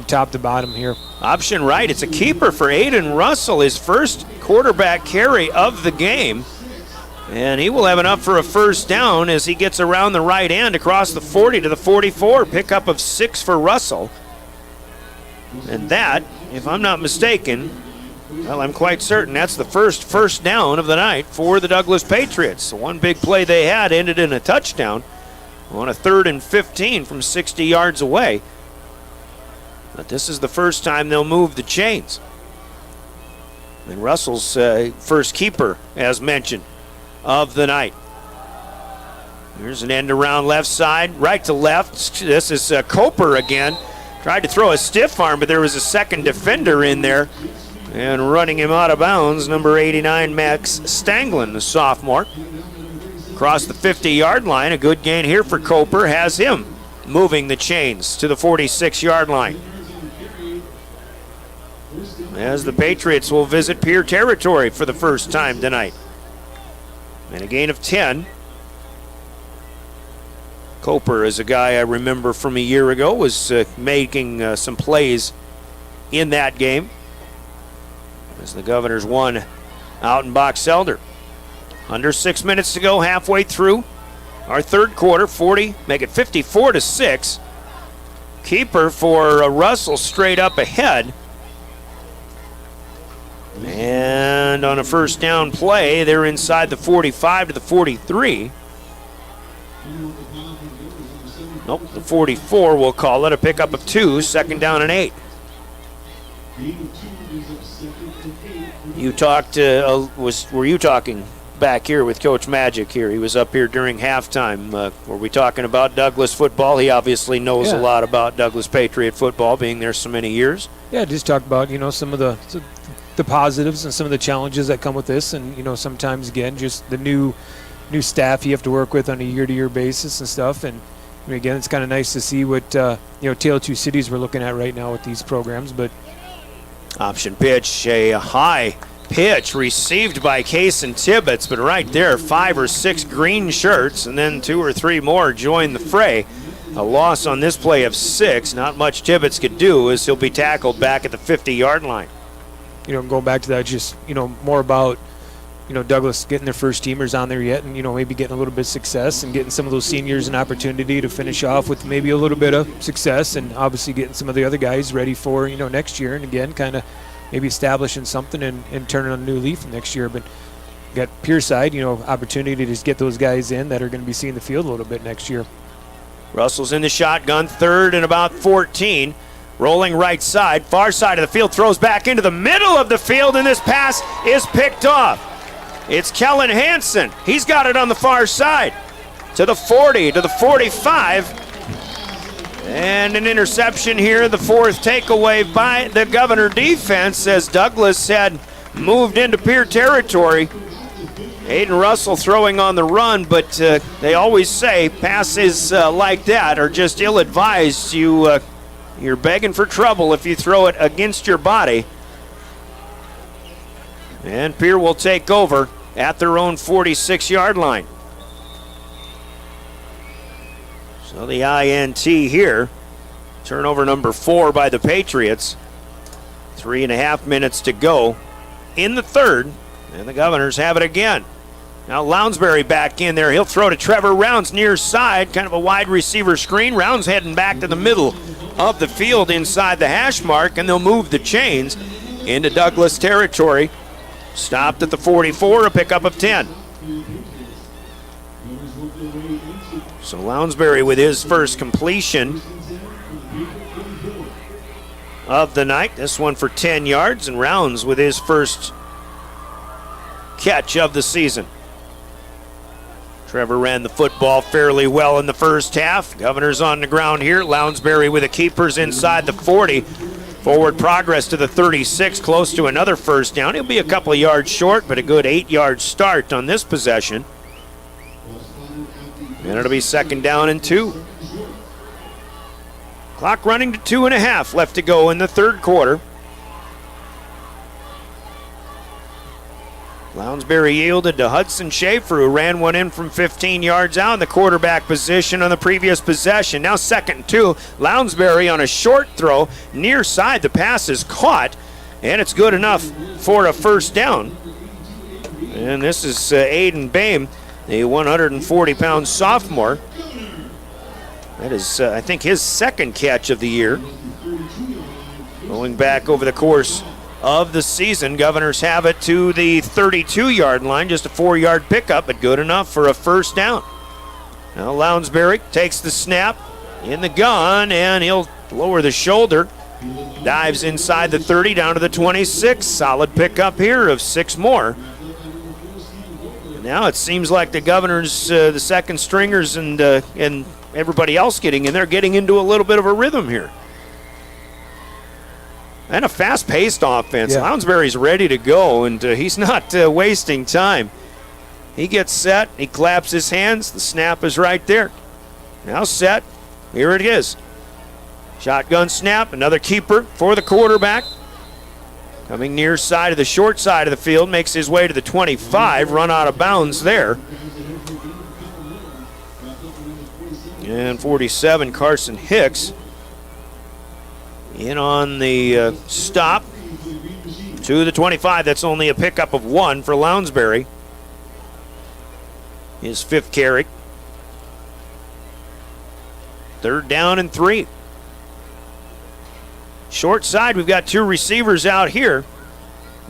top to bottom here. Option right. It's a keeper for Aiden Russell, his first quarterback carry of the game. And he will have enough for a first down as he gets around the right end across the 40 to the 44. Pickup of 6 for Russell. And that, if I'm not mistaken, well, I'm quite certain that's the first down of the night for the Douglas Patriots. The one big play they had ended in a touchdown on a 3rd and 15 from 60 yards away. But this is the first time they'll move the chains. And Russell's first keeper, as mentioned, of the night. Here's an end around left side, right to left. This is Coper again. Tried to throw a stiff arm, but there was a second defender in there. And running him out of bounds, number 89, Max Stanglin, the sophomore. Across the 50-yard line, a good gain here for Coper. Has him moving the chains to the 46-yard line. As the Patriots will visit Pierre territory for the first time tonight. And a gain of 10. Coper is a guy I remember from a year ago, was making some plays in that game. As the Governors won out in Box Elder. Under 6 minutes to go, halfway through our third quarter. 40, make it 54-6. Keeper for Russell straight up ahead. And on a first down play, they're inside the 45 to the 43. Nope, the 44 we'll call it. A pickup of 2, 2nd down and 8. You talked, were you talking back here with Coach Magic here? He was up here during halftime. Were we talking about Douglas football? He obviously knows a lot about Douglas Patriot football, being there so many years. Yeah, just talk about, some of the positives and some of the challenges that come with this, and sometimes again just the new staff you have to work with on a year-to-year basis and stuff. And again, it's kind of nice to see what Tale of Two Cities we're looking at right now with these programs. But option pitch, a high pitch received by Kason Tibbetts, but right there, 5 or 6 green shirts, and then 2 or 3 more join the fray. A loss on this play of 6. Not much Tibbetts could do, as he'll be tackled back at the 50-yard line. Going back to that, just more about Douglas getting their first teamers on there yet, and maybe getting a little bit of success and getting some of those seniors an opportunity to finish off with maybe a little bit of success, and obviously getting some of the other guys ready for next year, and again kind of maybe establishing something and turning a new leaf next year. But got Pierre side, opportunity to just get those guys in that are going to be seeing the field a little bit next year. Russell's in the shotgun, 3rd and about 14. Rolling right side, far side of the field, throws back into the middle of the field, and this pass is picked off. It's Kellen Hansen. He's got it on the far side to the 40, to the 45. And an interception here, the 4th takeaway by the Governor defense, as Douglas had moved into Pierre territory. Aiden Russell throwing on the run, but they always say passes like that are just ill-advised. You You're begging for trouble if you throw it against your body. And Pierre will take over at their own 46-yard line. So the INT here. Turnover number 4 by the Patriots. 3.5 minutes to go in the third. And the Governors have it again. Now Lounsbury back in there. He'll throw to Trevor Rounds near side. Kind of a wide receiver screen. Rounds heading back to the middle of the field inside the hash mark. And they'll move the chains into Douglas territory. Stopped at the 44, a pickup of 10. So Lounsbury with his first completion of the night. This one for 10 yards. And Rounds with his first catch of the season. Trevor ran the football fairly well in the first half. Governors on the ground here. Lounsbury with the keepers inside the 40. Forward progress to the 36, close to another first down. He'll be a couple of yards short, but a good 8-yard start on this possession. And it'll be 2nd down and 2. Clock running to 2.5 left to go in the third quarter. Lounsbury yielded to Hudson Schaefer, who ran one in from 15 yards out in the quarterback position on the previous possession. Now 2nd and 2. Lounsbury on a short throw near side. The pass is caught, and it's good enough for a first down. And this is Aiden Boehm, the 140-pound sophomore. That is, I think, his second catch of the year. Going back over the course of the season, Governors have it to the 32-yard line, just a 4-yard pickup, but good enough for a first down. Now Lounsbury takes the snap in the gun, and he'll lower the shoulder. Dives inside the 30 down to the 26. Solid pickup here of 6 more. Now it seems like the Governors, the second stringers, and everybody else getting in there, getting into a little bit of a rhythm here. And a fast-paced offense. Yeah. Lounsbury's ready to go, and he's not wasting time. He gets set. He claps his hands. The snap is right there. Now set. Here it is. Shotgun snap. Another keeper for the quarterback. Coming near side of the short side of the field. Makes his way to the 25. Run out of bounds there. And 47, Carson Hicks. In on the stop to the 25. That's only a pickup of 1 for Lounsbury. His 5th carry. 3rd down and 3. Short side, we've got 2 receivers out here.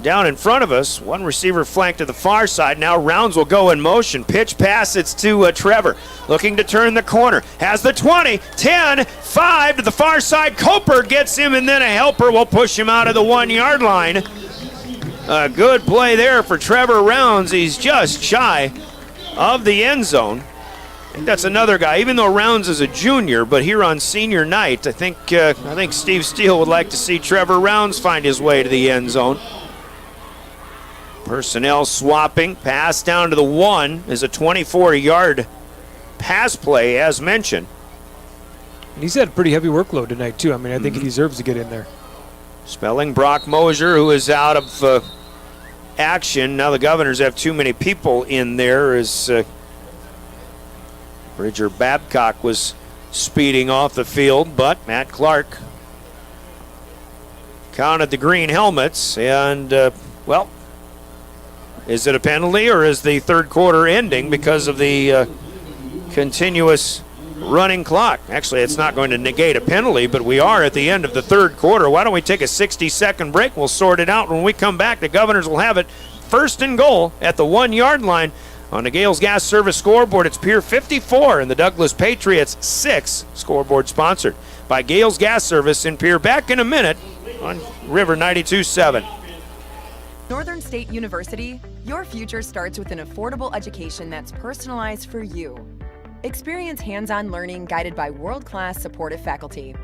Down in front of us, 1 receiver flanked to the far side. Now Rounds will go in motion. Pitch pass, it's to Trevor. Looking to turn the corner. Has the 20, 10, 5 to the far side. Coper gets him, and then a helper will push him out of the 1-yard line. A good play there for Trevor Rounds. He's just shy of the end zone. I think that's another guy, even though Rounds is a junior, but here on senior night, I think Steve Steele would like to see Trevor Rounds find his way to the end zone. Personnel swapping. Pass down to the 1 is a 24-yard pass play, as mentioned. And he's had a pretty heavy workload tonight, too. I mean, I think he deserves to get in there. Spelling Brock Mosier, who is out of action. Now the Governors have too many people in there as Bridger Babcock was speeding off the field, but Matt Clark counted the green helmets, and, well, is it a penalty, or is the third quarter ending because of the continuous running clock? Actually, it's not going to negate a penalty, but we are at the end of the third quarter. Why don't we take a 60-second break? We'll sort it out. When we come back, the Governors will have it 1st and goal at the 1-yard line. On the Gales Gas Service scoreboard, it's Pierre 54 and the Douglas Patriots 6. Scoreboard sponsored by Gales Gas Service in Pierre. Back in a minute on River 92.7. Northern State University, your future starts with an affordable education that's personalized for you. Experience hands-on learning guided by world-class supportive faculty.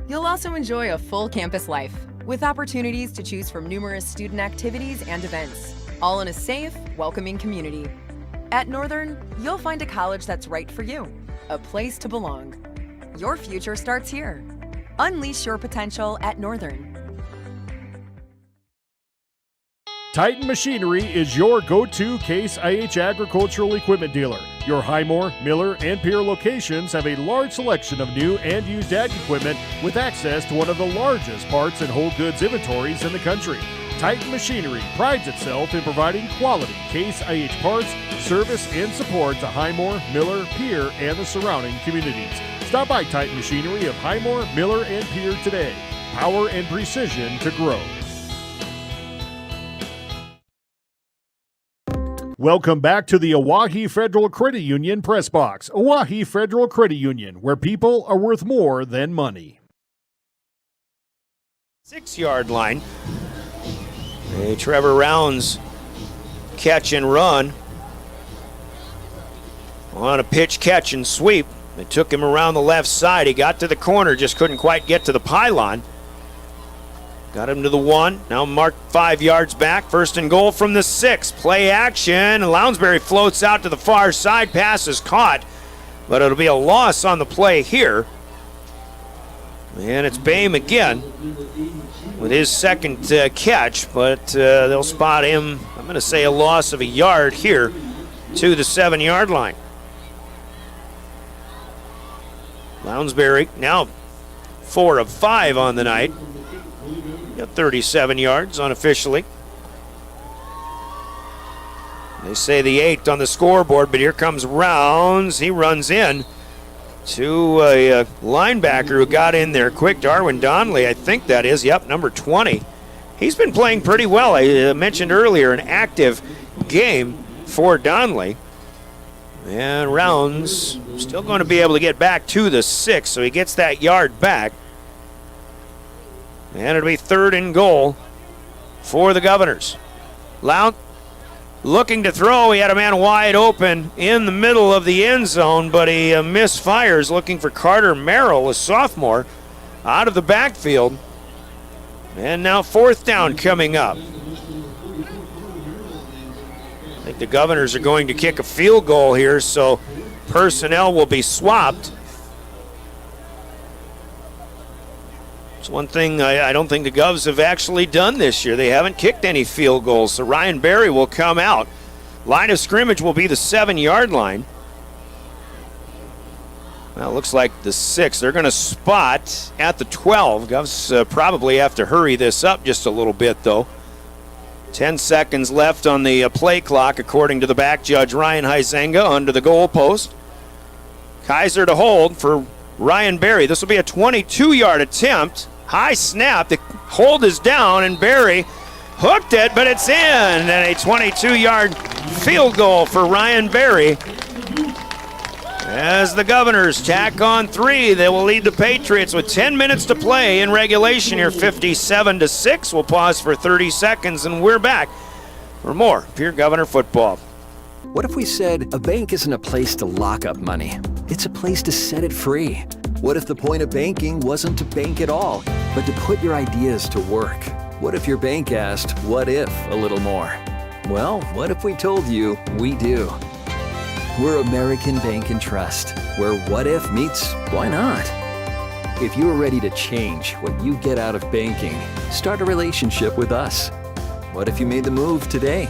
You'll also enjoy a full campus life with opportunities to choose from numerous student activities and events, all in a safe, welcoming community. At Northern, you'll find a college that's right for you, a place to belong. Your future starts here. Unleash your potential at Northern. Titan Machinery is your go-to Case IH agricultural equipment dealer. Your Highmore, Miller, and Pierre locations have a large selection of new and used ag equipment with access to one of the largest parts and whole goods inventories in the country. Titan Machinery prides itself in providing quality Case IH parts, service, and support to Highmore, Miller, Pierre, and the surrounding communities. Stop by Titan Machinery of Highmore, Miller, and Pierre today. Power and precision to grow. Welcome back to the Oahe Federal Credit Union Press Box. Oahe Federal Credit Union, where people are worth more than money. 6-yard line. A Trevor Rounds catch and run on a pitch, catch, and sweep. They took him around the left side. He got to the corner, just couldn't quite get to the pylon. Got him to the 1, now marked 5 yards back. 1st and goal from the 6. Play action, and Lounsbury floats out to the far side. Pass is caught, but it'll be a loss on the play here. And it's Bame again with his second catch, but they'll spot him, I'm going to say a loss of a yard here to the 7-yard line. Lounsbury now 4 of 5 on the night. Got 37 yards unofficially. They say the 8 on the scoreboard, but here comes Rounds. He runs in to a linebacker who got in there quick. Darwin Donnelly, I think that is. Yep, number 20. He's been playing pretty well. I mentioned earlier an active game for Donnelly. And Rounds still going to be able to get back to the 6, so he gets that yard back. And it'll be 3rd and goal for the Governors. Loud looking to throw. He had a man wide open in the middle of the end zone, but he misfires looking for Carter Merrill, a sophomore, out of the backfield. And now 4th down coming up. I think the Governors are going to kick a field goal here, so personnel will be swapped. It's one thing I don't think the Govs have actually done this year. They haven't kicked any field goals, so Ryan Berry will come out. Line of scrimmage will be the 7-yard line. Well, it looks like the 6. They're going to spot at the 12. Govs probably have to hurry this up just a little bit, though. 10 seconds left on the play clock, according to the back judge, Ryan Huizenga, under the goalpost. Kaiser to hold for Ryan Berry. This will be a 22-yard attempt. High snap. The hold is down, and Berry hooked it, but it's in. And a 22-yard field goal for Ryan Berry. As the Governors tack on 3, they will lead the Patriots with 10 minutes to play in regulation here, 57-6. We'll pause for 30 seconds, and we're back for more Pierre Governor football. What if we said a bank isn't a place to lock up money? It's a place to set it free. What if the point of banking wasn't to bank at all, but to put your ideas to work? What if your bank asked, what if, a little more? Well, what if we told you we do? We're American Bank and Trust, where what if meets why not? If you're ready to change what you get out of banking, start a relationship with us. What if you made the move today?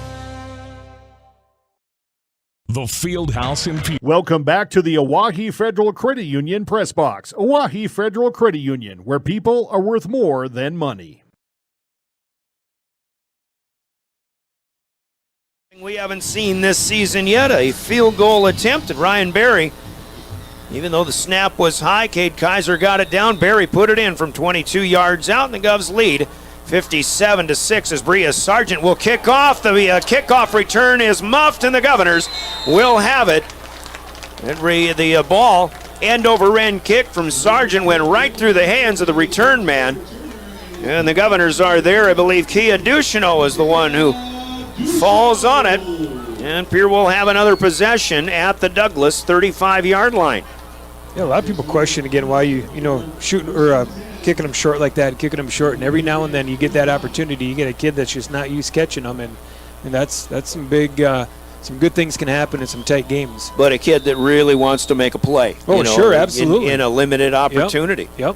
The Fieldhouse in Pierre. Welcome back to the Oahe Federal Credit Union Press Box. Oahe Federal Credit Union, where people are worth more than money. We haven't seen this season yet, a field goal attempt at Ryan Berry. Even though the snap was high, Cade Kaiser got it down. Berry put it in from 22 yards out, and the Govs lead 57-6 as Bria Sargent will kick off. The kickoff return is muffed, and the Governors will have it. The ball, end-over-end kick from Sargent, went right through the hands of the return man. And the Governors are there. I believe Kia Ducheneau is the one who falls on it. And Pierre will have another possession at the Douglas 35-yard line. Yeah, a lot of people question again why you shooting or kicking them short like that, kicking them short, and every now and then you get that opportunity. You get a kid that's just not used catching them, and that's some big, some good things can happen in some tight games. But a kid that really wants to make a play. Oh, sure, absolutely. In a limited opportunity. Yep.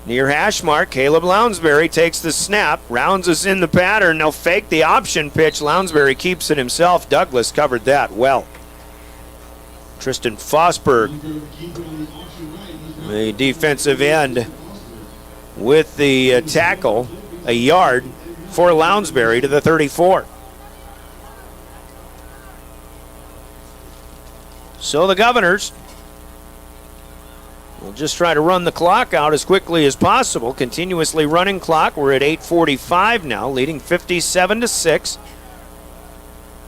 Near hash mark, Caleb Lounsbury takes the snap. Rounds is in the pattern. They'll fake the option pitch. Lounsbury keeps it himself. Douglas covered that well. Tristan Fosberg, the defensive end, with the tackle, a yard for Lounsbury to the 34. So the Governors will just try to run the clock out as quickly as possible. Continuously running clock. We're at 8:45 now, leading 57-6.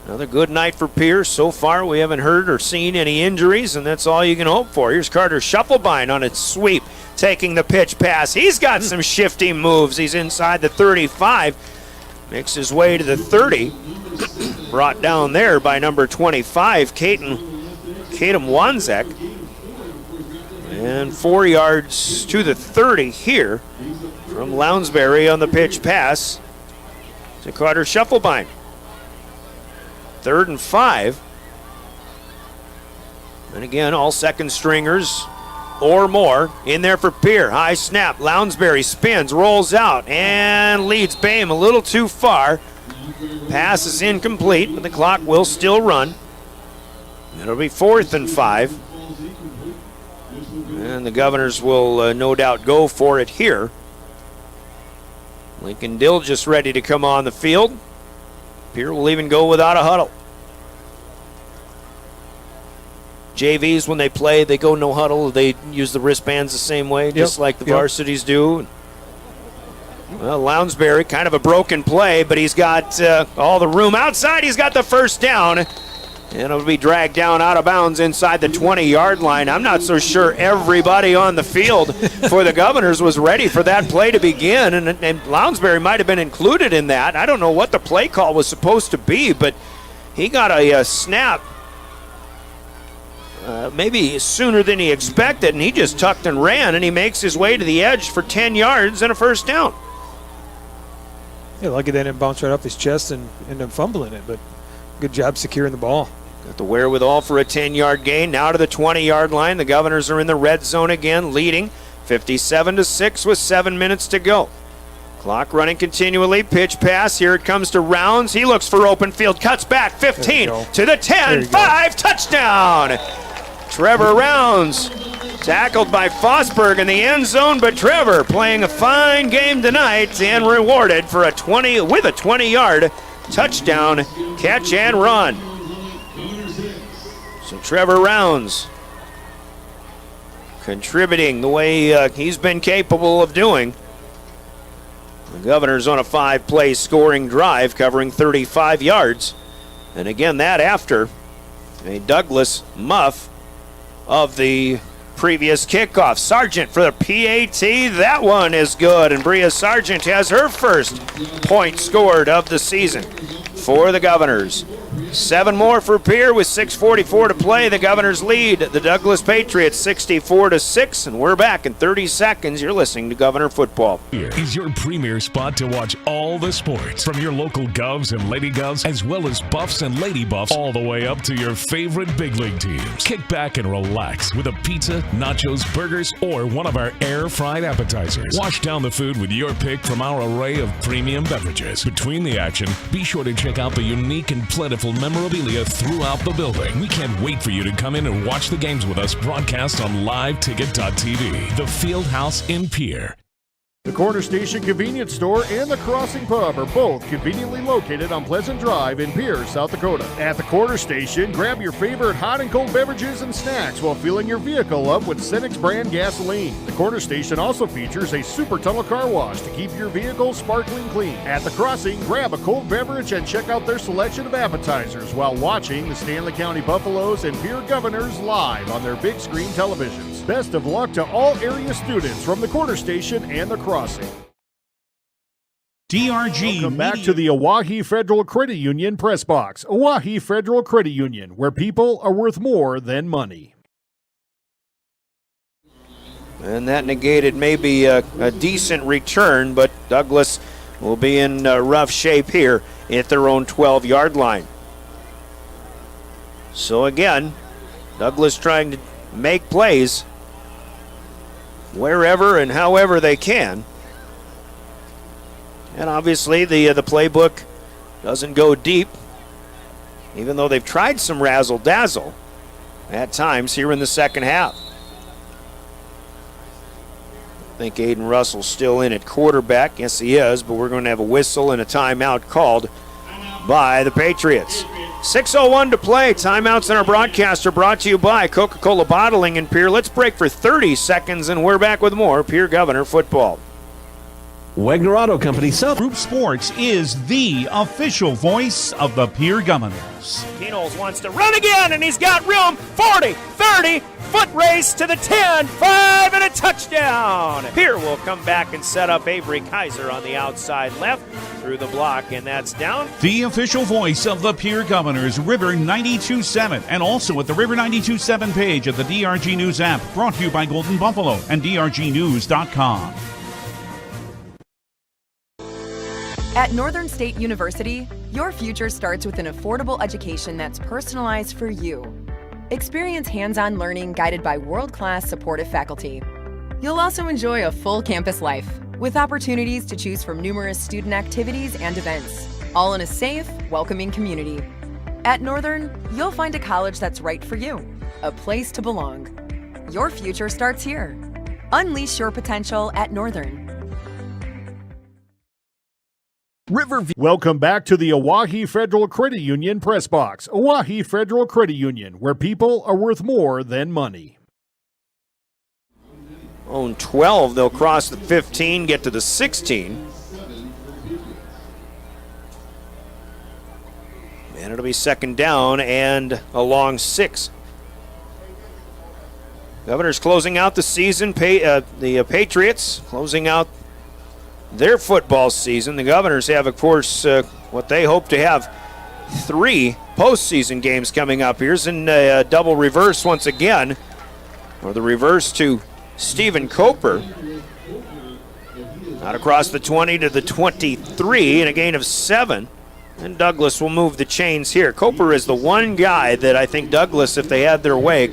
Another good night for Pierce. So far, we haven't heard or seen any injuries, and that's all you can hope for. Here's Carter Shufflebein on its sweep, taking the pitch pass. He's got some shifty moves. He's inside the 35, makes his way to the 30. Brought down there by number 25, Katem Wanzek. And 4 yards to the 30 here from Lounsbury on the pitch pass to Carter Shufflebein. 3rd and 5. And again, all second stringers or more in there for Pierre. High snap. Lounsbury spins, rolls out, and leads Boehm a little too far. Pass is incomplete, but the clock will still run. It'll be 4th and 5. And the Governors will no doubt go for it here. Lincoln Dill just ready to come on the field. Pierre will even go without a huddle. JVs, when they play, they go no huddle. They use the wristbands the same way, just like the varsities do. Well, Lounsbury, kind of a broken play, but he's got all the room outside. He's got the first down. And it'll be dragged down out of bounds inside the 20-yard line. I'm not so sure everybody on the field for the Governors was ready for that play to begin, and Lounsbury might have been included in that. I don't know what the play call was supposed to be, but he got a snap maybe sooner than he expected, and he just tucked and ran, and he makes his way to the edge for 10 yards and a first down. Yeah, lucky they didn't bounce right off his chest and end up fumbling it, but good job securing the ball. Got the wherewithal for a 10-yard gain. Now to the 20-yard line. The Governors are in the red zone again, leading 57-6 with 7 minutes to go. Clock running continually. Pitch pass. Here it comes to Rounds. He looks for open field. Cuts back. 15 to the 10. 5. Touchdown. Trevor Rounds tackled by Fosberg in the end zone, but Trevor playing a fine game tonight and rewarded for a 20-yard touchdown catch and run. So Trevor Rounds contributing the way he's been capable of doing. The Governors on a 5-play scoring drive covering 35 yards. And again, that after a Douglas muff of the previous kickoff. Sargent for the PAT. That one is good. And Bria Sargent has her first point scored of the season for the Governors. 7 more for Pierre with 6:44 to play. The Governors lead the Douglas Patriots 64-6, and we're back in 30 seconds. You're listening to Governor Football. Here is your premier spot to watch all the sports from your local Govs and Lady Govs, as well as Buffs and Lady Buffs, all the way up to your favorite big league teams. Kick back and relax with a pizza, nachos, burgers, or one of our air-fried appetizers. Wash down the food with your pick from our array of premium beverages. Between the action, be sure to check out the unique and plentiful memorabilia throughout the building. We can't wait for you to come in and watch the games with us broadcast on liveticket.tv. The Fieldhouse in Pierre. The Corner Station Convenience Store and the Crossing Pub are both conveniently located on Pleasant Drive in Pierre, South Dakota. At the Corner Station, grab your favorite hot and cold beverages and snacks while filling your vehicle up with Cenex brand gasoline. The Corner Station also features a super tunnel car wash to keep your vehicle sparkling clean. At the Crossing, grab a cold beverage and check out their selection of appetizers while watching the Stanley County Buffaloes and Pierre Governors live on their big screen televisions. Best of luck to all area students from the Corner Station and the Crossing. DRG. Welcome back to the Oahe Federal Credit Union Press Box. Oahe Federal Credit Union, where people are worth more than money. And that negated maybe a decent return, but Douglas will be in rough shape here at their own 12-yard line. So again, Douglas trying to make plays wherever and however they can. And obviously the playbook doesn't go deep, even though they've tried some razzle-dazzle at times here in the second half. I think Aiden Russell's still in at quarterback. Yes, he is, but we're going to have a whistle and a timeout called by the Patriots. 6:01 to play. Timeouts in our broadcast are brought to you by Coca-Cola Bottling in Pierre. Let's break for 30 seconds, and we're back with more Pierre Governor football. Wagner Auto Company South. Group Sports is the official voice of the Pierre Governors. Keenholz wants to run again, and he's got room. 40, 30, foot race to the 10, 5, and a touchdown. Pierre will come back and set up Avery Kaiser on the outside left through the block, and that's down. The official voice of the Pierre Governors, River 92.7, and also at the River 92.7 page of the DRG News app, brought to you by Golden Buffalo and DRGnews.com. At Northern State University, your future starts with an affordable education that's personalized for you. Experience hands-on learning guided by world-class supportive faculty. You'll also enjoy a full campus life with opportunities to choose from numerous student activities and events, all in a safe, welcoming community. At Northern, you'll find a college that's right for you, a place to belong. Your future starts here. Unleash your potential at Northern. Riverview. Welcome back to the Oahe Federal Credit Union Press Box. Oahe Federal Credit Union, where people are worth more than money. On 12, they'll cross the 15, get to the 16. And it'll be second down and a long 6. Governors closing out the season. The Patriots closing out their football season. The Governors have, of course, what they hope to have 3 postseason games coming up. Here's in a double reverse once again, or the reverse to Stephen Coper. Out across the 20 to the 23 and a gain of 7. And Douglas will move the chains here. Coper is the one guy that I think Douglas, if they had their way,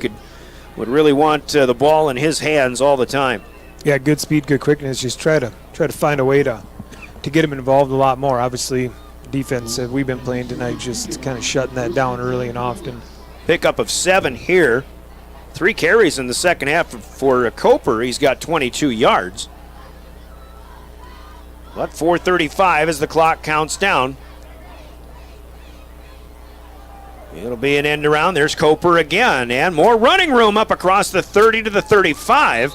would really want the ball in his hands all the time. Yeah, good speed, good quickness. Just try to find a way to get him involved a lot more. Obviously, defense that we've been playing tonight just kind of shutting that down early and often. Pickup of 7 here. 3 carries in the second half for Coper. He's got 22 yards. But 4:35 as the clock counts down. It'll be an end around. There's Coper again, and more running room up across the 30 to the 35.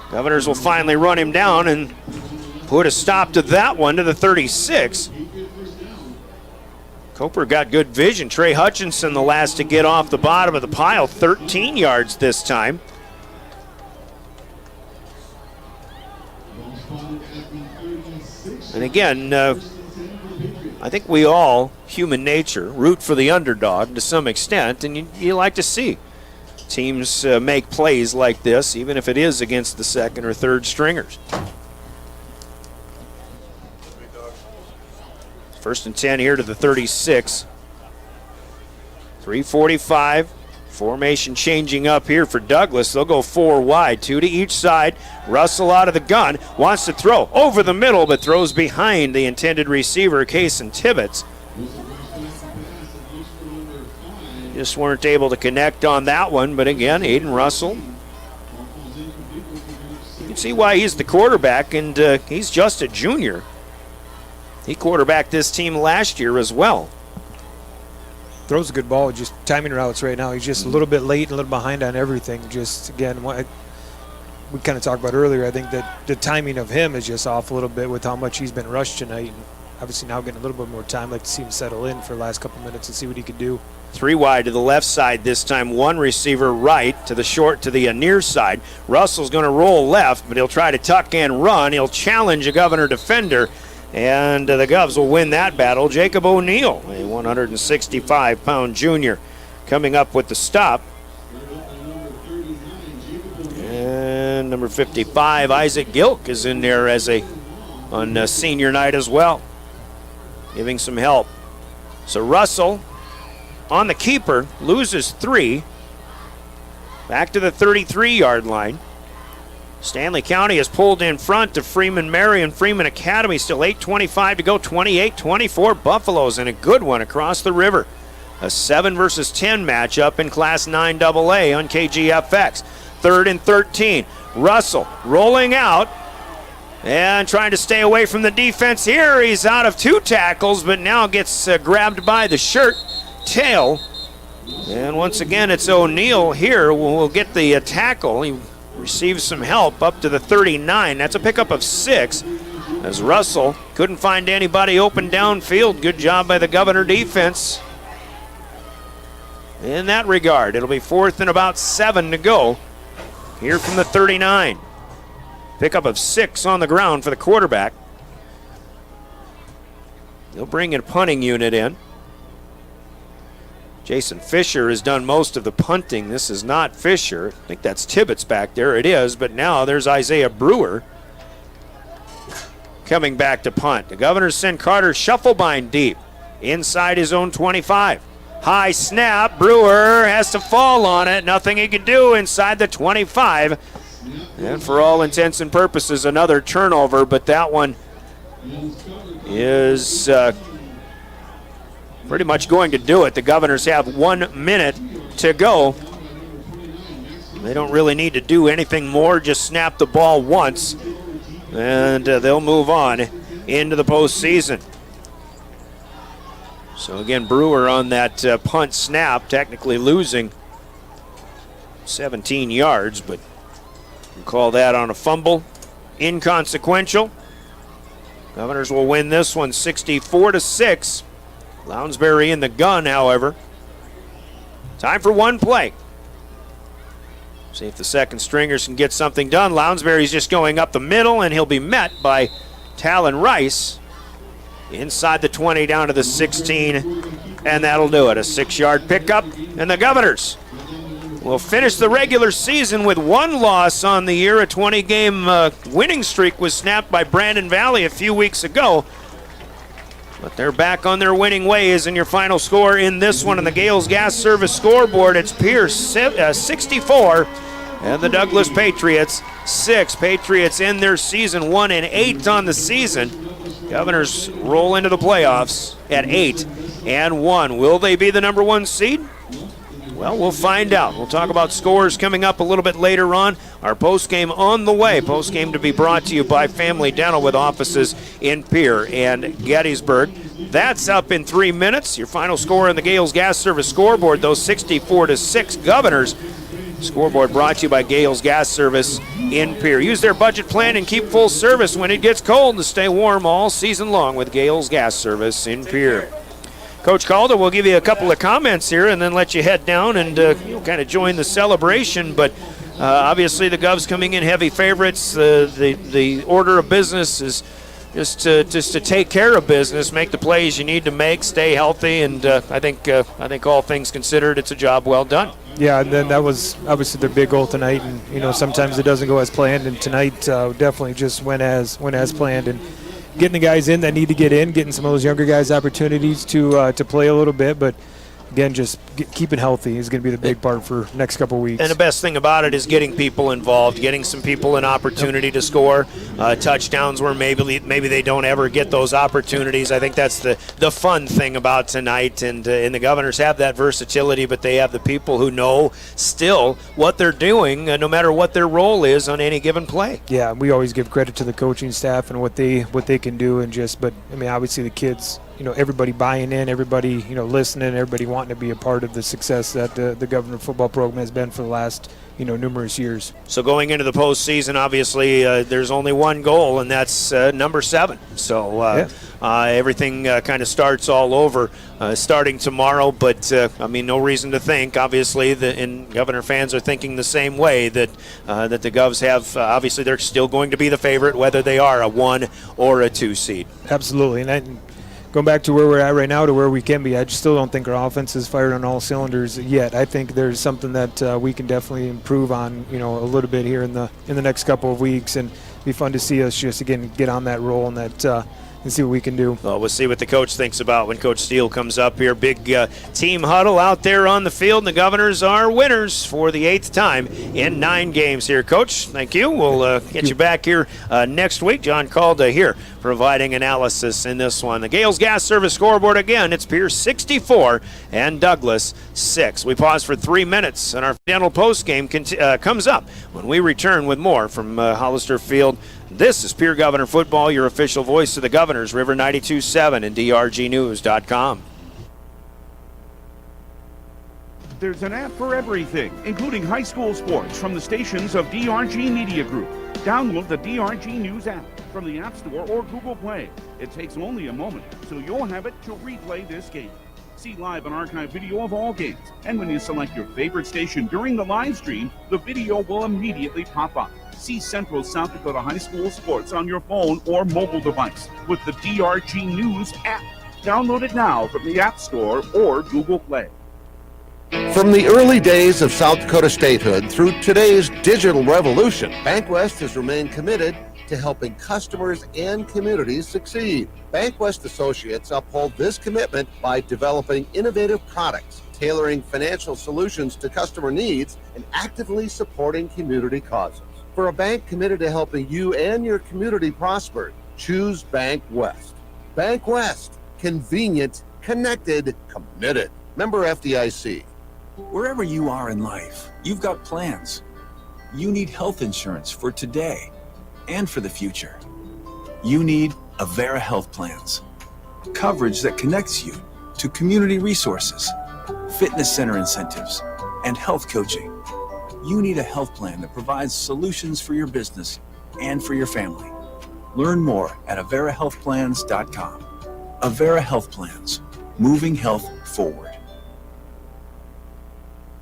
Governors will finally run him down and put a stop to that one to the 36. Coper got good vision. Trey Hutchinson, the last to get off the bottom of the pile, 13 yards this time. And again, I think we all, human nature, root for the underdog to some extent, and you like to see teams make plays like this, even if it is against the second or third stringers. First and 10 here to the 36. 3:45. Formation changing up here for Douglas. They'll go 4 wide, 2 to each side. Russell out of the gun, wants to throw over the middle, but throws behind the intended receiver, Kaysen Tibbetts. Just weren't able to connect on that one, but again, Aiden Russell. You can see why he's the quarterback, and he's just a junior. He quarterbacked this team last year as well. Throws a good ball, just timing routes right now. He's just a little bit late and a little behind on everything. Just, again, what we kind of talked about earlier, I think that the timing of him is just off a little bit with how much he's been rushed tonight. And obviously now getting a little bit more time. Like to see him settle in for the last couple minutes and see what he could do. 3 wide to the left side this time. 1 receiver right to the short to the near side. Russell's going to roll left, but he'll try to tuck and run. He'll challenge a Governor defender, and the Govs will win that battle. Jacob O'Neill, a 165-pound junior, coming up with the stop. And number 55, Isaac Gilk, is in there on senior night as well, giving some help. So Russell on the keeper, loses 3. Back to the 33-yard line. Stanley County has pulled in front to Freeman Marion. Freeman Academy still 8:25 to go, 28-24 Buffaloes, and a good one across the river. A 7 versus 10 matchup in Class 9AA on KGFX. 3rd and 13. Russell rolling out and trying to stay away from the defense here. He's out of 2 tackles, but now gets grabbed by the shirt tail. And once again, it's O'Neill here who will get the tackle. He receives some help up to the 39. That's a pickup of 6 as Russell couldn't find anybody open downfield. Good job by the Governor defense in that regard. It'll be 4th and about 7 to go here from the 39. Pickup of 6 on the ground for the quarterback. They'll bring a punting unit in. Jason Fisher has done most of the punting. This is not Fisher. I think that's Tibbetts back there. It is, but now there's Isaiah Brewer coming back to punt. The Governors send Carter Shufflebind deep inside his own 25. High snap. Brewer has to fall on it. Nothing he can do inside the 25. And for all intents and purposes, another turnover, but that one is pretty much going to do it. The Governors have 1 minute to go. They don't really need to do anything more, just snap the ball once, and they'll move on into the postseason. So again, Brewer on that punt snap, technically losing 17 yards, but you call that on a fumble. Inconsequential. Governors will win this one 64-6. Lounsbury in the gun, however. Time for one play. See if the second stringers can get something done. Lounsbury's just going up the middle, and he'll be met by Talon Rice inside the 20 down to the 16, and that'll do it. A 6-yard pickup, and the Governors will finish the regular season with 1 loss on the year. A 20-game winning streak was snapped by Brandon Valley a few weeks ago. But they're back on their winning ways, and your final score in this one on the Gales Gas Service scoreboard, it's Pierce 64 and the Douglas Patriots 6. Patriots end their season 1-8 on the season. Governors roll into the playoffs at 8-1. Will they be the number 1 seed? Well, we'll find out. We'll talk about scores coming up a little bit later on. Our postgame on the way. Postgame to be brought to you by Family Dental with offices in Pierre and Gettysburg. That's up in 3 minutes. Your final score on the Gales Gas Service scoreboard, though, 64-6 Governors. Scoreboard brought to you by Gales Gas Service in Pierre. Use their budget plan and keep full service when it gets cold to stay warm all season long with Gales Gas Service in Pierre. Coach Calder will give you a couple of comments here and then let you head down and kind of join the celebration. But obviously the Govs coming in heavy favorites. The order of business is just to take care of business, make the plays you need to make, stay healthy, and I think all things considered, it's a job well done. Yeah, and then that was obviously their big goal tonight, and sometimes it doesn't go as planned, and tonight definitely just went as planned, and getting the guys in that need to get in, getting some of those younger guys opportunities to play a little bit, but again, just keeping healthy is going to be the big part for next couple of weeks. And the best thing about it is getting people involved, getting some people an opportunity to score touchdowns where maybe they don't ever get those opportunities. I think that's the fun thing about tonight. And the Governors have that versatility, but they have the people who know still what they're doing, no matter what their role is on any given play. Yeah, we always give credit to the coaching staff and what they can do, and but I mean, obviously the kids. Everybody buying in, everybody, listening, everybody wanting to be a part of the success that the Governor football program has been for the last, numerous years. So going into the postseason, obviously, there's only one goal, and that's number 7. So everything kind of starts all over starting tomorrow. But, no reason to think, obviously, and Governor fans are thinking the same way, that the Govs have, obviously, they're still going to be the favorite, whether they are a 1 or a 2 seed. Absolutely. And going back to where we're at right now to where we can be, I just still don't think our offense is fired on all cylinders yet. I think there's something that we can definitely improve on, a little bit here in the next couple of weeks, and it'd be fun to see us just again get on that roll and that and see what we can do. Well, we'll see what the coach thinks about when Coach Steele comes up here. Big team huddle out there on the field. And the Governors are winners for the 8th time in 9 games here. Coach, thank you. We'll get you back here next week. John Calda here providing analysis in this one. The Gales Gas Service scoreboard again. It's Pierce 64 and Douglas 6. We pause for 3 minutes, and our final post game comes up when we return with more from Hollister Field. This is Pierre Governor Football, your official voice of the Governors, River 92.7 and DRGnews.com. There's an app for everything, including high school sports from the stations of DRG Media Group. Download the DRG News app from the App Store or Google Play. It takes only a moment, so you'll have it to replay this game. See live and archive video of all games. And when you select your favorite station during the live stream, the video will immediately pop up. See Central South Dakota High School sports on your phone or mobile device with the DRG News app. Download it now from the App Store or Google Play. From the early days of South Dakota statehood through today's digital revolution, BankWest has remained committed to helping customers and communities succeed. BankWest Associates uphold this commitment by developing innovative products, tailoring financial solutions to customer needs, and actively supporting community causes. For a bank committed to helping you and your community prosper, choose BankWest. BankWest, convenient, connected, committed. Member FDIC. Wherever you are in life, you've got plans. You need health insurance for today and for the future. You need Avera Health Plans. Coverage that connects you to community resources, fitness center incentives, and health coaching. You need a health plan that provides solutions for your business and for your family. Learn more at AveraHealthPlans.com. Avera Health Plans, moving health forward.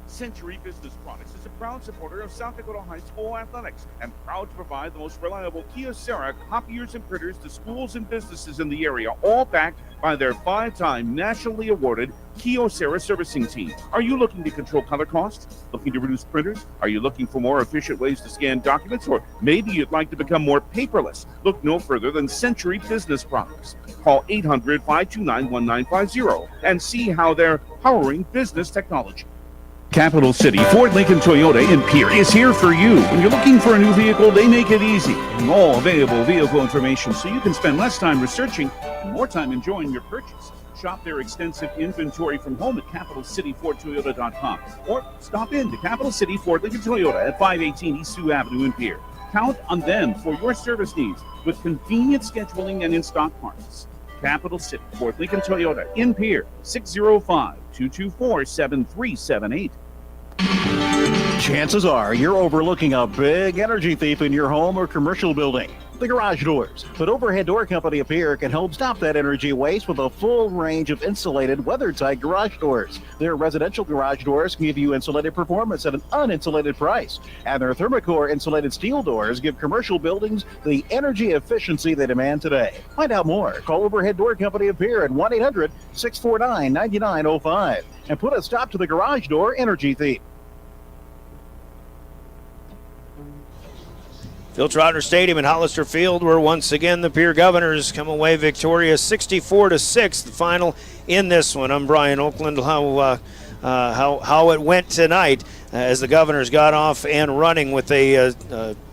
Century Business Products is a proud supporter of South Dakota High School athletics and proud to provide the most reliable Kyocera copiers and printers to schools and businesses in the area, all backed by their 5-time nationally awarded Kyocera servicing team. Are you looking to control color costs? Looking to reduce printers? Are you looking for more efficient ways to scan documents? Or maybe you'd like to become more paperless? Look no further than Century Business Products. Call 800-529-1950 and see how they're powering business technology. Capital City Ford Lincoln Toyota in Pierre is here for you. When you're looking for a new vehicle, they make it easy. And all available vehicle information so you can spend less time researching and more time enjoying your purchase. Shop their extensive inventory from home at CapitalCityFordToyota.com or stop in to Capital City Ford Lincoln Toyota at 518 East Sioux Avenue in Pierre. Count on them for your service needs with convenient scheduling and in-stock parts. Capital City Ford Lincoln Toyota in Pierre, 605-224-7378. Chances are you're overlooking a big energy thief in your home or commercial building. The Garage Doors. But Overhead Door Company of Pierre can help stop that energy waste with a full range of insulated, weather-tight garage doors. Their residential garage doors give you insulated performance at an uninsulated price. And their Thermocore insulated steel doors give commercial buildings the energy efficiency they demand today. Find out more. Call Overhead Door Company of Pierre at 1-800-649-9905 and put a stop to the garage door energy thief. Phil Trotter Stadium in Hollister Field, where once again the Pierre Governors come away victorious 64-6, the final in this one. I'm Brian Oakland. How it went tonight as the Governors got off and running with a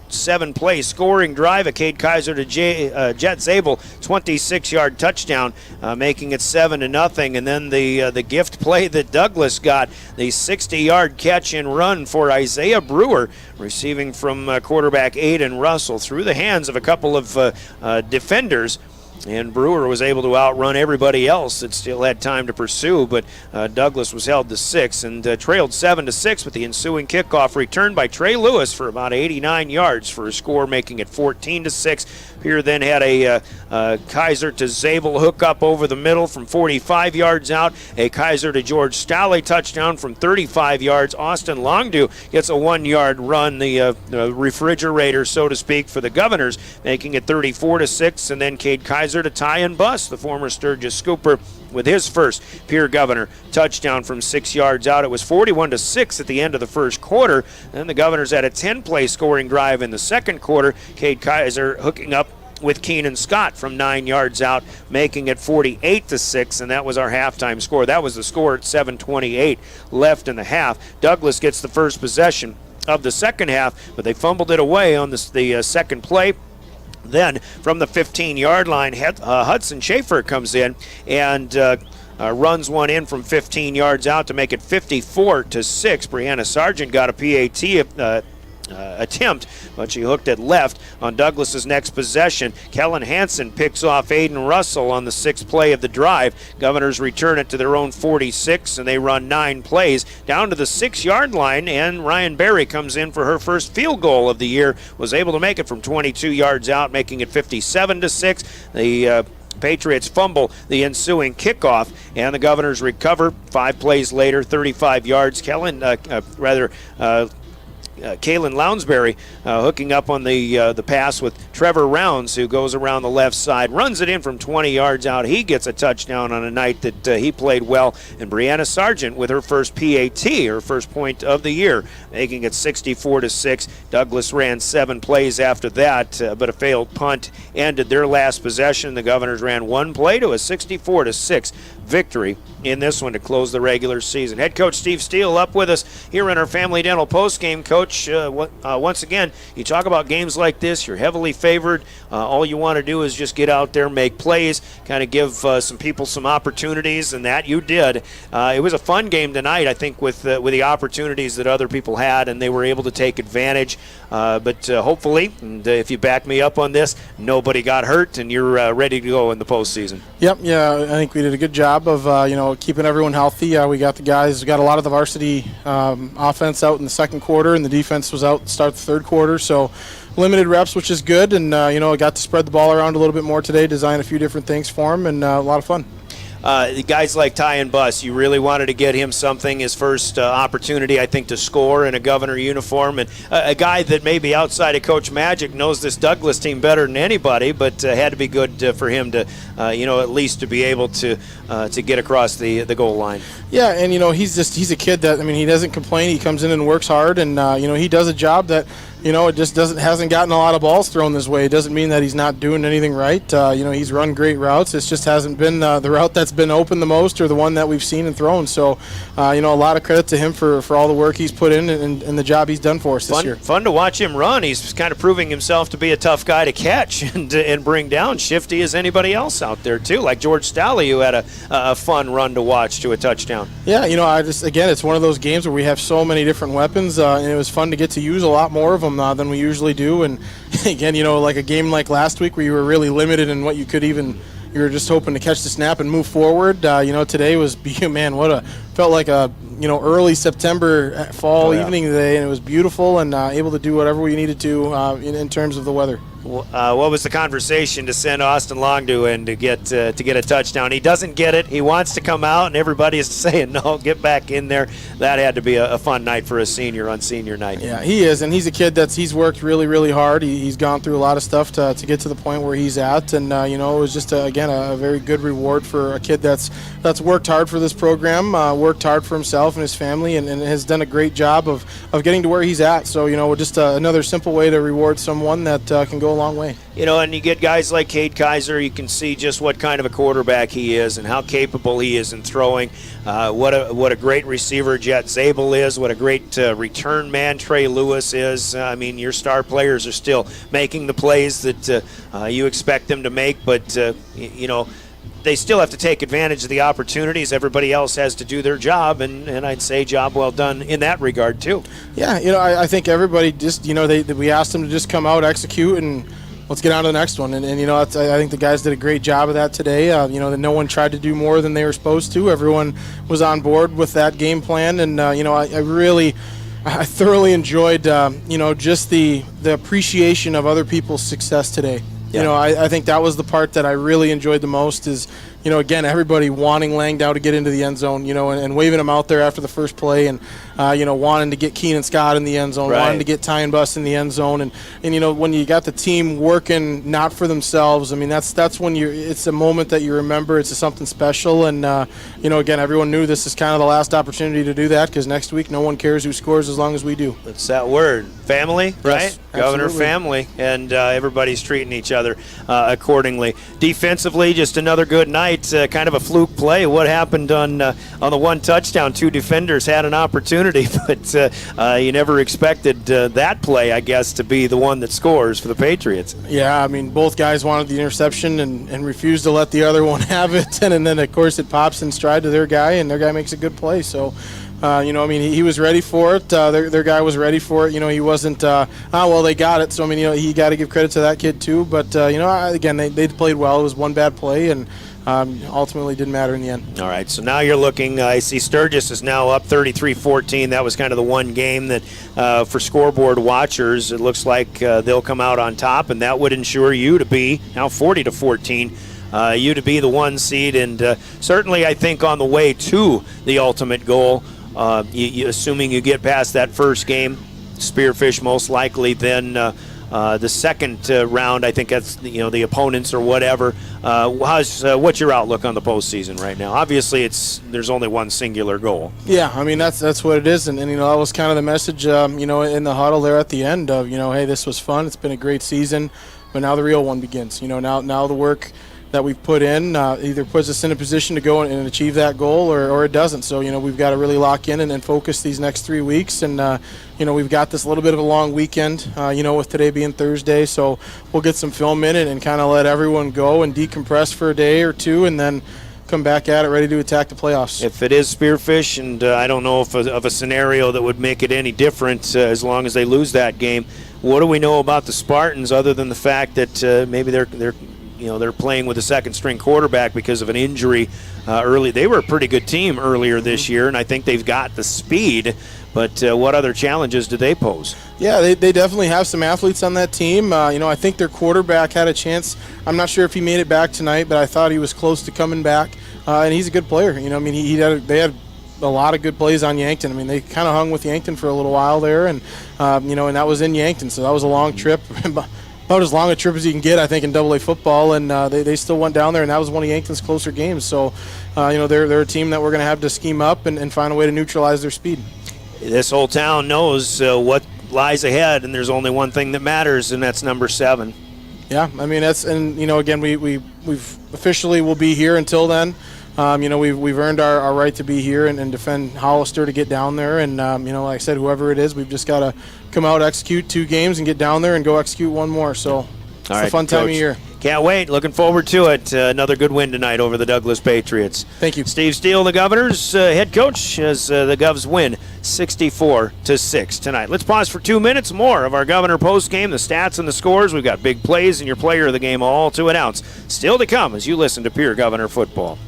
7-play scoring drive. A Cade Kaiser to Jet Zabel 26-yard touchdown, making it 7-0. And then the gift play that Douglas got, the 60-yard catch and run for Isaiah Brewer, receiving from quarterback Aiden Russell through the hands of a couple of defenders. And Brewer was able to outrun everybody else that still had time to pursue, but Douglas was held to 6 and trailed 7-6 with the ensuing kickoff return by Trey Lewis for about 89 yards for a score, making it 14-6. Pierre then had a Kaiser to Zabel hook up over the middle from 45 yards out. A Kaiser to George Stolle touchdown from 35 yards. Austin Longdew gets a 1-yard run, the refrigerator, so to speak, for the Governors, making it 34-6. And then Cade Kaiser to Ty and Buss, the former Sturgis Scooper, with his first Pierre Governor touchdown from 6 yards out. It was 41-6 at the end of the first quarter. Then the Governors had a 10-play scoring drive in the second quarter. Cade Kaiser hooking up with Keenan Scott from 9 yards out, making it 48-6, and that was our halftime score. That was the score at 7:28 left in the half. Douglas gets the first possession of the second half, but they fumbled it away on the second play. Then from the 15-yard line, Hudson Schaefer comes in and runs one in from 15 yards out to make it 54-6. Brianna Sargent got a PAT attempt, but she hooked it left on Douglas's next possession. Kellen Hansen picks off Aiden Russell on the 6th play of the drive. Governors return it to their own 46, and they run 9 plays down to the 6-yard line, and Ryan Berry comes in for her first field goal of the year, was able to make it from 22 yards out, making it 57-6. The Patriots fumble the ensuing kickoff, and the Governors recover 5 plays later, 35 yards. Kaylin Lounsbury hooking up on the pass with Trevor Rounds, who goes around the left side, runs it in from 20 yards out. He gets a touchdown on a night that he played well. And Brianna Sargent with her first PAT, her first point of the year, making it 64-6. Douglas ran 7 plays after that, but a failed punt ended their last possession. The Governors ran 1 play to a 64-6 victory in this one to close the regular season. Head coach Steve Steele up with us here in our Family Dental postgame. Coach, once again, you talk about games like this, you're heavily favored. All you want to do is just get out there, make plays, kind of give some people some opportunities, and that you did. It was a fun game tonight, I think, with the opportunities that other people had, and they were able to take advantage. But hopefully, and if you back me up on this, nobody got hurt, and you're ready to go in the postseason. Yep, yeah, I think we did a good job of keeping everyone healthy. We got a lot of the varsity offense out in the second quarter, and the defense was out to start the third quarter. So limited reps, which is good, and I got to spread the ball around a little bit more today, design a few different things for him, and a lot of fun. Guys like Tyan Buss, you really wanted to get him something, his first opportunity, I think, to score in a Governor uniform, and a guy that maybe outside of Coach Magic knows this Douglas team better than anybody, but had to be good for him to, at least to be able to get across the goal line. Yeah, and he's a kid that, he doesn't complain. He comes in and works hard, and he does a job that it just hasn't gotten a lot of balls thrown this way. It doesn't mean that he's not doing anything right. He's run great routes. It just hasn't been the route that's been open the most, or the one that we've seen and thrown. So, a lot of credit to him for all the work he's put in and the job he's done for us this year. Fun to watch him run. He's kind of proving himself to be a tough guy to catch and bring down. Shifty as anybody else out there too, like George Stalley, who had a fun run to watch to a touchdown. Yeah, it's one of those games where we have so many different weapons, and it was fun to get to use a lot more of them than we usually do. And again, like a game like last week where you were really limited in what you could even, you were just hoping to catch the snap and move forward. Today was, felt like a, early September fall evening today, and it was beautiful, and able to do whatever we needed to in terms of the weather. What was the conversation to send Austin Longdo in to get a touchdown? He doesn't get it. He wants to come out, and everybody is saying, no, get back in there. That had to be a fun night for a senior on senior night. Yeah, he is, and he's a kid he's worked really, really hard. He's gone through a lot of stuff to get to the point where he's at, and it was just a very good reward for a kid that's worked hard for this program, worked hard for himself and his family, and has done a great job of getting to where he's at. So just another simple way to reward someone that can go a long way. And you get guys like Cade Kaiser, you can see just what kind of a quarterback he is and how capable he is in throwing. What a great receiver Jet Zabel is. What a great return man Trey Lewis is. Your star players are still making the plays that you expect them to make, but they still have to take advantage of the opportunities. Everybody else has to do their job, and I'd say job well done in that regard too. Yeah, I think everybody just, we asked them to just come out, execute, and let's get on to the next one. And I think the guys did a great job of that today. That no one tried to do more than they were supposed to. Everyone was on board with that game plan, and I thoroughly enjoyed just the appreciation of other people's success today. Yeah. I think that was the part that I really enjoyed the most is, again, everybody wanting Langdow to get into the end zone, and waving him out there after the first play, and wanting to get Keenan Scott in the end zone, wanting to get Ty and Bus in the end zone, and when you got the team working not for themselves, I mean that's when it's a moment that you remember. It's something special, and again, everyone knew this is kind of the last opportunity to do that, because next week no one cares who scores as long as we do. That's that word, family, right? Yes, Governor absolutely. family, and everybody's treating each other accordingly. Defensively, just another good night. Kind of a fluke play. What happened on the one touchdown? Two defenders had an opportunity, but you never expected that play, I guess, to be the one that scores for the Patriots. Yeah, I mean, both guys wanted the interception and refused to let the other one have it, and then of course it pops in stride to their guy, and their guy makes a good play. So. He was ready for it. Their guy was ready for it. He wasn't, well, they got it. So, he got to give credit to that kid, too. But, again, they played well. It was one bad play, and ultimately didn't matter in the end. All right, so now you're looking, I see Sturgis is now up 33-14. That was kind of the one game that, for scoreboard watchers, it looks like they'll come out on top, and that would ensure you to be now 40-14. You to be the 1 seed, and certainly I think on the way to the ultimate goal, assuming you get past that first game, Spearfish most likely, then the second round, I think that's the opponents or whatever. What's your outlook on the postseason right now? Obviously, there's only one singular goal. Yeah, I mean that's what it is, and that was kind of the message, in the huddle there at the end of hey, this was fun, it's been a great season, but now the real one begins. Now the work that we've put in either puts us in a position to go and achieve that goal or it doesn't. So, we've got to really lock in and focus these next 3 weeks. And, we've got this little bit of a long weekend, with today being Thursday. So we'll get some film in it and kind of let everyone go and decompress for a day or two and then come back at it ready to attack the playoffs. If it is Spearfish, and I don't know of a scenario that would make it any different as long as they lose that game, what do we know about the Spartans other than the fact that maybe they're playing with a second-string quarterback because of an injury early. They were a pretty good team earlier this year, and I think they've got the speed. But what other challenges do they pose? Yeah, they definitely have some athletes on that team. I think their quarterback had a chance. I'm not sure if he made it back tonight, but I thought he was close to coming back. And he's a good player. They had a lot of good plays on Yankton. They kind of hung with Yankton for a little while there, and and that was in Yankton, so that was a long trip. About as long a trip as you can get, I think, in AA football, and they still went down there, and that was one of Yankton's closer games. So, they're a team that we're going to have to scheme up and find a way to neutralize their speed. This whole town knows what lies ahead, and there's only one thing that matters, and that's number 7. Yeah, again, we've officially will be here until then. We've earned our right to be here and defend Hollister to get down there. And, like I said, whoever it is, we've just got to come out, execute 2 games, and get down there and go execute 1 more. So it's a fun time of year. Can't wait. Looking forward to it. Another good win tonight over the Douglas Patriots. Thank you. Steve Steele, the Governors head coach, as the Govs win 64-6 tonight. Let's pause for 2 minutes. More of our Governor post game, the stats and the scores. We've got big plays and your player of the game all to announce. Still to come as you listen to Pierre Governor football.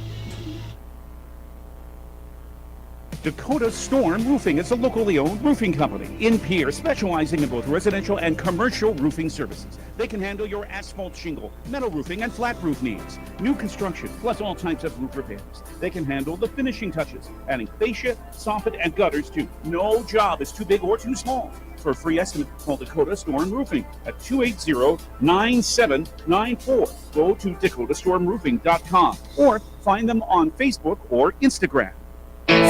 Dakota Storm Roofing is a locally owned roofing company in Pierre, specializing in both residential and commercial roofing services. They can handle your asphalt shingle, metal roofing, and flat roof needs. New construction, plus all types of roof repairs. They can handle the finishing touches, adding fascia, soffit, and gutters too. No job is too big or too small. For a free estimate, call Dakota Storm Roofing at 280-9794. Go to dakotastormroofing.com or find them on Facebook or Instagram.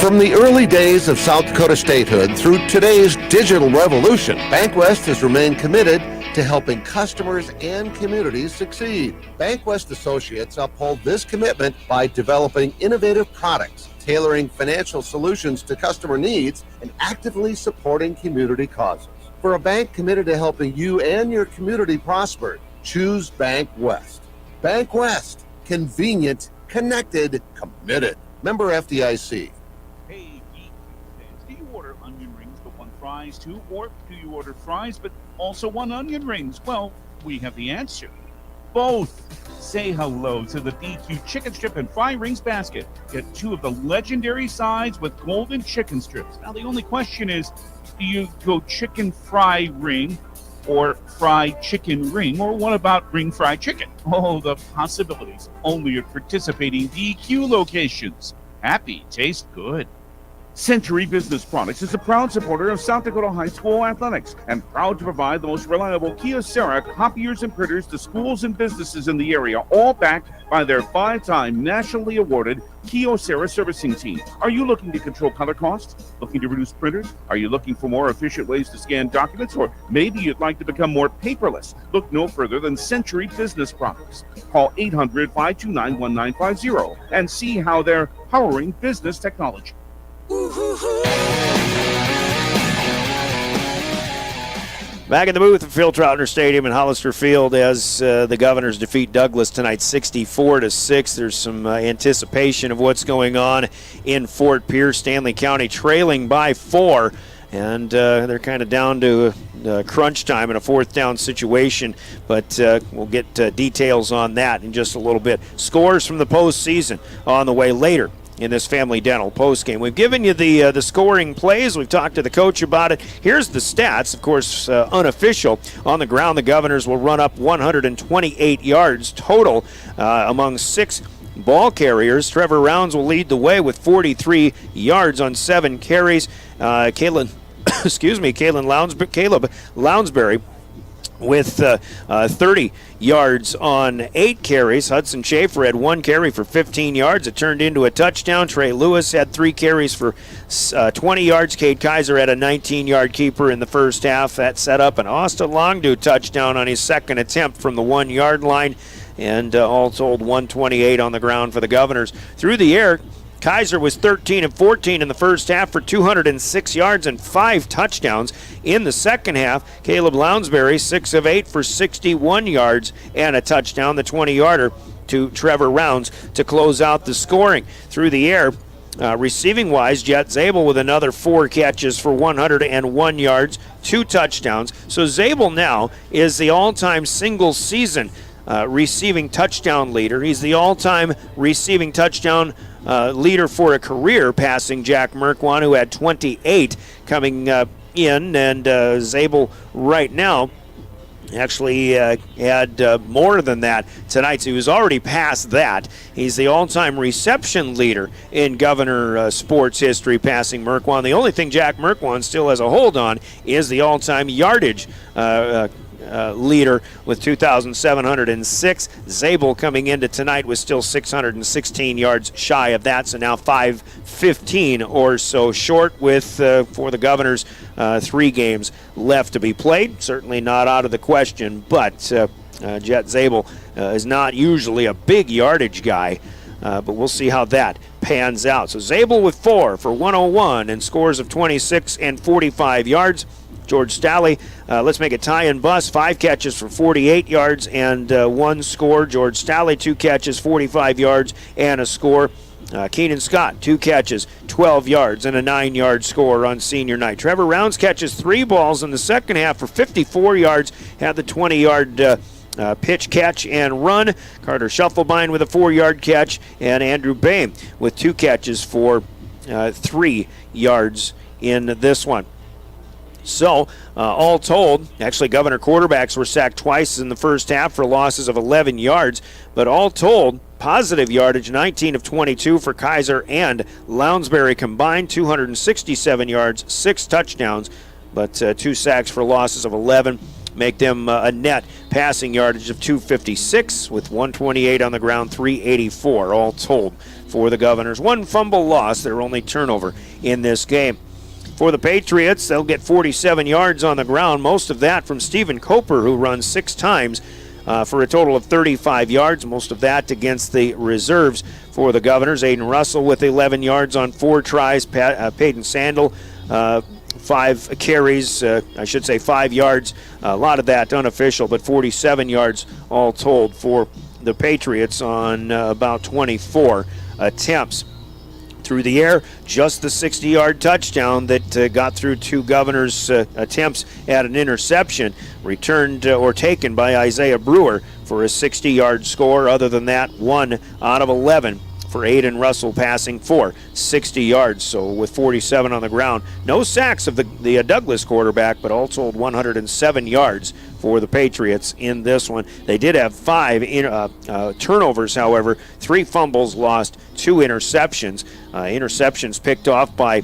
From the early days of South Dakota statehood through today's digital revolution, BankWest has remained committed to helping customers and communities succeed. BankWest Associates uphold this commitment by developing innovative products, tailoring financial solutions to customer needs, and actively supporting community causes. For a bank committed to helping you and your community prosper, choose BankWest. BankWest, convenient, connected, committed. Member FDIC. Hey, do you order onion rings but want fries too? Or do you order fries but also want onion rings? Well, we have the answer. Both. Say hello to the DQ Chicken Strip and Fry Rings basket. Get 2 of the legendary sides with golden chicken strips. Now, the only question is, do you go chicken fry ring or fried chicken ring? Or what about ring fried chicken? Oh, the possibilities only at participating DQ locations. Happy, taste good. Century Business Products is a proud supporter of South Dakota High School athletics and proud to provide the most reliable Kyocera copiers and printers to schools and businesses in the area, all backed by their 5-time nationally awarded Kyocera servicing team. Are you looking to control color costs? Looking to reduce printers? Are you looking for more efficient ways to scan documents? Or maybe you'd like to become more paperless? Look no further than Century Business Products. Call 800-529-1950 and see how they're powering business technology. Back in the booth at Phil Troutner Stadium in Hollister Field as the Governors defeat Douglas tonight 64-6. There's some anticipation of what's going on in Fort Pierce. Stanley County trailing by 4, and they're kind of down to crunch time in a 4th down situation, but we'll get details on that in just a little bit. Scores from the postseason on the way later in this Family Dental postgame. We've given you the scoring plays. We've talked to the coach about it. Here's the stats, of course, unofficial. On the ground, the Governors will run up 128 yards total among 6 ball carriers. Trevor Rounds will lead the way with 43 yards on 7 carries. Caleb Lounsbury with 30 yards on 8 carries. Hudson Schaefer had 1 carry for 15 yards. It turned into a touchdown. Trey Lewis had 3 carries for 20 yards. Cade Kaiser had a 19-yard keeper in the first half. That set up an Austin Longdew touchdown on his second attempt from the 1-yard line. And all told, 128 on the ground for the Governors. Through the air, Kaiser was 13 of 14 in the first half for 206 yards and 5 touchdowns. In the second half, Caleb Lounsbury 6 of 8 for 61 yards and a touchdown, the 20-yarder to Trevor Rounds to close out the scoring. Through the air, receiving-wise, Jet Zabel with another 4 catches for 101 yards, 2 touchdowns. So Zabel now is the all-time single-season receiving touchdown leader. He's the all-time receiving touchdown leader for a career, passing Jack Merkwan, who had 28 coming in, and Zabel right now actually had more than that tonight, so he was already past that. He's the all-time reception leader in Governor sports history, passing Merkwan. The only thing Jack Merkwan still has a hold on is the all-time yardage leader with 2,706. Zabel coming into tonight was still 616 yards shy of that, so now 515 or so short with, for the Governors, 3 games left to be played. Certainly not out of the question, but Jet Zabel is not usually a big yardage guy, but we'll see how that pans out. So Zabel with 4 for 101 and scores of 26 and 45 yards. George Stalley, let's make it tie and bust, 5 catches for 48 yards and 1 score. George Stalley, 2 catches, 45 yards and a score. Keenan Scott, 2 catches, 12 yards and a 9-yard score on senior night. Trevor Rounds catches 3 balls in the second half for 54 yards, had the 20-yard pitch, catch, and run. Carter Shufflebine with a 4-yard catch, and Andrew Boehm with 2 catches for 3 yards in this one. So, all told, actually Governor quarterbacks were sacked twice in the first half for losses of 11 yards, but all told, positive yardage, 19 of 22 for Kaiser and Lounsbury combined, 267 yards, 6 touchdowns, but 2 sacks for losses of 11. Make them a net passing yardage of 256 with 128 on the ground, 384 all told for the Governors. 1 fumble loss, their only turnover in this game. For the Patriots, they'll get 47 yards on the ground, most of that from Stephen Coper, who runs 6 times for a total of 35 yards, most of that against the reserves for the Governors. Aiden Russell with 11 yards on 4 tries. Peyton Sandel, 5 carries, 5 yards. A lot of that unofficial, but 47 yards all told for the Patriots on about 24 attempts. Through the air, just the 60-yard touchdown that got through 2 Governors' attempts at an interception, returned or taken by Isaiah Brewer for a 60-yard score. Other than that, 1 out of 11 for Aiden Russell, passing for 60 yards, so with 47 on the ground. No sacks of the Douglas quarterback, but all told 107 yards for the Patriots in this one. They did have 5 turnovers, however, 3 fumbles lost, 2 interceptions. Interceptions picked off by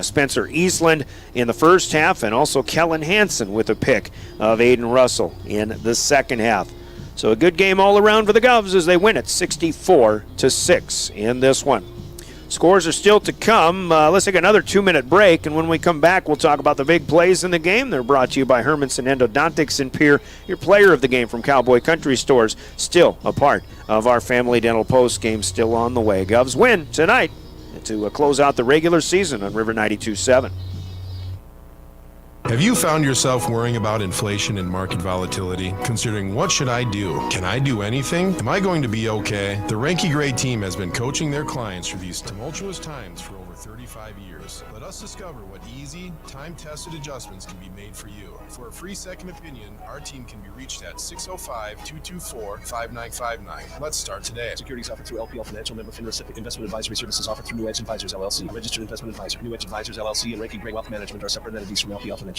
Spencer Eastland in the first half, and also Kellen Hansen with a pick of Aiden Russell in the second half. So a good game all around for the Govs as they win it 64-6 in this one. Scores are still to come. Let's take another 2-minute break, and when we come back, we'll talk about the big plays in the game. They're brought to you by Hermanson Endodontics in Pierre, your player of the game from Cowboy Country Stores. Still a part of our Family Dental post game, still on the way. Govs win tonight to close out the regular season on River 92.7. Have you found yourself worrying about inflation and market volatility? Considering what should I do? Can I do anything? Am I going to be okay? The Ranky Gray team has been coaching their clients through these tumultuous times for over 35 years. Let us discover what easy, time-tested adjustments can be made for you. For a free second opinion, our team can be reached at 605-224-5959. Let's start today. Securities offered through LPL Financial, member FINRA. Investment advisory services offered through New Edge Advisors, LLC. Registered investment advisor. New Edge Advisors, LLC and Ranky Gray Wealth Management are separate entities from LPL Financial.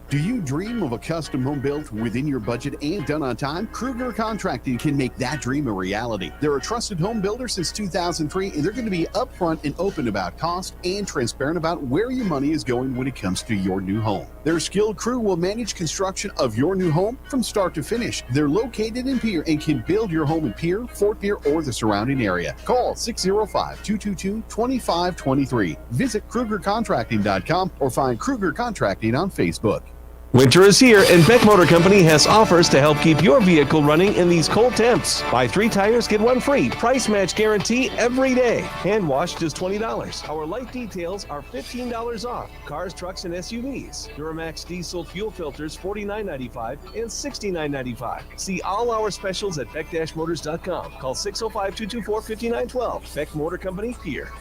Do you dream of a custom home built within your budget and done on time? Kruger Contracting can make that dream a reality. They're a trusted home builder since 2003, and they're going to be upfront and open about cost and transparent about where your money is going when it comes to your new home. Their skilled crew will manage construction of your new home from start to finish. They're located in Pierre and can build your home in Pierre, Fort Pierre, or the surrounding area. Call 605-222-2523. Visit KrugerContracting.com or find Kruger Contracting on Facebook. Winter is here, and Beck Motor Company has offers to help keep your vehicle running in these cold temps. Buy 3 tires, get 1 free. Price match guarantee every day. Hand wash just $20. Our light details are $15 off. Cars, trucks, and SUVs. Duramax diesel fuel filters $49.95 and $69.95. See all our specials at beck-motors.com. Call 605-224-5912. Beck Motor Company, Pierre.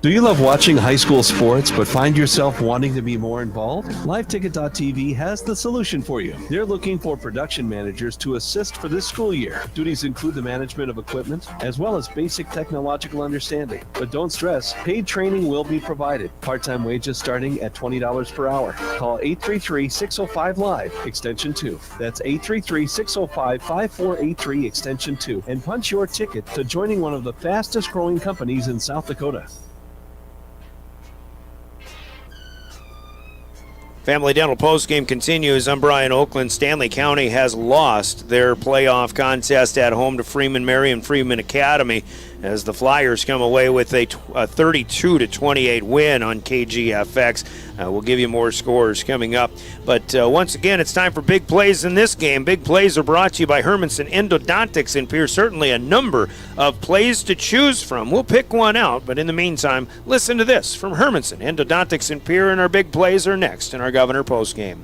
Do you love watching high school sports but find yourself wanting to be more involved? LiveTicket.tv has the solution for you. They're looking for production managers to assist for this school year. Duties include the management of equipment as well as basic technological understanding. But don't stress, paid training will be provided. Part-time wages starting at $20 per hour. Call 833-605-LIVE, extension 2. That's 833-605-5483, extension 2. And punch your ticket to joining one of the fastest growing companies in South Dakota. Family Dental postgame continues. I'm Brian Oakland. Stanley County has lost their playoff contest at home to Freeman Marion Freeman Academy as the Flyers come away with a 32-28 win on KGFX. We'll give you more scores coming up. But once again, it's time for big plays in this game. Big plays are brought to you by Hermanson Endodontics in Pierre. Certainly a number of plays to choose from. We'll pick one out, but in the meantime, listen to this from Hermanson Endodontics in Pierre, and our big plays are next in our Governor postgame.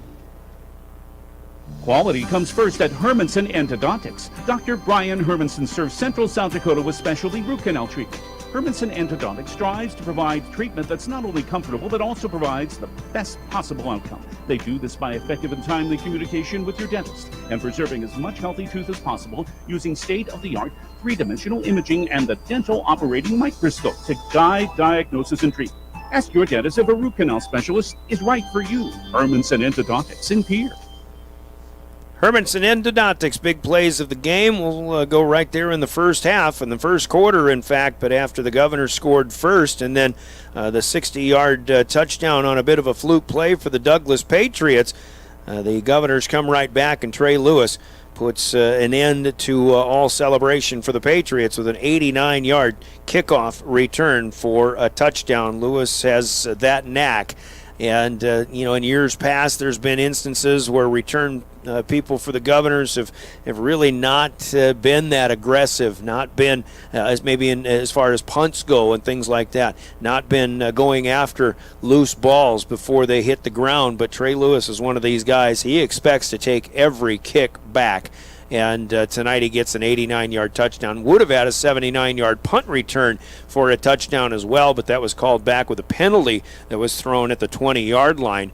Quality comes first at Hermanson Endodontics. Dr. Brian Hermanson serves Central South Dakota with specialty root canal treatment. Hermanson Endodontics strives to provide treatment that's not only comfortable, but also provides the best possible outcome. They do this by effective and timely communication with your dentist and preserving as much healthy tooth as possible using state-of-the-art three-dimensional imaging and the dental operating microscope to guide diagnosis and treatment. Ask your dentist if a root canal specialist is right for you. Hermanson Endodontics in Pierre. Hermanson Endodontics, big plays of the game. We'll go right there in the first half, in the first quarter, in fact, but after the Governors scored first, and then the 60-yard touchdown on a bit of a fluke play for the Douglas Patriots, the Governors come right back, and Trey Lewis puts an end to all celebration for the Patriots with an 89-yard kickoff return for a touchdown. Lewis has that knack. And, in years past, there's been instances where return people for the Governors have really not been that aggressive, not been as far as punts go and things like that, not been going after loose balls before they hit the ground. But Trey Lewis is one of these guys. He expects to take every kick back. and tonight he gets an 89-yard touchdown. Would have had a 79-yard punt return for a touchdown as well, but that was called back with a penalty that was thrown at the 20-yard line.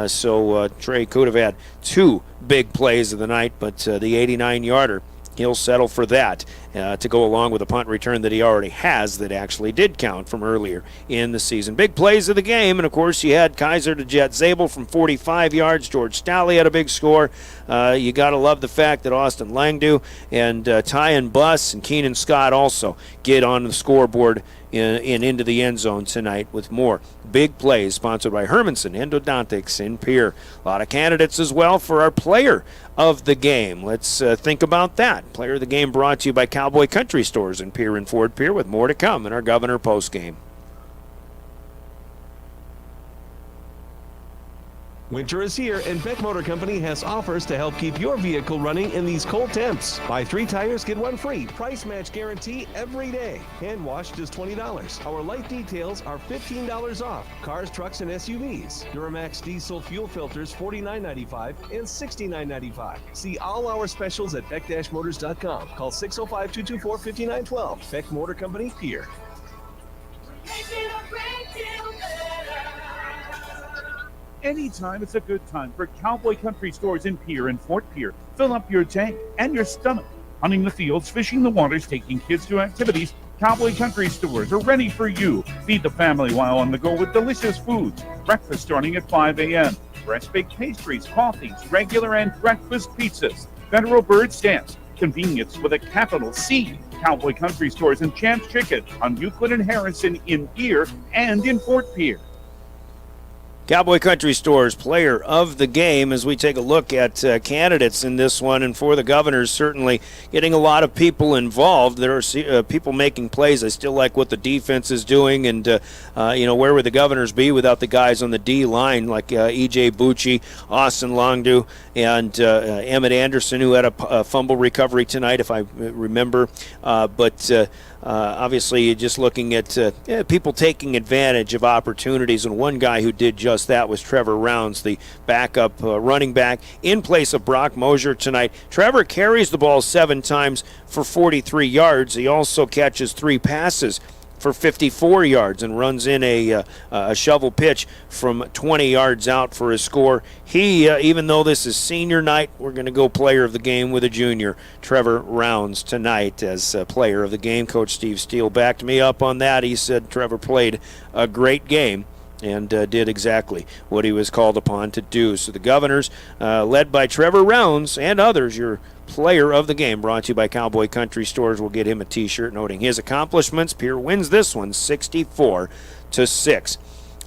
So Trey could have had 2 big plays of the night, but the 89-yarder, he'll settle for that to go along with a punt return that he already has that actually did count from earlier in the season. Big plays of the game, and of course you had Kaiser to Jet Zabel from 45 yards. George Staley had a big score. You got to love the fact that Austin Langdu and Tyan Buss and Keenan Scott also get on the scoreboard in into the end zone tonight with more big plays sponsored by Hermanson Endodontics in Pierre. A lot of candidates as well for our player of the game. Let's think about that. Player of the game brought to you by Cowboy Country Stores in Pierre and Fort Pierre, with more to come in our Governor postgame. Winter is here, and Beck Motor Company has offers to help keep your vehicle running in these cold temps. Buy 3 tires, get 1 free. Price match guarantee every day. Hand wash just $20. Our light details are $15 off. Cars, trucks, and SUVs. Duramax diesel fuel filters $49.95 and $69.95. See all our specials at beck-motors.com. Call 605-224-5912. Beck Motor Company, Pierre. Anytime is a good time for Cowboy Country Stores in Pierre and Fort Pierre. Fill up your tank and your stomach. Hunting the fields, fishing the waters, taking kids to activities, Cowboy Country Stores are ready for you. Feed the family while on the go with delicious foods. Breakfast starting at 5 a.m. Fresh baked pastries, coffees, regular and breakfast pizzas. Federal Bird Stamps. Convenience with a capital C. Cowboy Country Stores and Champs Chicken on Euclid and Harrison in Pierre and in Fort Pierre. Cowboy Country Stores player of the game as we take a look at candidates in this one. And for the Governors, certainly getting a lot of people involved. There are people making plays. I still like what the defense is doing. And, where would the Governors be without the guys on the D line like E.J. Bucci, Austin Longdu, and Emmett Anderson, who had a fumble recovery tonight, if I remember. Obviously, you're just looking at people taking advantage of opportunities, and one guy who did just that was Trevor Rounds, the backup running back in place of Brock Mosier tonight. Trevor carries the ball 7 times for 43 yards. He also catches 3 passes for 54 yards and runs in a shovel pitch from 20 yards out for his score. He, even though this is senior night, we're going to go player of the game with a junior, Trevor Rounds, tonight as player of the game. Coach Steve Steele backed me up on that. He said Trevor played a great game and did exactly what he was called upon to do. So the Governors, led by Trevor Rounds and others, your player of the game, brought to you by Cowboy Country Stores. Will get him a t-shirt noting his accomplishments. Pierre wins this one 64-6.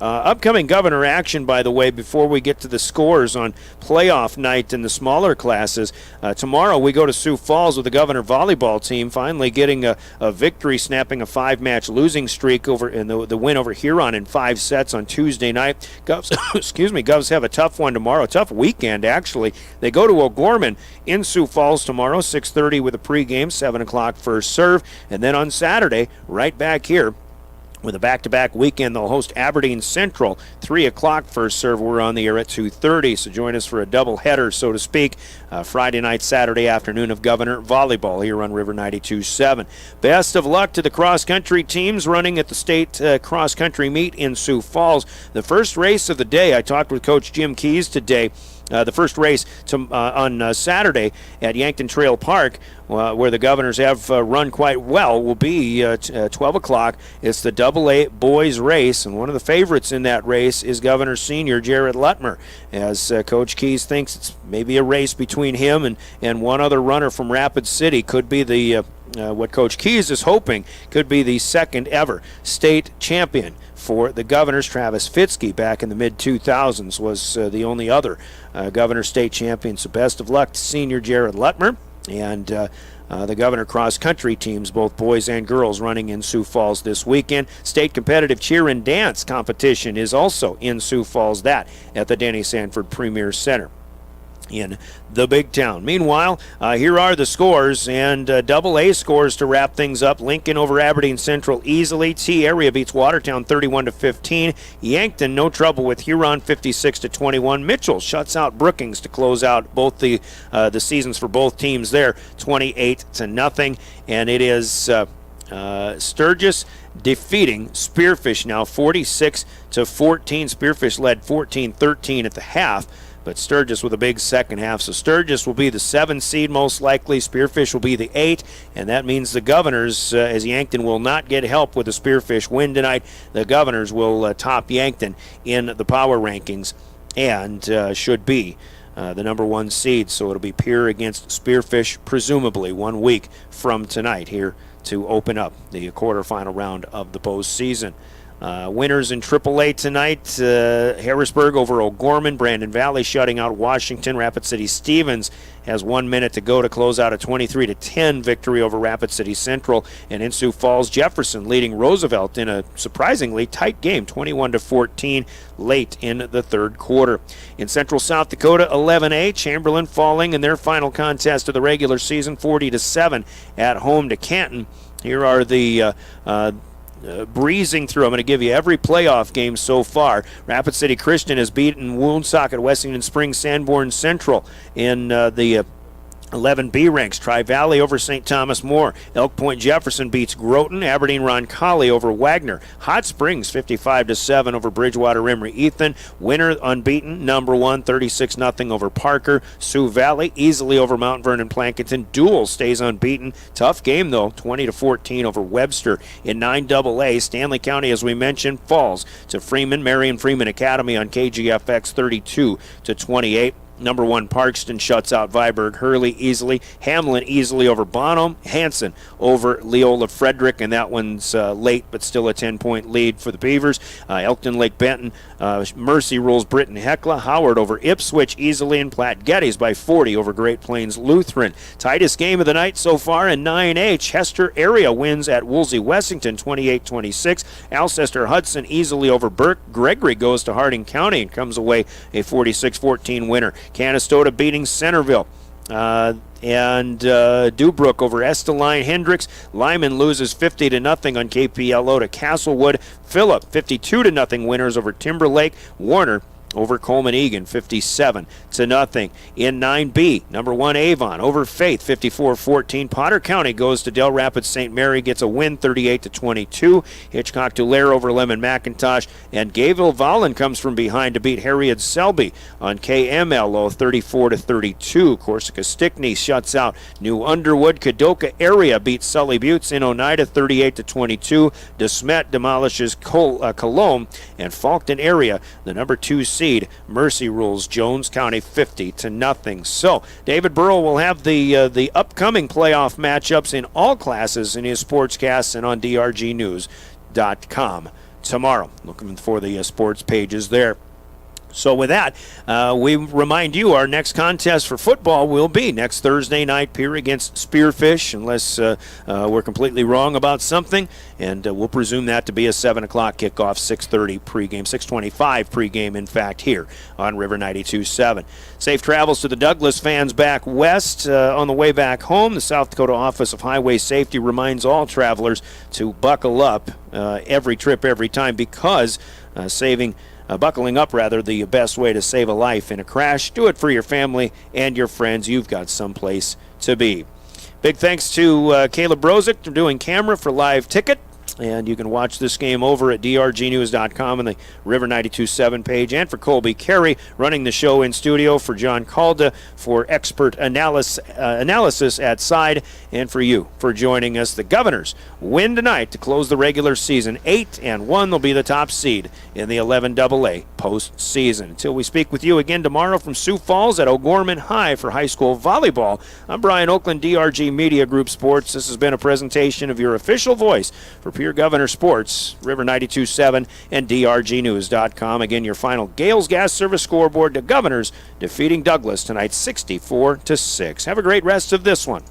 Upcoming Governor action, by the way, before we get to the scores on playoff night in the smaller classes. Tomorrow we go to Sioux Falls with the Governor volleyball team, finally getting a victory, snapping a 5-match losing streak over in the win over Huron in 5 sets on Tuesday night. Govs, Govs have a tough one tomorrow, tough weekend actually. They go to O'Gorman in Sioux Falls tomorrow, 6:30 with a pregame, 7 o'clock first serve, and then on Saturday, right back here, with a back-to-back weekend, they'll host Aberdeen Central, 3 o'clock first serve. We're on the air at 2:30, so join us for a double-header, so to speak, Friday night, Saturday afternoon of Governor Volleyball here on River 92.7. Best of luck to the cross-country teams running at the state cross-country meet in Sioux Falls. The first race of the day, I talked with Coach Jim Keys today. The first race on Saturday at Yankton Trail Park, where the Governors have run quite well, will be 12 o'clock. It's the AA boys race, and one of the favorites in that race is Governor Senior Jared Lutmer, as Coach Keys thinks it's maybe a race between him and one other runner from Rapid City. Could be the what Coach Keys is hoping could be the second ever state champion for the Governors. Travis Fitzke back in the mid-2000s was the only other Governor state champion. So best of luck to Senior Jared Lutmer and the Governor cross-country teams, both boys and girls, running in Sioux Falls this weekend. State competitive cheer and dance competition is also in Sioux Falls, that at the Denny Sanford Premier Center. in the big town. Meanwhile, here are the scores, and AA scores to wrap things up. Lincoln over Aberdeen Central easily. T area beats Watertown 31-15. Yankton no trouble with Huron 56-21. Mitchell shuts out Brookings to close out both the seasons for both teams there, 28-0. And it is Sturgis defeating Spearfish now 46-14. Spearfish led 14-13 at the half, but Sturgis with a big second half. So Sturgis will be the 7 seed most likely. Spearfish will be the 8, and that means the Governors, as Yankton will not get help with the Spearfish win tonight, the Governors will top Yankton in the power rankings and should be the number 1 seed. So it'll be Pierre against Spearfish, presumably 1 week from tonight here to open up the quarterfinal round of the postseason. Winners in AAA tonight, Harrisburg over O'Gorman, Brandon Valley shutting out Washington. Rapid City Stevens has 1 minute to go to close out a 23-10 victory over Rapid City Central. And in Sioux Falls, Jefferson leading Roosevelt in a surprisingly tight game, 21-14 late in the third quarter. In Central South Dakota, 11A, Chamberlain falling in their final contest of the regular season, 40-7 at home to Canton. Here are the breezing through. I'm going to give you every playoff game so far. Rapid City Christian has beaten Woonsocket, Wessington Springs, Sanborn Central in the 11B ranks. Tri-Valley over St. Thomas More. Elk Point Jefferson beats Groton. Aberdeen Roncalli over Wagner. Hot Springs 55-7 over Bridgewater Emery Ethan. Winner unbeaten, number 1, 36-0 over Parker. Sioux Valley easily over Mount Vernon Plankinton. Dual stays unbeaten. Tough game though, 20-14 over Webster. In 9AA, Stanley County, as we mentioned, falls to Freeman. Marion Freeman Academy on KGFX 32-28. Number 1, Parkston shuts out Viborg Hurley easily. Hamlin easily over Bonham. Hanson over Leola Frederick, and that one's late, but still a 10-point lead for the Beavers. Elkton Lake Benton, Mercy rules Britton Hecla. Howard over Ipswich easily, and Platte Geddes by 40 over Great Plains Lutheran. Tightest game of the night so far in 9A. Chester area wins at Woolsey Wessington 28-26. Alcester Hudson easily over Burke. Gregory goes to Harding County and comes away a 46-14 winner. Canastota beating Centerville. And Dubrook over Esteline Hendricks. Lyman loses 50-0 on KPLO to Castlewood. Phillip 52-0 winners over Timberlake. Warner over Coleman Egan, 57-0. In 9B, number 1 Avon over Faith, 54-14. Potter County goes to Del Rapids St. Mary, gets a win, 38-22. Hitchcock Tulare over Lemon McIntosh, and Gayville Vollen comes from behind to beat Harriet Selby on KMLO, 34-32. Corsica Stickney shuts out New Underwood. Kadoka area beats Sully Buttes in Oneida, 38-22. DeSmet demolishes Cologne, and Faulkton area, the number 2 seed, Mercy rules Jones County 50-0. So David Burrow will have the upcoming playoff matchups in all classes in his sportscasts and on drgnews.com tomorrow. Looking for the sports pages there. So with that, we remind you our next contest for football will be next Thursday night, Pierre against Spearfish, unless we're completely wrong about something. And we'll presume that to be a 7 o'clock kickoff, 6:30 pregame, 6:25 pregame, in fact, here on River 92.7. Safe travels to the Douglas fans back west. On the way back home, the South Dakota Office of Highway Safety reminds all travelers to buckle up every trip, every time, because buckling up, the best way to save a life in a crash. Do it for your family and your friends. You've got someplace to be. Big thanks to Caleb Brozick for doing camera for Live Ticket. And you can watch this game over at drgnews.com and the River 92.7 page. And for Colby Carey running the show in studio, for John Calda for expert analysis at side, and for you for joining us. The Governors win tonight to close the regular season 8-1. They'll be the top seed in the 11AA postseason. Until we speak with you again tomorrow from Sioux Falls at O'Gorman High for high school volleyball, I'm Brian Oakland, DRG Media Group Sports. This has been a presentation of your official voice for Pierre Governor Sports, River 92.7 and drgnews.com. Again, your final Gales Gas Service scoreboard: the Governors defeating Douglas tonight 64-6. Have a great rest of this one.